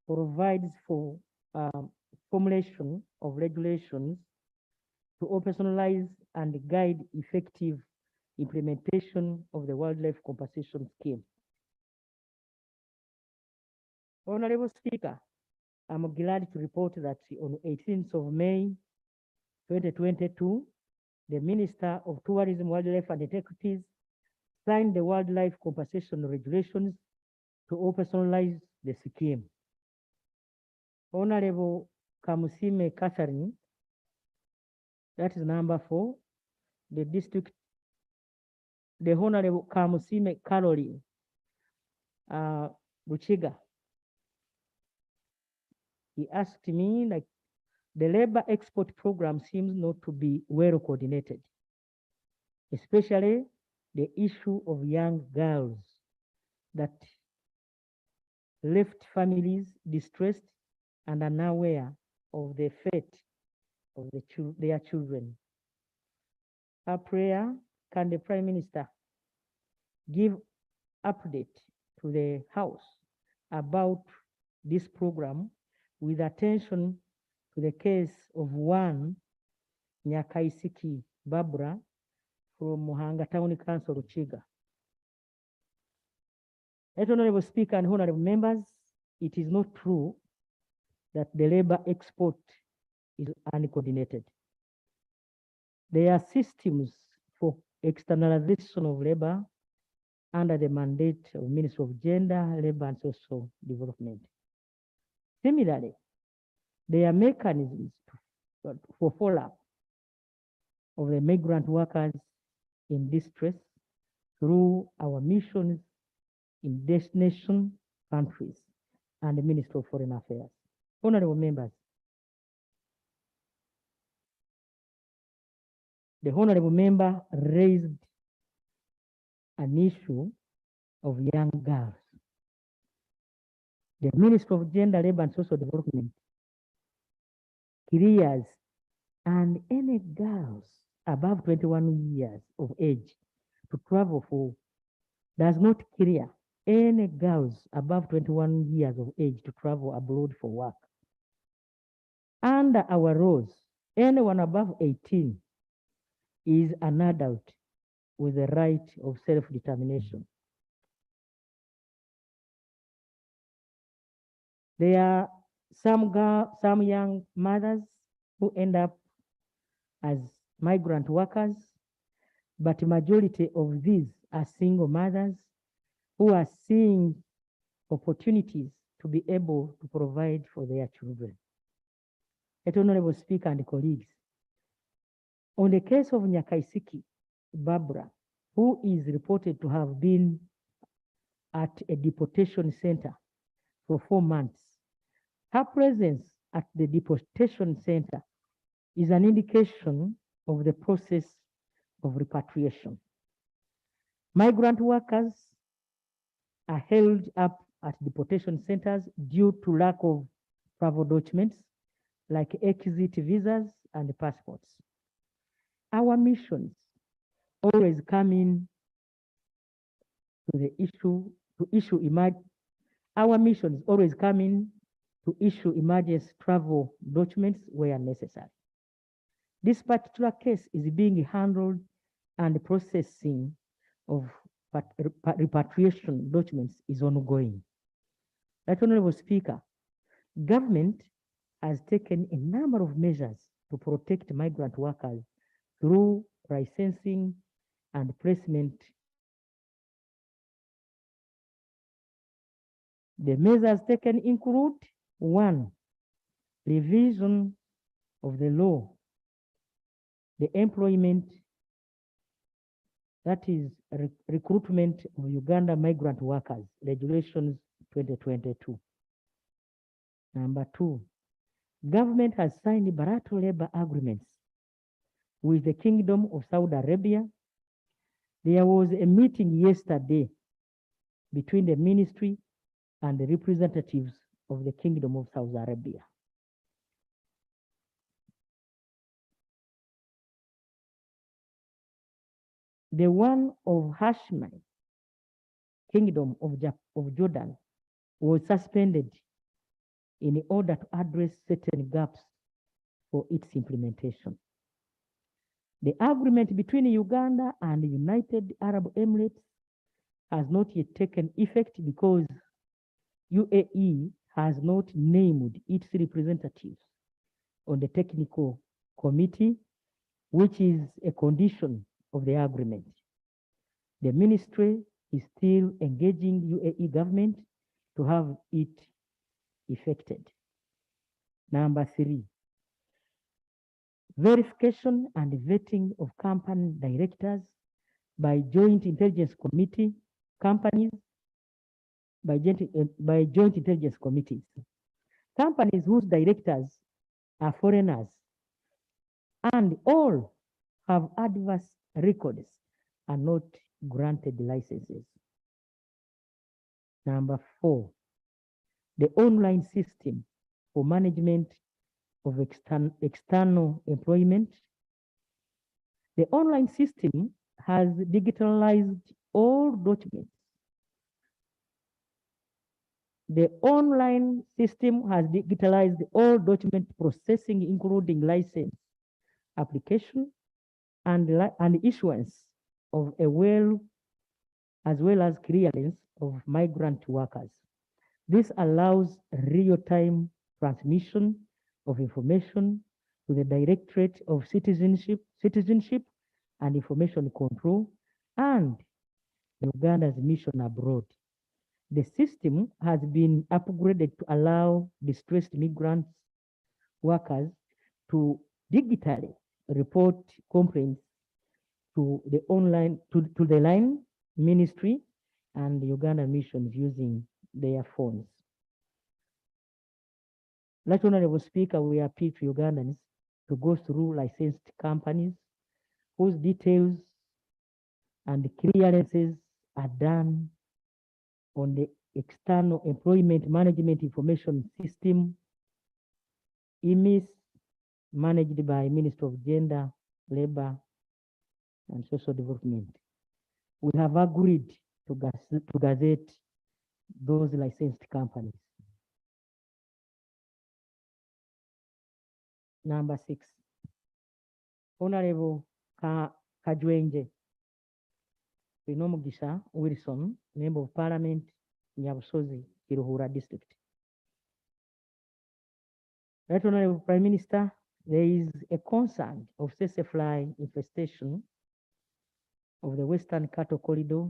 provides for formulation of regulations to operationalize and guide effective implementation of the wildlife compensation scheme. Honorable Speaker, I'm glad to report that on 18th of May 2022, the Minister of Tourism, Wildlife and Antiquities signed the wildlife compensation regulations to operationalize the scheme. Honorable Kamusime Catherine, that is number 4, the Honorable Kamusime Caroline Ruchiga. He asked me, like, the labor export program seems not to be well coordinated, especially the issue of young girls that left families distressed and unaware of the fate of their children. Our prayer, can the Prime Minister give update to the House about this program with attention to the case of one Nyakaisiki Barbara from Muhanga Town Council, Ruchiga. Honorable Speaker and honorable members, it is not true that the labor export is uncoordinated. There are systems for externalization of labor under the mandate of Ministry of Gender, Labor and Social Development. Similarly, there are mechanisms for follow-up of the migrant workers in distress through our missions in destination countries and the Ministry of Foreign Affairs. Honorable members, the honorable member raised an issue of young girls. The Ministry of Gender, Labor and Social Development clears and any girls above 21 years of age to travel for, does not clear any girls above 21 years of age to travel abroad for work. Under our laws, anyone above 18 is an adult with the right of self-determination. There are some young mothers who end up as migrant workers, but majority of these are single mothers who are seeing opportunities to be able to provide for their children. Honorable Speaker and colleagues, on the case of Nyakaisiki Barbara, who is reported to have been at a deportation center for 4 months, her presence at the deportation center is an indication of the process of repatriation. Migrant workers are held up at deportation centers due to lack of travel documents like exit visas and passports. Our missions always come in to the issue our missions always come in to issue emergency travel documents where necessary. This particular case is being handled and the processing of repatriation documents is ongoing. Honorable Speaker, government has taken a number of measures to protect migrant workers through licensing and placement. The measures taken include: 1, revision of the law, the employment, that is recruitment of Uganda migrant workers, regulations 2022. Number 2, government has signed bilateral labor agreements with the Kingdom of Saudi Arabia. There was a meeting yesterday between the ministry and the representatives of the Kingdom of Saudi Arabia. The one of Hashmi, Kingdom of Jordan, was suspended in order to address certain gaps for its implementation. The agreement between Uganda and the United Arab Emirates has not yet taken effect because UAE has not named its representatives on the technical committee which is a condition of the agreement. The ministry is still engaging UAE government to have it effected. Number 3, verification and vetting of company directors by Joint Intelligence Committee, companies by Joint Intelligence Committees. Companies whose directors are foreigners and all have adverse records are not granted licenses. Number 4, the online system for management of external employment. The online system has digitalized all documents. The online system has digitalized all document processing, including license application and issuance of as well as clearance of migrant workers. This allows real-time transmission of information to the Directorate of Citizenship and Information Control and Uganda's mission abroad. The system has been upgraded to allow distressed migrant workers to digitally report complaints to the line ministry and the Uganda missions using their phones. Right Honorable Speaker, we appeal to Ugandans to go through licensed companies whose details and clearances are done on the External Employment Management Information System, EMIS, managed by Ministry of Gender, Labor, and Social Development. We have agreed to gazette those licensed companies. Number 6, Honorable Kajwenje Binomugisha Wilson, Member of Parliament, Nyabusozi, Kiruhura District. Right Honorable Prime Minister, there is a concern of tsetse fly infestation of the Western Cattle Corridor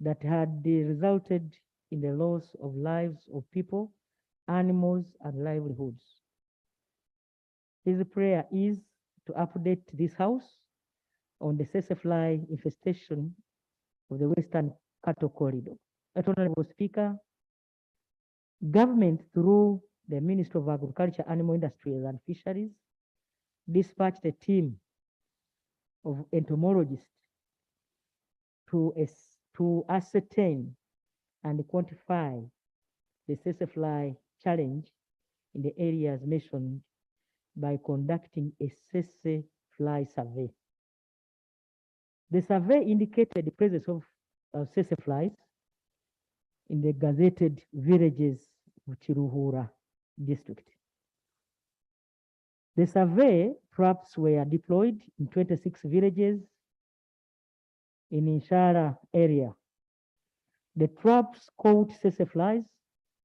that had resulted in the loss of lives of people, animals, and livelihoods. His prayer is to update this House on the tsetse fly infestation of the Western Cattle Corridor. Honorable Speaker, government through the Ministry of Agriculture, Animal Industries and Fisheries dispatched a team of entomologists to ascertain and quantify the tsetse fly challenge in the areas mentioned by conducting a tsetse fly survey. The survey indicated the presence of tsetse flies in the gazetted villages of Chiruhura district. The survey traps were deployed in 26 villages in Inshara area. The traps caught tsetse flies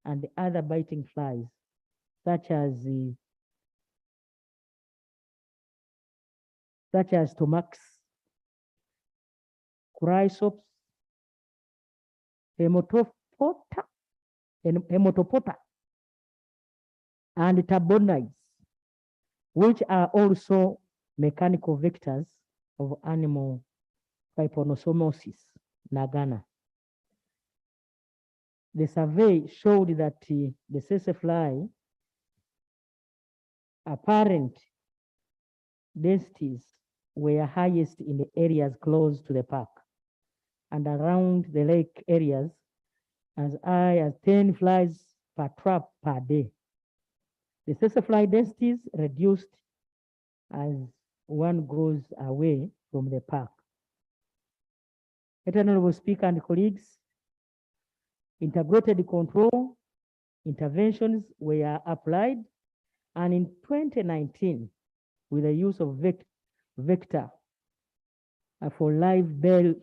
and other biting flies, such as Tomax, Chrysops, Hemotopota, and Tabonides, which are also mechanical vectors of animal trypanosomosis, Nagana. The survey showed that the tsetse fly apparent densities were highest in the areas close to the park and around the lake areas, as high as 10 flies per trap per day. The tsetse fly densities reduced as one goes away from the park. Honorable Speaker and colleagues, integrated control interventions were applied, and in 2019, with the use of vector for live bell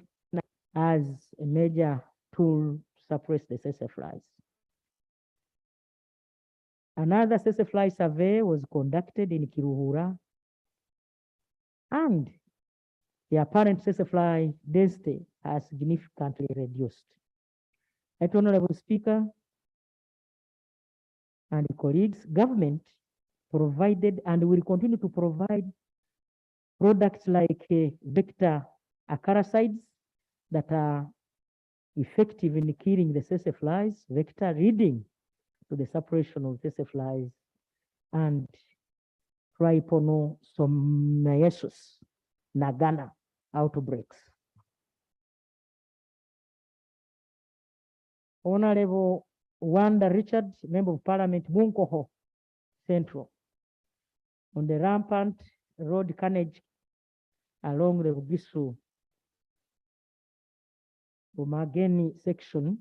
as a major tool to suppress the tsetse flies. Another tsetse fly survey was conducted in Kiruhura and the apparent Tsetse fly density has significantly reduced. Right, Honorable Speaker and colleagues, government provided and will continue to provide products like vector acaricides that are effective in killing the Tsetse flies, vector leading to the suppression of Tsetse flies, and trypanosomiasis nagana outbreaks. Honorable Wanda Richard, Member of Parliament, Bunkoho Central, on the rampant road carnage along the Bugisu Umageni section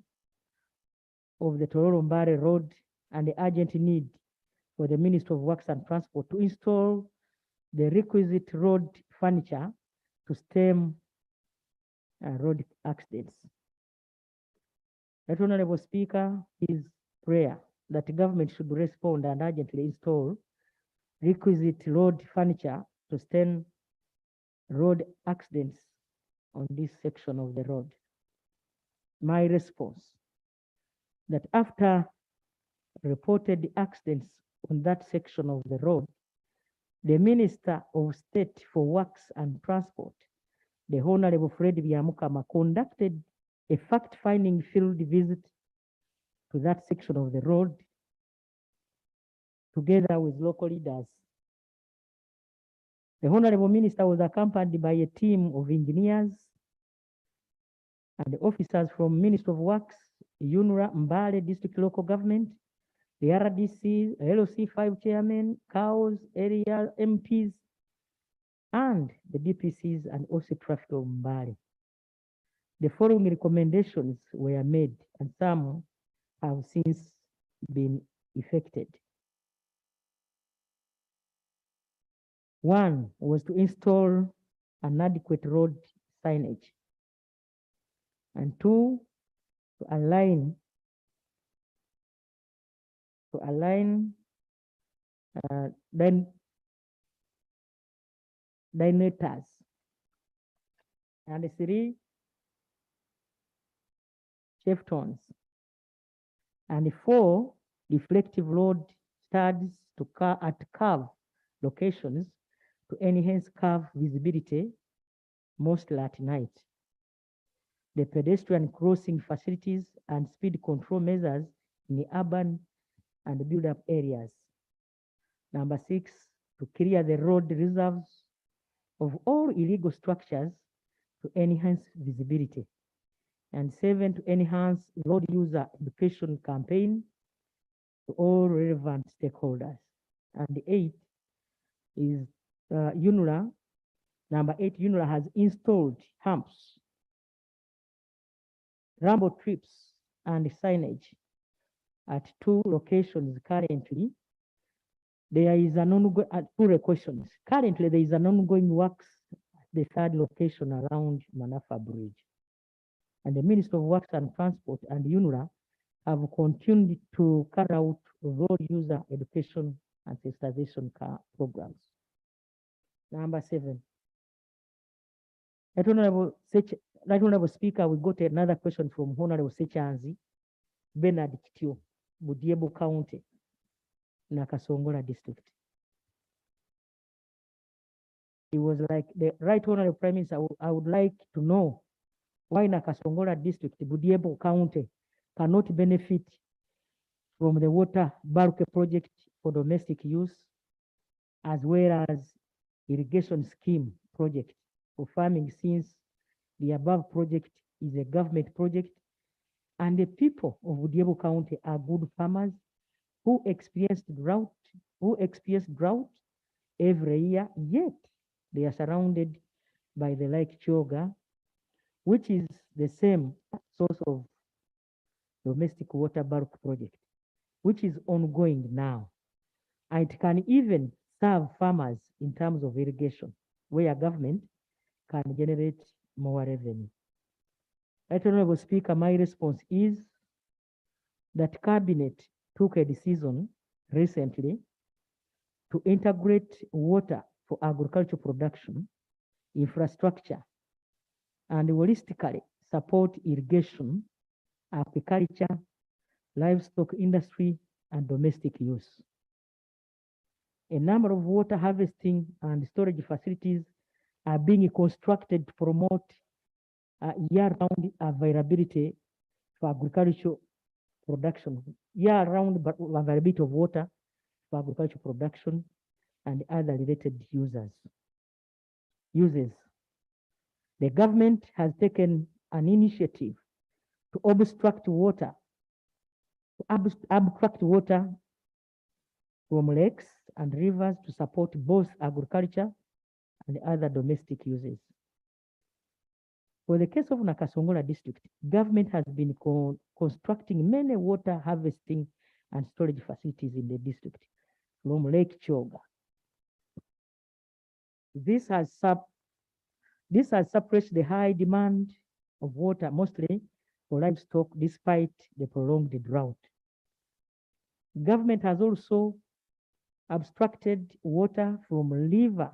of the Tororo-Mbare Road, and the urgent need for the Minister of Works and Transport to install the requisite road furniture to stem road accidents. That Honorable Speaker, his prayer that the government should respond and urgently install requisite road furniture to stem road accidents on this section of the road. My response, that after reported accidents on that section of the road, the Minister of State for Works and Transport, the Honorable Fred Byamukama, conducted a fact-finding field visit to that section of the road together with local leaders. The Honorable Minister was accompanied by a team of engineers and the officers from Ministry of Works, UNRA, Mbale District Local Government, the RDC, LOC 5 chairmen, COWS, area MPs, and the DPCs and also traffic of Mbale. The following recommendations were made, and some have since been effected. One was to install an adequate road signage, and two, to align diameters, and three, cheftones, and four, reflective road studs to at curve locations to enhance curve visibility, mostly at night. The pedestrian crossing facilities and speed control measures in the urban and build-up areas. Number 6, to clear the road reserves of all illegal structures to enhance visibility. And 7, to enhance road user education campaign to all relevant stakeholders. And 8 is UNRA. Number 8, UNRA has installed humps, rambo trips, and signage at 2 locations currently. There is an ongoing 2 questions. Currently, there is an ongoing works at the 3rd location around Manafa Bridge. And the Minister of Works and Transport and UNRA have continued to carry out road user education and sensitization programs. Number 7. Right Honorable Speaker, we got another question from Honorable Sechanzi Bernard Kitio, Budiebo County, Nakasongola District. It was like, the Right Honorable Prime Minister, I would like to know why Nakasongola District, Budiebo County, cannot benefit from the water bulk project for domestic use, as well as irrigation scheme project for farming, since the above project is a government project, and the people of Budiebo County are good farmers who experience drought every year, yet they are surrounded by the Lake Choga, which is the same source of domestic water bulk project, which is ongoing now. And it can even serve farmers in terms of irrigation, where government can generate more revenue. Right Honorable Speaker, my response is that Cabinet took a decision recently to integrate water for agricultural production infrastructure, and holistically support irrigation, agriculture, livestock industry, and domestic use. A number of water harvesting and storage facilities are being constructed to promote year-round availability for agricultural production, year-round availability of water for agricultural production and other related uses. The government has taken an initiative to abstract water from lakes and rivers to support both agriculture and other domestic uses. For the case of Nakasongola district, government has been constructing many water harvesting and storage facilities in the district from Lake Choga. This has suppressed the high demand of water, mostly for livestock, despite the prolonged drought. Government has also abstracted water from River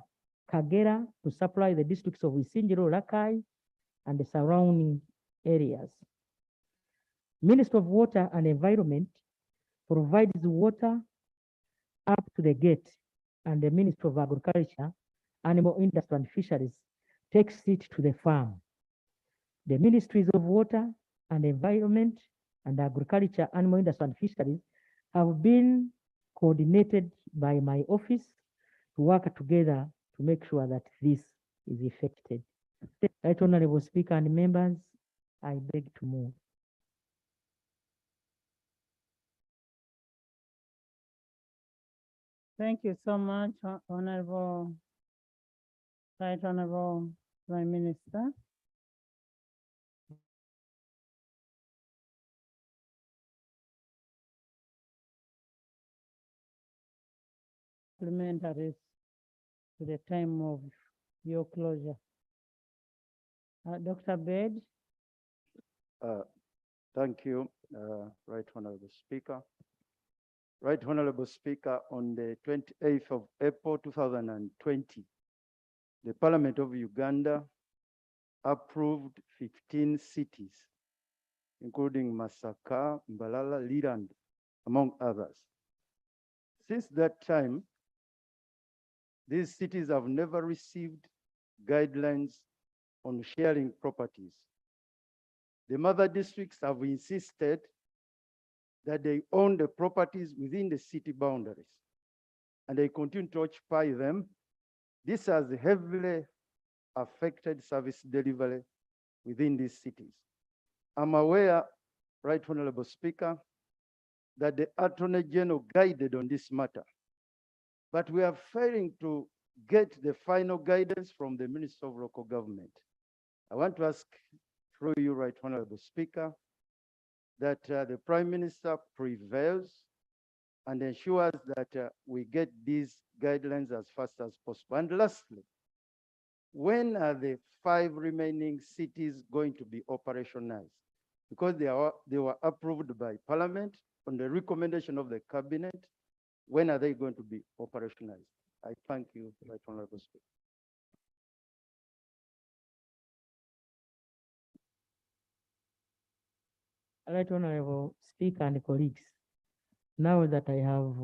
Kagera to supply the districts of Isinjiro, Rakai, and the surrounding areas. Ministry of Water and Environment provides water up to the gate, and the Ministry of Agriculture, Animal Industry and Fisheries takes it to the farm. The Ministries of Water and Environment and Agriculture, Animal Industry and Fisheries have been coordinated by my office to work together to make sure that this is effected. Right, Honorable Speaker and members, I beg to move. Thank you so much, Honorable Prime Minister. Supplementaries to the time of your closure. Dr. Bed. Thank you, Right Honorable Speaker. Right Honorable Speaker, on the 28th of April 2020, the Parliament of Uganda approved 15 cities, including Masaka, Mbalala, Liland, among others. Since that time, these cities have never received guidelines on sharing properties. The mother districts have insisted that they own the properties within the city boundaries, and they continue to occupy them. This has heavily affected service delivery within these cities. I'm aware, Right Honorable Speaker, that the Attorney General guided on this matter, but we are failing to get the final guidance from the Minister of Local Government. I want to ask through you, Right Honorable Speaker, that the Prime Minister prevails and ensures that we get these guidelines as fast as possible. And lastly, when are the 5 remaining cities going to be operationalized? Because they were approved by Parliament on the recommendation of the Cabinet. When are they going to be operationalized? I thank you, Right Honorable Speaker. Right Honorable Speaker and colleagues, now that I have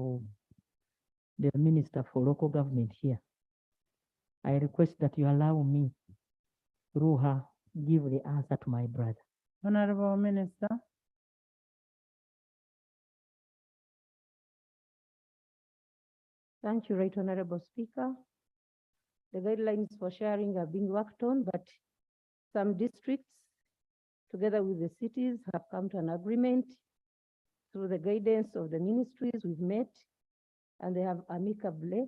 the Minister for Local Government here, I request that you allow me, through her, give the answer to my brother. Honorable Minister. Thank you, Right Honorable Speaker. The guidelines for sharing are being worked on, but some districts, together with the cities, have come to an agreement through the guidance of the ministries we've met, and they have amicably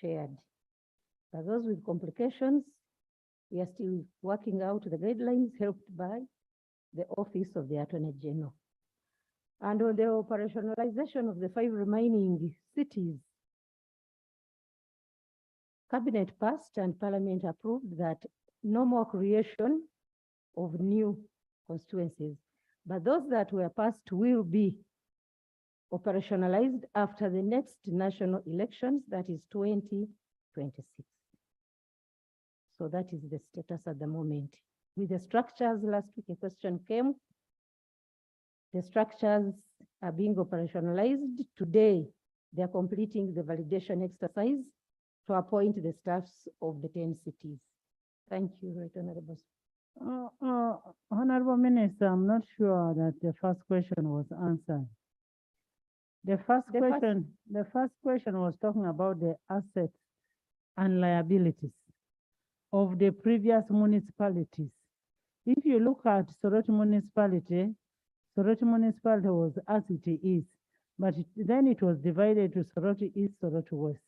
shared. For those with complications, we are still working out the guidelines helped by the Office of the Attorney General. And on the operationalization of the 5 remaining cities, Cabinet passed and Parliament approved that no more creation of new constituencies, but those that were passed will be operationalized after the next national elections, that is 2026. So that is the status at the moment. With the structures, last week a question came. The structures are being operationalized. Today, they are completing the validation exercise to appoint the staffs of the 10 cities. Thank you, Right Honorable. Honorable Minister, I'm not sure that the first question was answered. The first question was talking about the assets and liabilities of the previous municipalities. If you look at Soroti municipality was as it is, but then it was divided to Soroti East, Soroti West.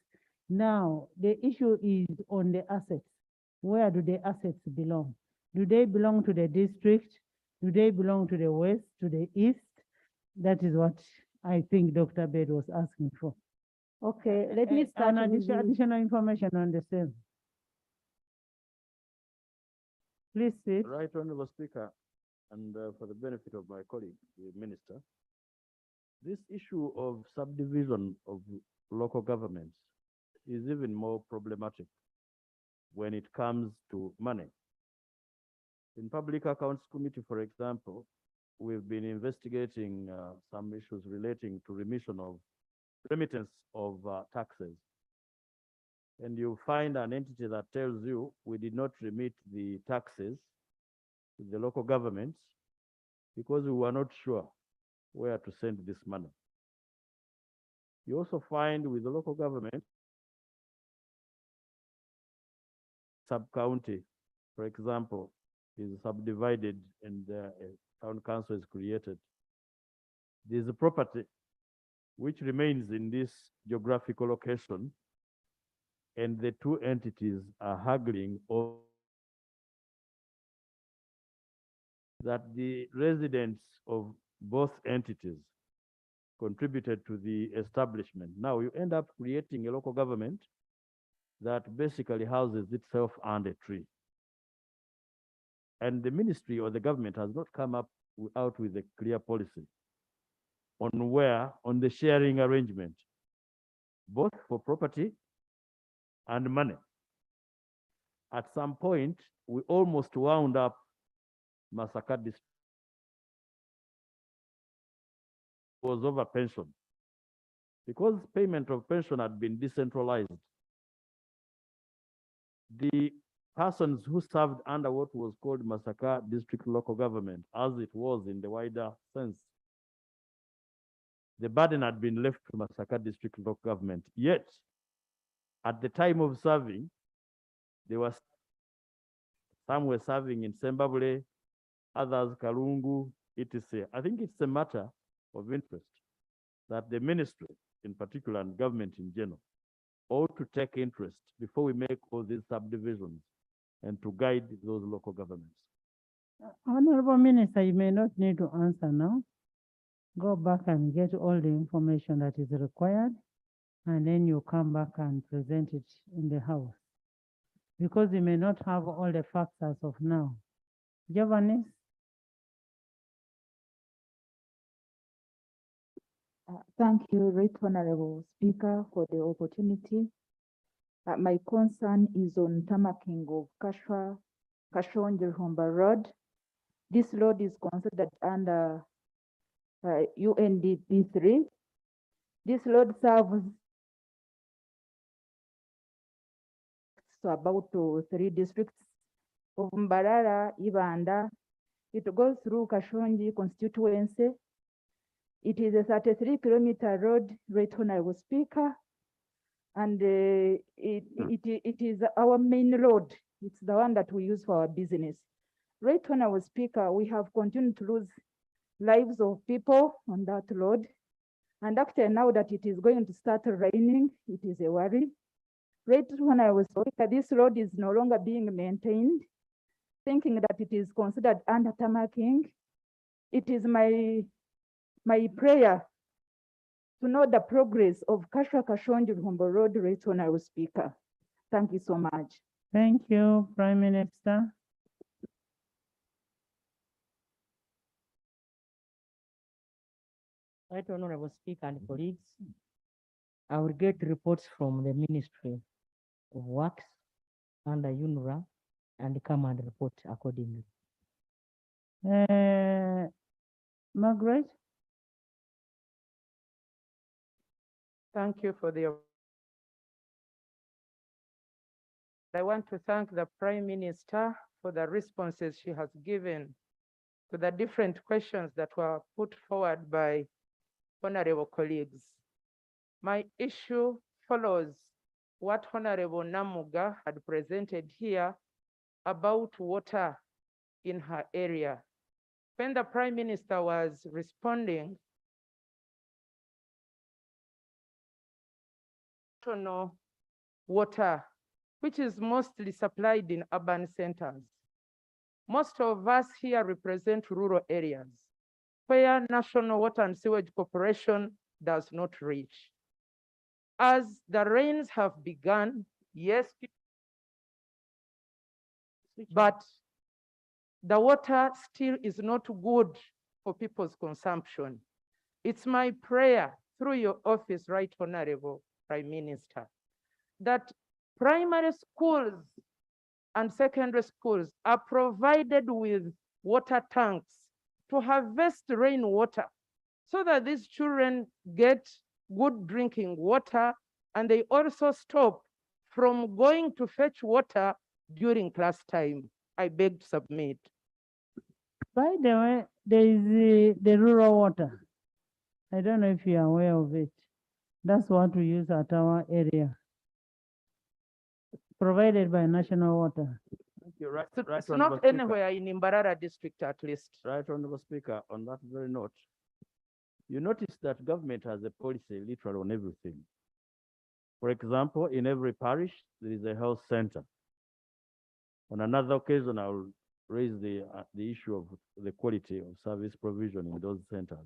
Now, the issue is on the assets. Where do the assets belong? Do they belong to the district? Do they belong to the west, to the east? That is what I think Dr. Bed was asking for. Okay, let me start with additional information on the same. Please sit. Right, Honorable Speaker, and for the benefit of my colleague, the Minister, this issue of subdivision of local governments is even more problematic when it comes to money. In Public Accounts Committee, for example, we've been investigating some issues relating to remittance of taxes. And you find an entity that tells you we did not remit the taxes to the local governments because we were not sure where to send this money. You also find with the local government, sub-county, for example, is subdivided and a town council is created. There's a property which remains in this geographical location, and the two entities are haggling over that the residents of both entities contributed to the establishment. Now you end up creating a local government that basically houses itself under a tree. And the ministry or the government has not come out with a clear policy on the sharing arrangement, both for property and money. At some point, we almost wound up Masaka district was over pension. Because payment of pension had been decentralized, the persons who served under what was called Masaka district local government, as it was in the wider sense, the burden had been left to Masaka district local government. Yet, at the time of serving, some were serving in Sembabule, others Kalungu, etc. I think it's a matter of interest that the ministry in particular and government in general ought to take interest before we make all these subdivisions and to guide those local governments. Honorable Minister, you may not need to answer now. Go back and get all the information that is required, and then you come back and present it in the House. Because you may not have all the facts as of now. Giovanni? Thank you, Right Honorable Speaker, for the opportunity. My concern is on tamaking of Kashonje-Humba Road. This road is considered under UNDP 3. This road serves about 3 districts of Mbarara, Ibanda. It goes through Kashonji constituency. It is a 33-kilometer road, Right Honorable Speaker, and it is our main road. It's the one that we use for our business. Right Honorable Speaker, we have continued to lose lives of people on that road. And after now that it is going to start raining, it is a worry. Right Honorable Speaker, this road is no longer being maintained, thinking that it is considered under tamaking. It is my prayer to know the progress of Kashonje-Humba Road, Right Honorable Speaker. Thank you so much. Thank you, Prime Minister. Right Honorable Speaker and colleagues, I will get reports from the Ministry of Works under UNRWA and come and report accordingly. Margaret? Thank you for the. I want to thank the Prime Minister for the responses she has given to the different questions that were put forward by honorable colleagues. My issue follows what Honorable Namuga had presented here about water in her area. When the Prime Minister was responding, water, which is mostly supplied in urban centers. Most of us here represent rural areas where National Water and Sewage Corporation does not reach. As the rains have begun, yes, but the water still is not good for people's consumption. It's my prayer through your office, Right Honorable Prime Minister, that primary schools and secondary schools are provided with water tanks to harvest rainwater so that these children get good drinking water and they also stop from going to fetch water during class time. I beg to submit. By the way, there is the rural water. I don't know if you are aware of it. That's what we use at our area, provided by National Water. You're right. It's not anywhere in Imbarara district, at least. Right, Honorable Speaker, on that very note, you notice that government has a policy literally on everything. For example, in every parish, there is a health center. On another occasion, I will raise the issue of the quality of service provision in those centers.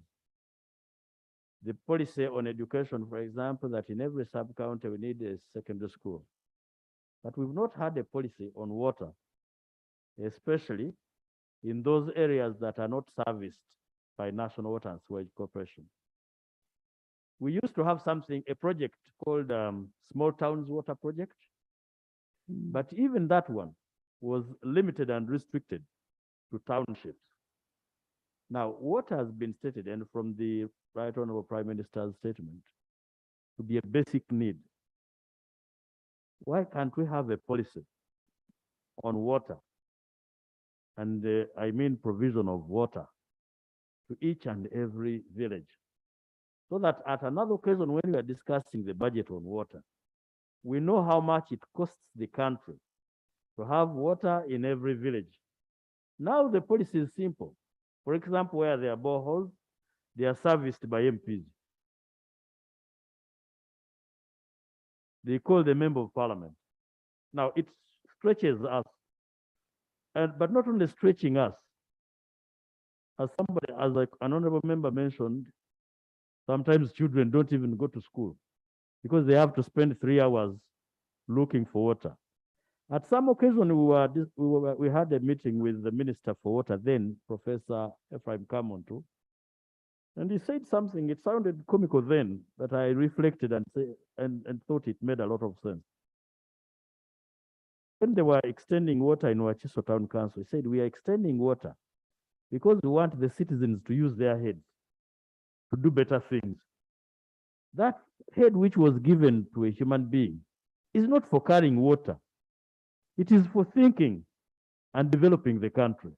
The policy on education, for example, that in every sub-county we need a secondary school. But we've not had a policy on water, especially in those areas that are not serviced by National Water and Sewage Corporation. We used to have a project called Small Towns Water Project, but even that one was limited and restricted to townships. Now, water has been stated, and from the Right Honorable Prime Minister's statement, to be a basic need. Why can't we have a policy on water? And I mean provision of water to each and every village, so that at another occasion when we are discussing the budget on water, we know how much it costs the country to have water in every village. Now the policy is simple. For example, where there are boreholes, they are serviced by MPs. They call the member of parliament. Now it stretches us, but not only stretching us. As an honorable member mentioned, sometimes children don't even go to school because they have to spend 3 hours looking for water. At some occasion, we had a meeting with the Minister for Water, then Professor Ephraim Kamontu, and he said something. It sounded comical then, but I reflected and thought it made a lot of sense. When they were extending water in Wachiso Town Council, he said, we are extending water because we want the citizens to use their heads to do better things. That head which was given to a human being is not for carrying water. It is for thinking and developing the country.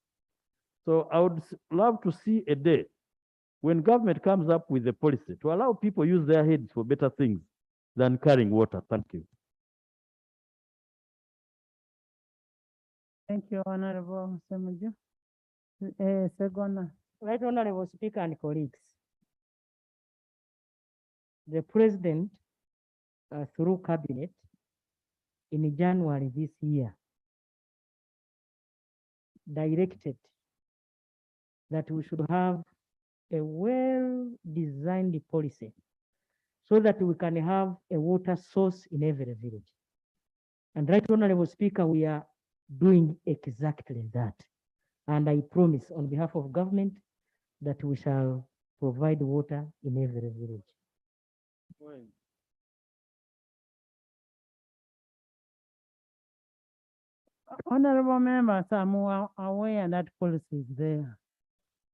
So I would love to see a day when government comes up with a policy to allow people use their heads for better things than carrying water. Thank you. Thank you, Honorable Semuju. Segona. Right, Honorable Speaker and colleagues. The President, through Cabinet, in January this year, directed that we should have a well-designed policy so that we can have a water source in every village. And Right Honorable Speaker, we are doing exactly that. And I promise on behalf of government that we shall provide water in every village. Honorable members, I'm aware that policy is there.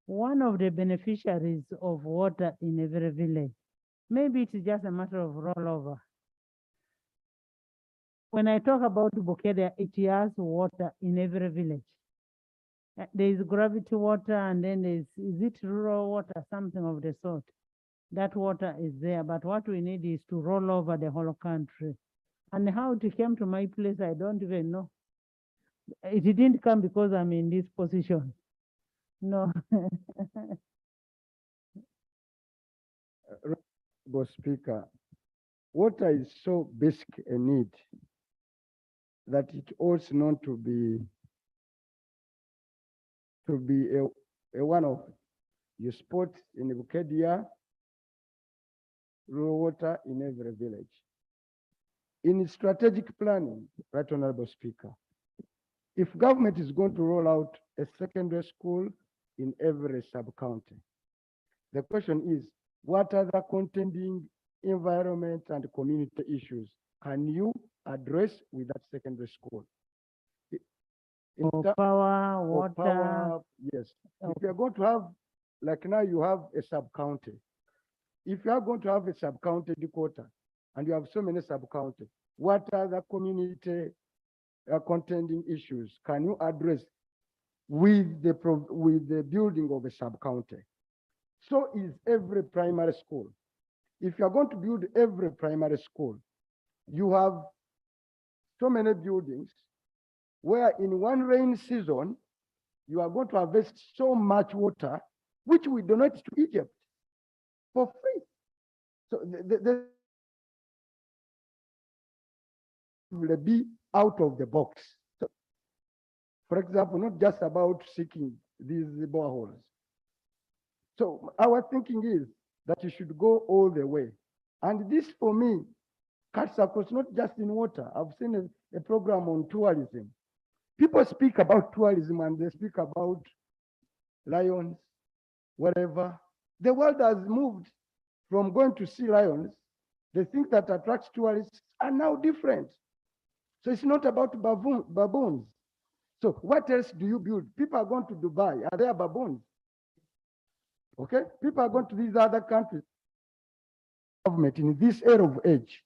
One of the beneficiaries of water in every village, maybe it's just a matter of rollover. When I talk about Bukedia, it has water in every village. There is gravity water and then is it rural water, something of the sort. That water is there, but what we need is to roll over the whole country. And how it came to my place, I don't even know. It didn't come because I'm in this position. No. Honorable Speaker, water is so basic a need that it ought not to be a one of you spot in Bukedia, rural water in every village. In strategic planning, Right Honorable Speaker, if government is going to roll out a secondary school in every sub-county, the question is, what are the contending environment and community issues can you address with that secondary school? Power, water. Power, yes. Okay. If you're going to have, like now you have a sub-county. If you are going to have a sub-county quota and you have so many sub-county, what are the community contending issues can you address with the building of a sub-county? So is every primary school. If you are going to build every primary school, you have so many buildings where in one rain season, you are going to harvest so much water, which we donate to Egypt for free. So the will be out of the box. So, for example, not just about seeking these boreholes. So our thinking is that you should go all the way. And this for me cuts across not just in water. I've seen a program on tourism. People speak about tourism and they speak about lions, whatever. The world has moved from going to see lions. The things that attract tourists are now different. So it's not about baboons. So what else do you build? People are going to Dubai. Are there baboons? Okay, people are going to these other countries. Government in this era of age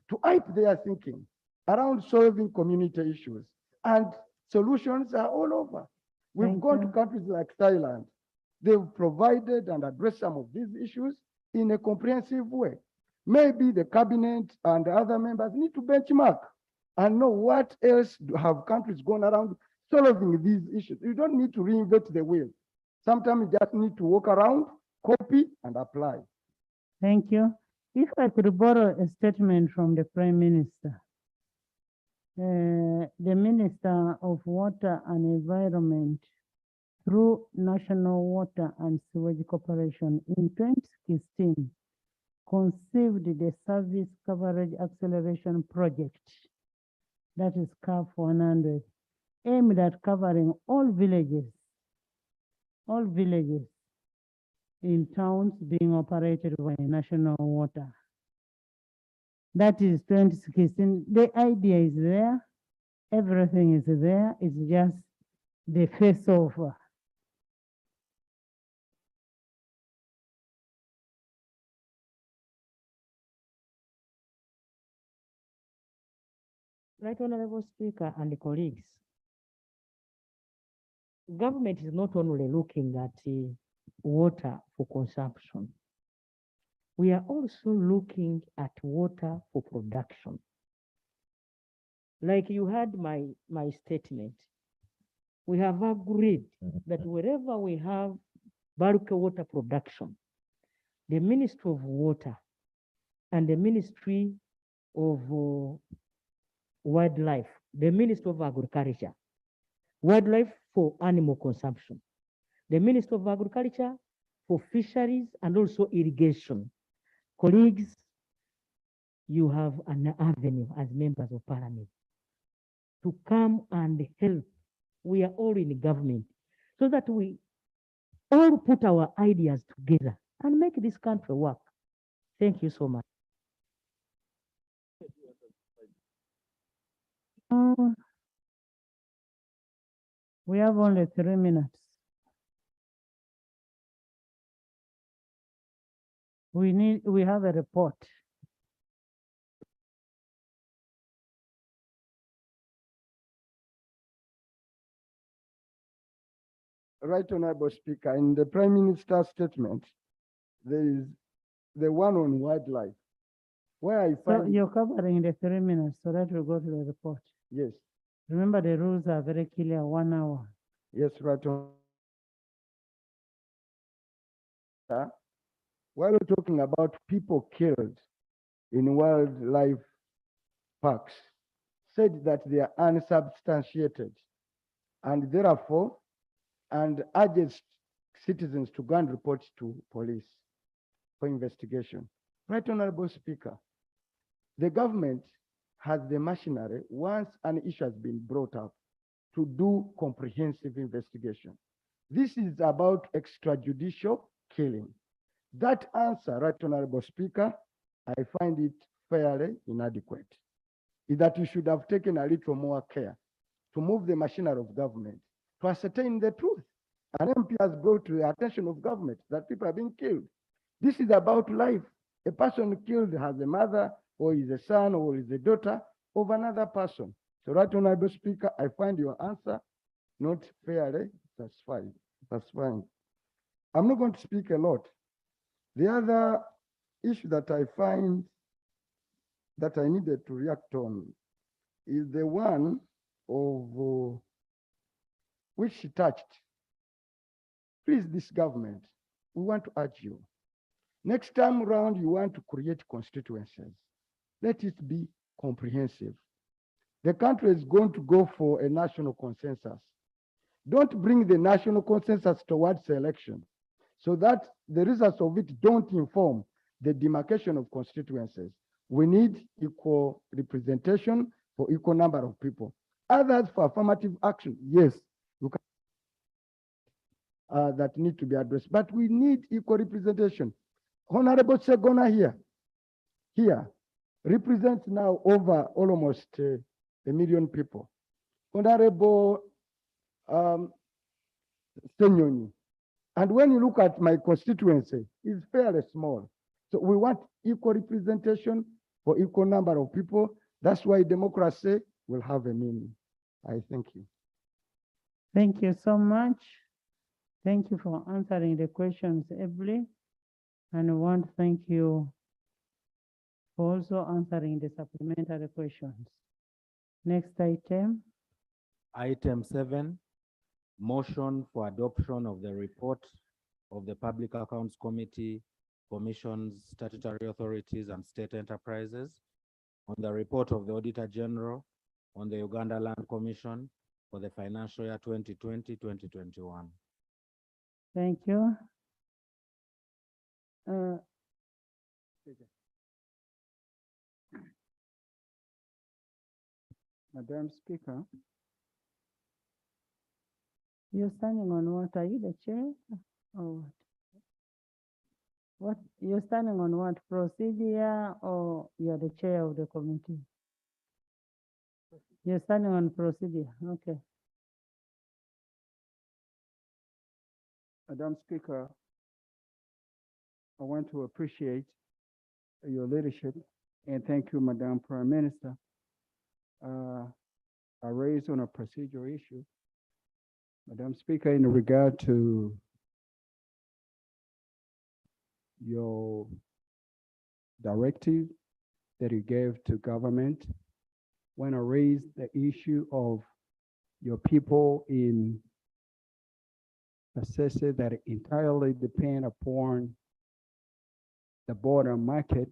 to hype their thinking around solving community issues, and solutions are all over. We've gone to countries like Thailand. They've provided and addressed some of these issues in a comprehensive way. Maybe the cabinet and the other members need to benchmark and know what else have countries gone around solving these issues. You don't need to reinvent the wheel. Sometimes you just need to walk around, copy, and apply. Thank you. If I could borrow a statement from the Prime Minister. The Minister of Water and Environment, through National Water and Sewage Corporation in 2016, conceived the Service Coverage Acceleration Project, that is CAF 100, aimed at covering all villages in towns being operated by national water. That is 2016. The idea is there. Everything is there. It's just the face-off. Right Honorable Speaker and the colleagues, government is not only looking at water for consumption. We are also looking at water for production. Like you heard my statement, we have agreed that wherever we have bulk water production, the Ministry of Water and the Ministry of Wildlife, the Ministry of Agriculture, Wildlife for animal consumption, the Ministry of Agriculture for fisheries and also irrigation. Colleagues, you have an avenue as members of Parliament to come and help. We are all in government so that we all put our ideas together and make this country work. Thank you so much. We have only 3 minutes. We have a report. Right, Honorable Speaker, in the Prime Minister's statement, there is the one on wildlife, where I So find, you're covering the 3 minutes, so that will go to the report. yes, Remember, the rules are very clear, 1 hour. yes, right. While we're talking about people killed in wildlife parks, said that they are unsubstantiated, and therefore, and urges citizens to go and report to police for investigation. Right, Honorable Speaker, the government has the machinery, once an issue has been brought up, to do comprehensive investigation. This is about extrajudicial killing. That answer, Right Honorable Speaker, I find it fairly inadequate. Is that you should have taken a little more care to move the machinery of government to ascertain the truth. An MP has brought to the attention of government that people are being killed. This is about life. A person killed has a mother, or is a son, or is a daughter of another person. So, Right Honorable Speaker, I find your answer not fairly satisfying. I'm not going to speak a lot. The other issue that I find that I needed to react on is the one of which she touched. Please, this government, we want to urge you. Next time around, you want to create constituencies. Let it be comprehensive. The country is going to go for a national consensus. Don't bring the national consensus towards the election so that the results of it don't inform the demarcation of constituencies. We need equal representation for equal number of people. Others for affirmative action, yes, you can, that need to be addressed, but we need equal representation. Honorable Segona here represents now over almost 1 million people. Honorable Senyoni, and when you look at my constituency, it's fairly small. So we want equal representation for equal number of people. That's why democracy will have a meaning. I thank you. Thank you so much. Thank you for answering the questions ably. And I want to thank you for also answering the supplementary questions. Next item. Item 7, motion for adoption of the report of the Public Accounts Committee, Commissions, Statutory Authorities, and State Enterprises on the report of the Auditor General on the Uganda Land Commission for the financial year 2020-2021. Thank you. Madam Speaker. You're standing on what? Are you the chair? Or what? You're standing on what? Procedure, or you're the chair of the committee? You're standing on procedure. Okay. Madam Speaker, I want to appreciate your leadership and thank you, Madam Prime Minister. I raised on a procedural issue. Madam Speaker, in regard to your directive that you gave to government, when I raised the issue of your people in Tsetse that entirely depend upon the border market,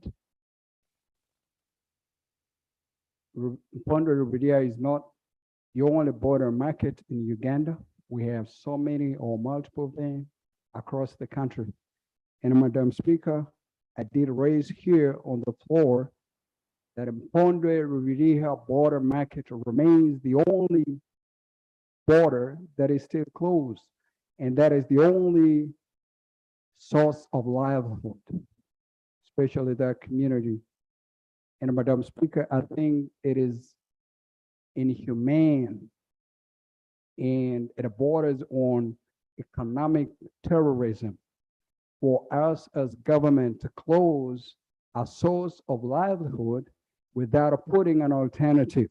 Pondra Rubidia is not the only border market in Uganda. We have so many or multiple of them across the country. And Madam Speaker, I did raise here on the floor that Pondra Rubidia border market remains the only border that is still closed. And that is the only source of livelihood, especially that community. And Madam Speaker, I think it is inhumane and it borders on economic terrorism. For us as government to close a source of livelihood without putting an alternative.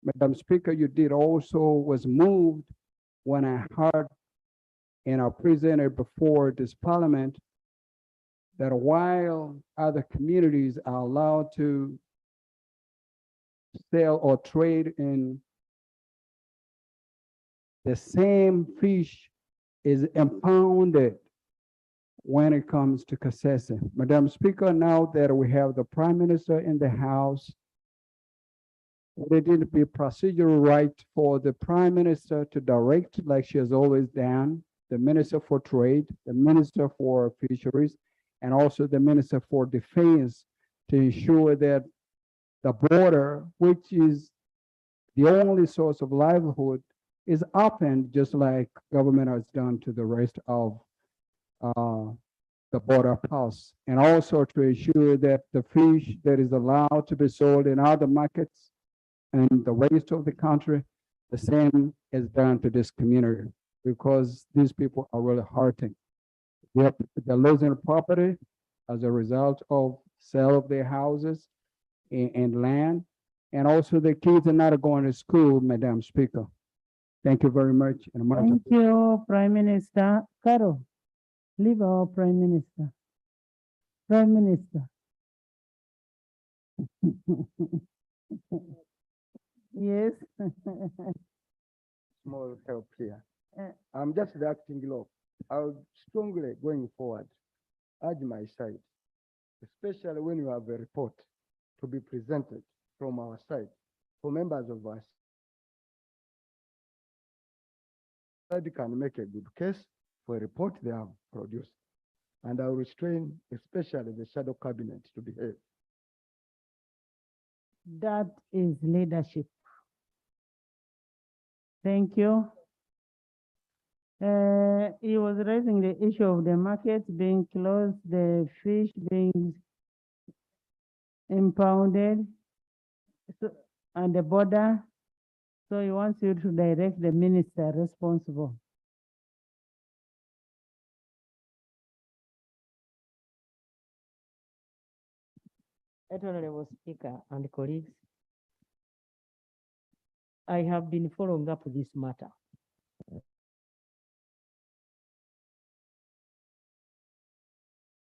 Madam Speaker, you did also was moved when I heard and I presented before this parliament that while other communities are allowed to sell or trade in the same fish is impounded when it comes to Cassava. Madam Speaker, now that we have the Prime Minister in the House, would it be procedural right for the Prime Minister to direct, like she has always done, the Minister for Trade, the Minister for Fisheries, and also the Minister for Defense to ensure that the border, which is the only source of livelihood, is opened just like government has done to the rest of the border posts, and also to ensure that the fish that is allowed to be sold in other markets and the rest of the country, the same is done to this community, because these people are really hurting. They're losing property as a result of sale of their houses and land, and also the kids are not going to school, Madam Speaker. Thank you very much. And Thank you, Prime Minister. Caro, leave our Prime Minister. Prime Minister. Yes. Small help here. I'm just the acting law. I'll strongly, going forward, urge my side, especially when you have a report to be presented from our side, for members of us. Side can make a good case for a report they have produced. And I'll restrain especially the shadow cabinet to behave. That is leadership. Thank you. He was raising the issue of the market being closed, the fish being impounded, and the border. So he wants you to direct the minister responsible. Honorable Speaker and colleagues, I have been following up this matter.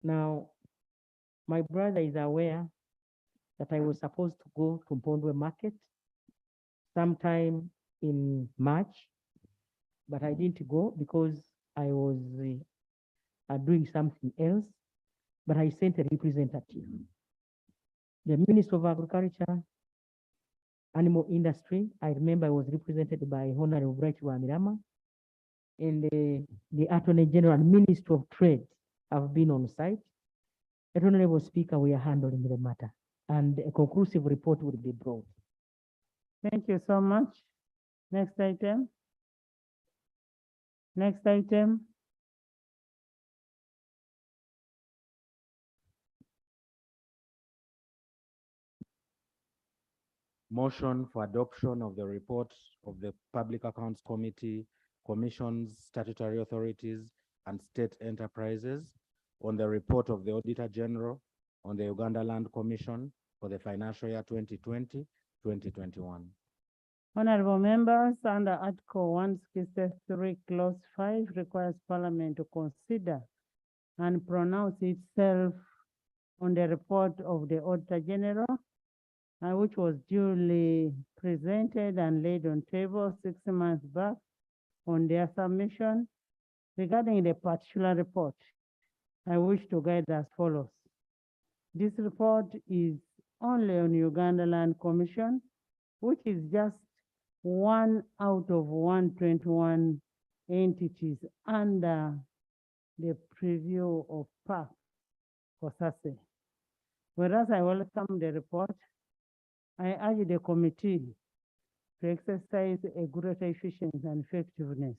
Now, my brother is aware that I was supposed to go to Mpondwe Market sometime in March, but I didn't go because I was doing something else, but I sent a representative. The Minister of Agriculture, Animal Industry, I remember I was represented by Honorable Bright Wamirama, and the Attorney General and Minister of Trade have been on site. Honorable Speaker, we are handling the matter, and a conclusive report will be brought. Thank you so much. Next item. Next item. Motion for adoption of the report of the Public Accounts Committee, Commissions, Statutory Authorities, and State Enterprises on the report of the Auditor General on the Uganda Land Commission for the financial year 2020-2021. Honorable members, under Article 163, Clause 5 requires Parliament to consider and pronounce itself on the report of the Auditor General, which was duly presented and laid on table 6 months back on their submission. Regarding the particular report, I wish to guide as follows. This report is only on Uganda Land Commission, which is just one out of 121 entities under the preview of PAC for Tsetse. Whereas I welcome the report, I urge the committee to exercise a greater efficiency and effectiveness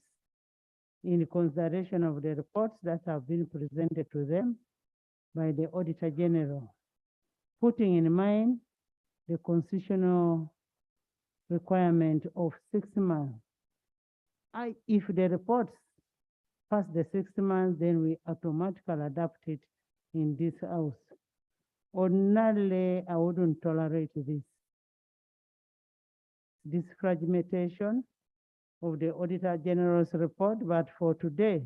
in consideration of the reports that have been presented to them by the Auditor General, putting in mind the constitutional requirement of 6 months If the reports pass the 6 months, then we automatically adapt it in this house. Ordinarily, I wouldn't tolerate this fragmentation of the Auditor General's report, but for today,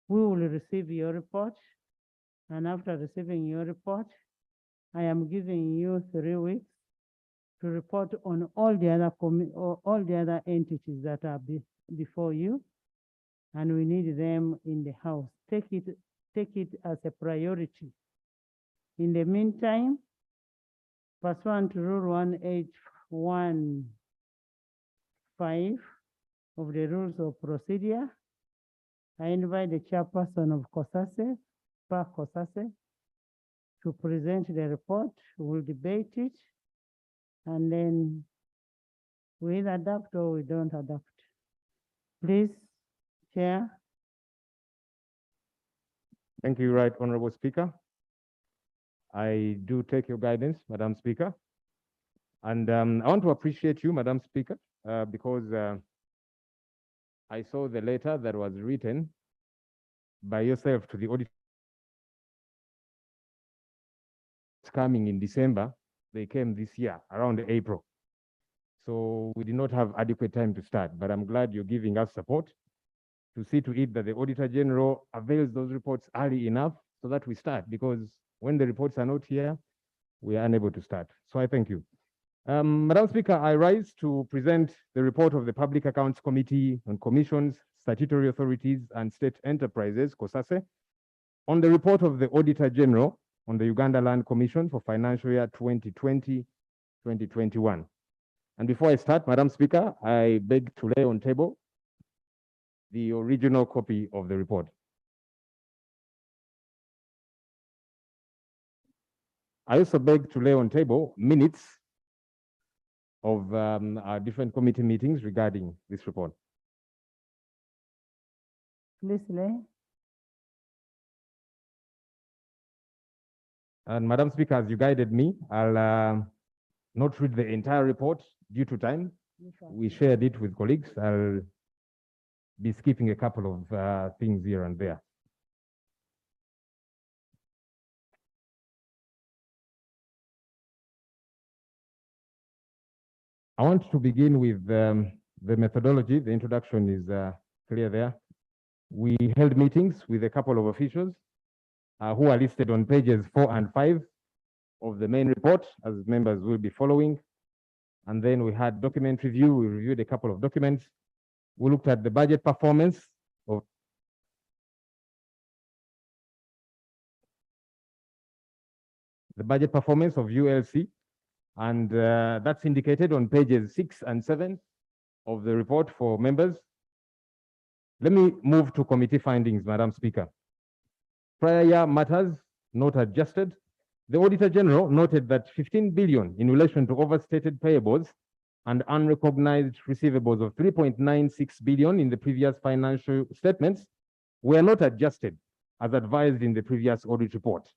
we will receive your report. And after receiving your report, I am giving you 3 weeks to report on all the other entities that are before you, and we need them in the house. Take it as a priority. In the meantime, pursuant to Rule 1815 of the Rules of Procedure, I invite the chairperson of COSASE, to present the report. We'll debate it, and then we either adapt or we don't adapt. Please, Chair. Thank you, Right Honorable Speaker. I do take your guidance, Madam Speaker. And I want to appreciate you, Madam Speaker, because I saw the letter that was written by yourself to the auditor. It's coming in December. They came this year, around April. So we did not have adequate time to start, but I'm glad you're giving us support to see to it that the Auditor General avails those reports early enough so that we start, because when the reports are not here, we are unable to start. So I thank you. Madam Speaker, I rise to present the report of the Public Accounts Committee on Commissions, Statutory Authorities, and State Enterprises, COSASE, on the report of the Auditor General on the Uganda Land Commission for financial year 2020-2021. And before I start, Madam Speaker, I beg to lay on table the original copy of the report. I also beg to lay on table minutes of our different committee meetings regarding this report. Please lay. And Madam Speaker, as you guided me, I'll not read the entire report due to time. We shared it with colleagues. I'll be skipping a couple of things here and there. I want to begin with the methodology. The introduction is clear there. We held meetings with a couple of officials who are listed on pages 4 and 5 of the main report, as members will be following. And then we had document review. We reviewed a couple of documents. We looked at the budget performance of ULC, and that's indicated on pages 6 and 7 of the report for members. Let me move to committee findings, Madam Speaker. Prior year matters not adjusted. The Auditor General noted that 15 billion in relation to overstated payables and unrecognized receivables of 3.96 billion in the previous financial statements were not adjusted as advised in the previous audit report.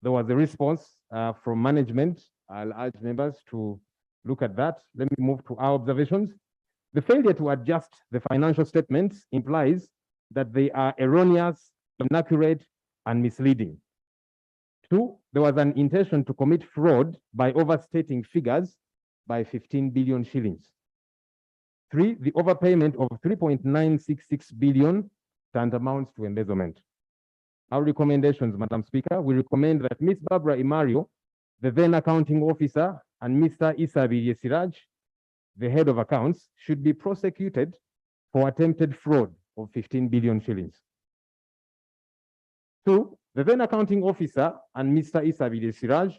There was a response from management. I'll urge members to look at that. Let me move to our observations. The failure to adjust the financial statements implies that they are erroneous, inaccurate, and misleading. 2, there was an intention to commit fraud by overstating figures by 15 billion shillings. 3, the overpayment of 3.966 billion tantamounts to embezzlement. Our recommendations, Madam Speaker, we recommend that Ms. Barbara Imario, the then accounting officer, and Mr. Isabi Yesiraj, the head of accounts, should be prosecuted for attempted fraud of 15 billion shillings. 2, the then accounting officer and Mr. Isabi Yesiraj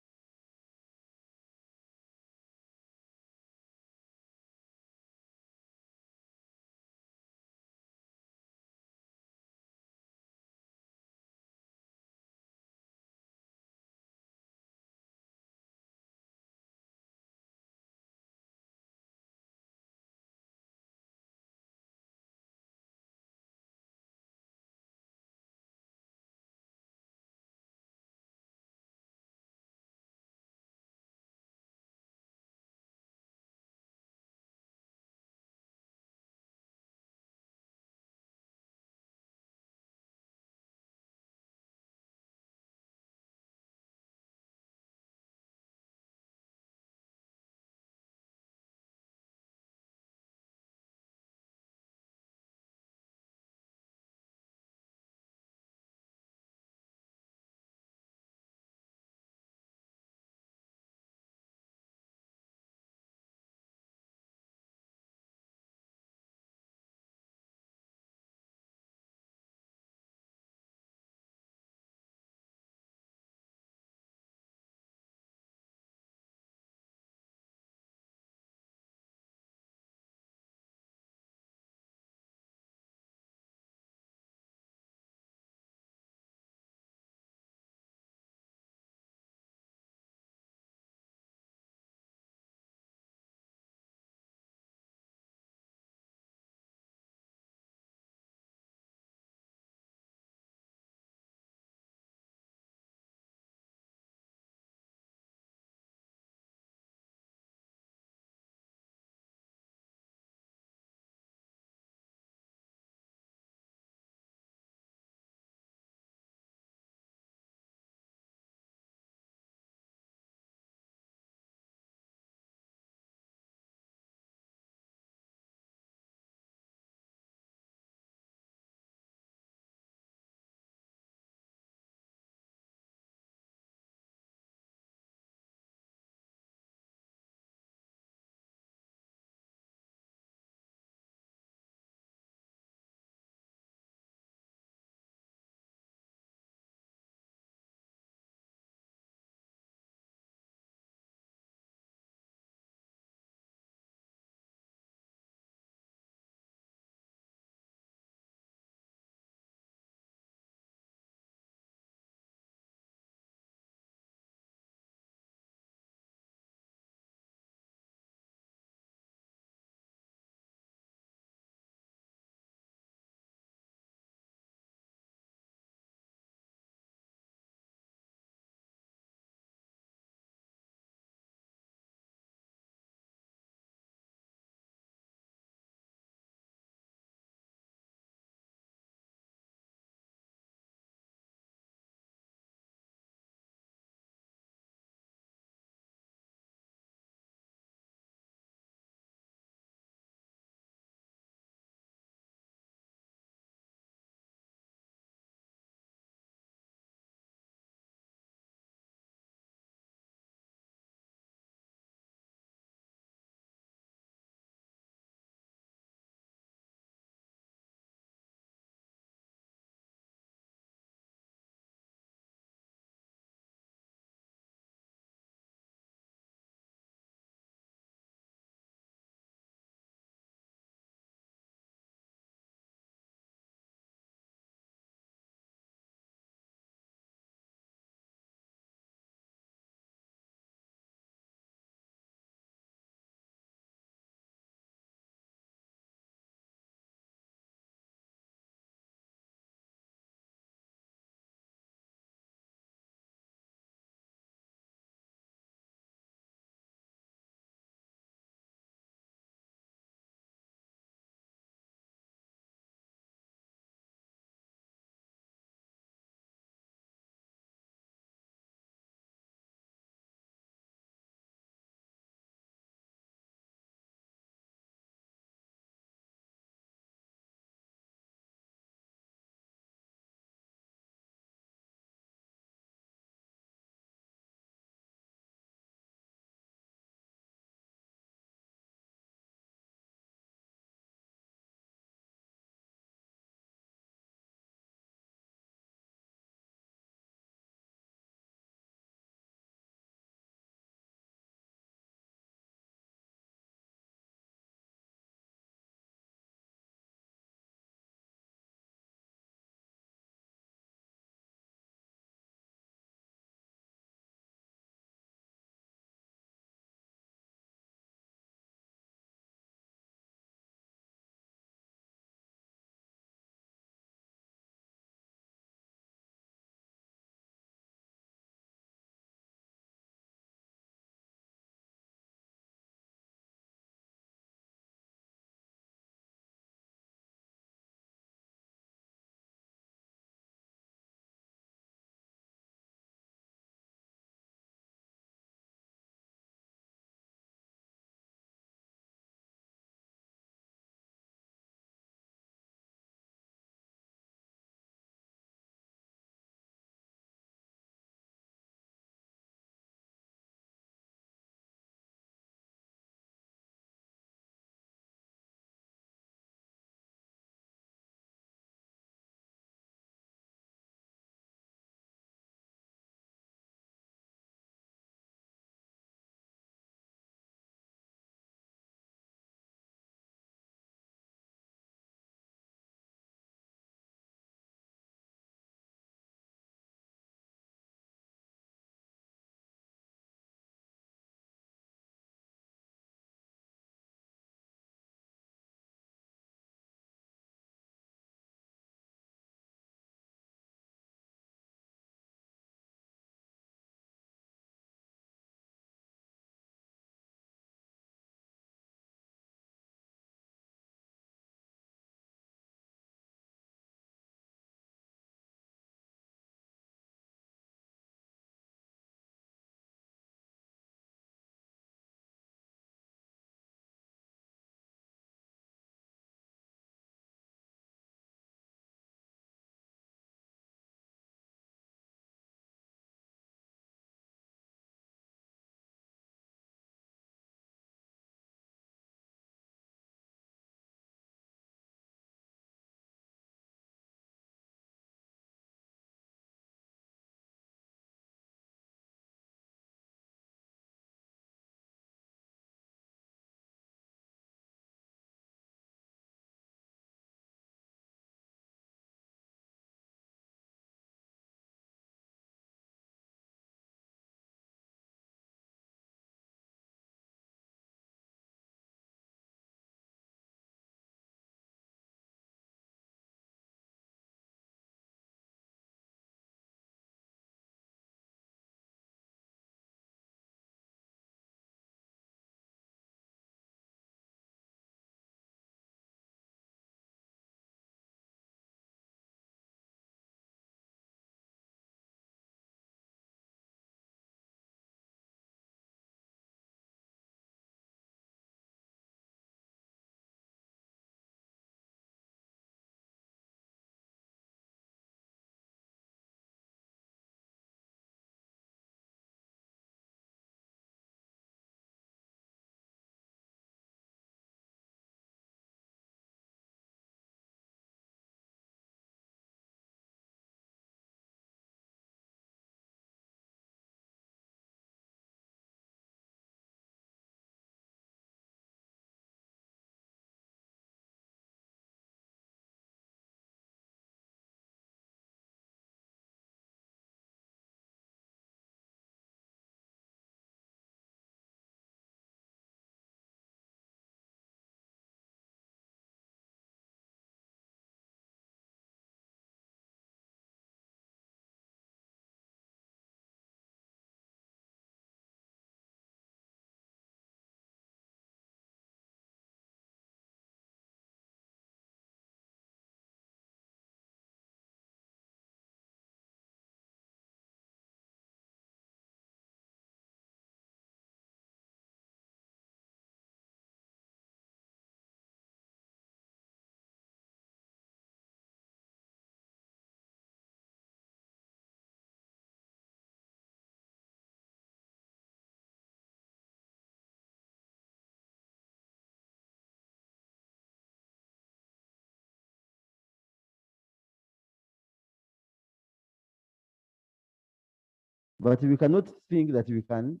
But we cannot think that we can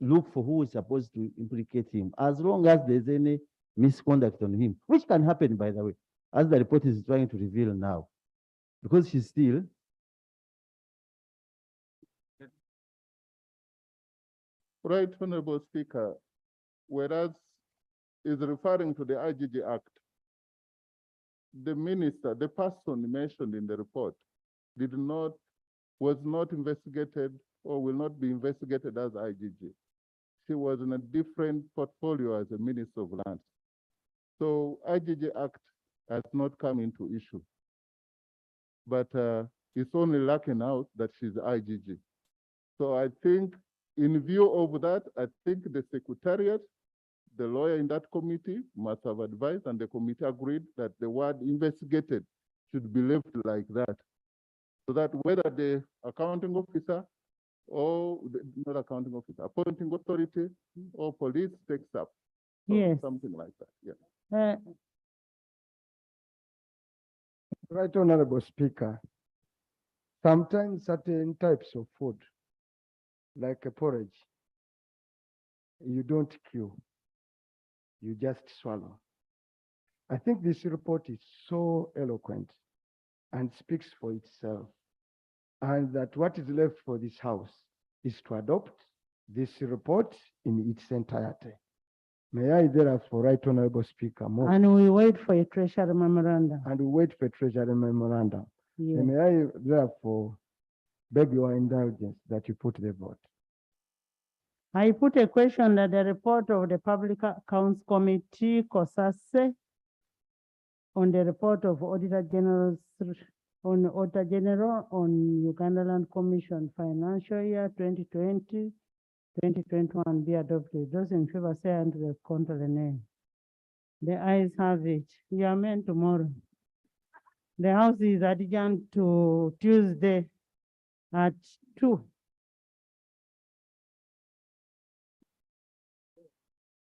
look for who is supposed to implicate him, as long as there's any misconduct on him, which can happen, by the way, as the report is trying to reveal now, because she's still. Right, Honorable Speaker, whereas is referring to the IGG Act, the minister, the person mentioned in the report, was not investigated or will not be investigated as IGG. She was in a different portfolio as a Minister of Lands. So IGG Act has not come into issue. But it's only lacking out that she's IGG. So I think in view of that, I think the Secretariat, the lawyer in that committee must have advised, and the committee agreed that the word investigated should be left like that. So that whether the accounting officer or not accounting officer, appointing authority or police takes up. So Yes. something like that. Yeah. Right, Honorable Speaker. Sometimes certain types of food, like a porridge, you don't chew, you just swallow. I think this report is so eloquent and speaks for itself, and that what is left for this House is to adopt this report in its entirety. May I therefore, Right Honorable Speaker, move. And we wait for a treasury memorandum. And we wait for a treasury memorandum. Yes. And may I therefore beg your indulgence that you put the vote. I put a question that the report of the Public Accounts Committee, COSASE, on the report of Auditor General on Uganda Land Commission financial year 2020, 2021 be adopted. Those in favor say and the counter the name. The ayes have it. You are meant tomorrow. The House is adjourned to Tuesday at 2.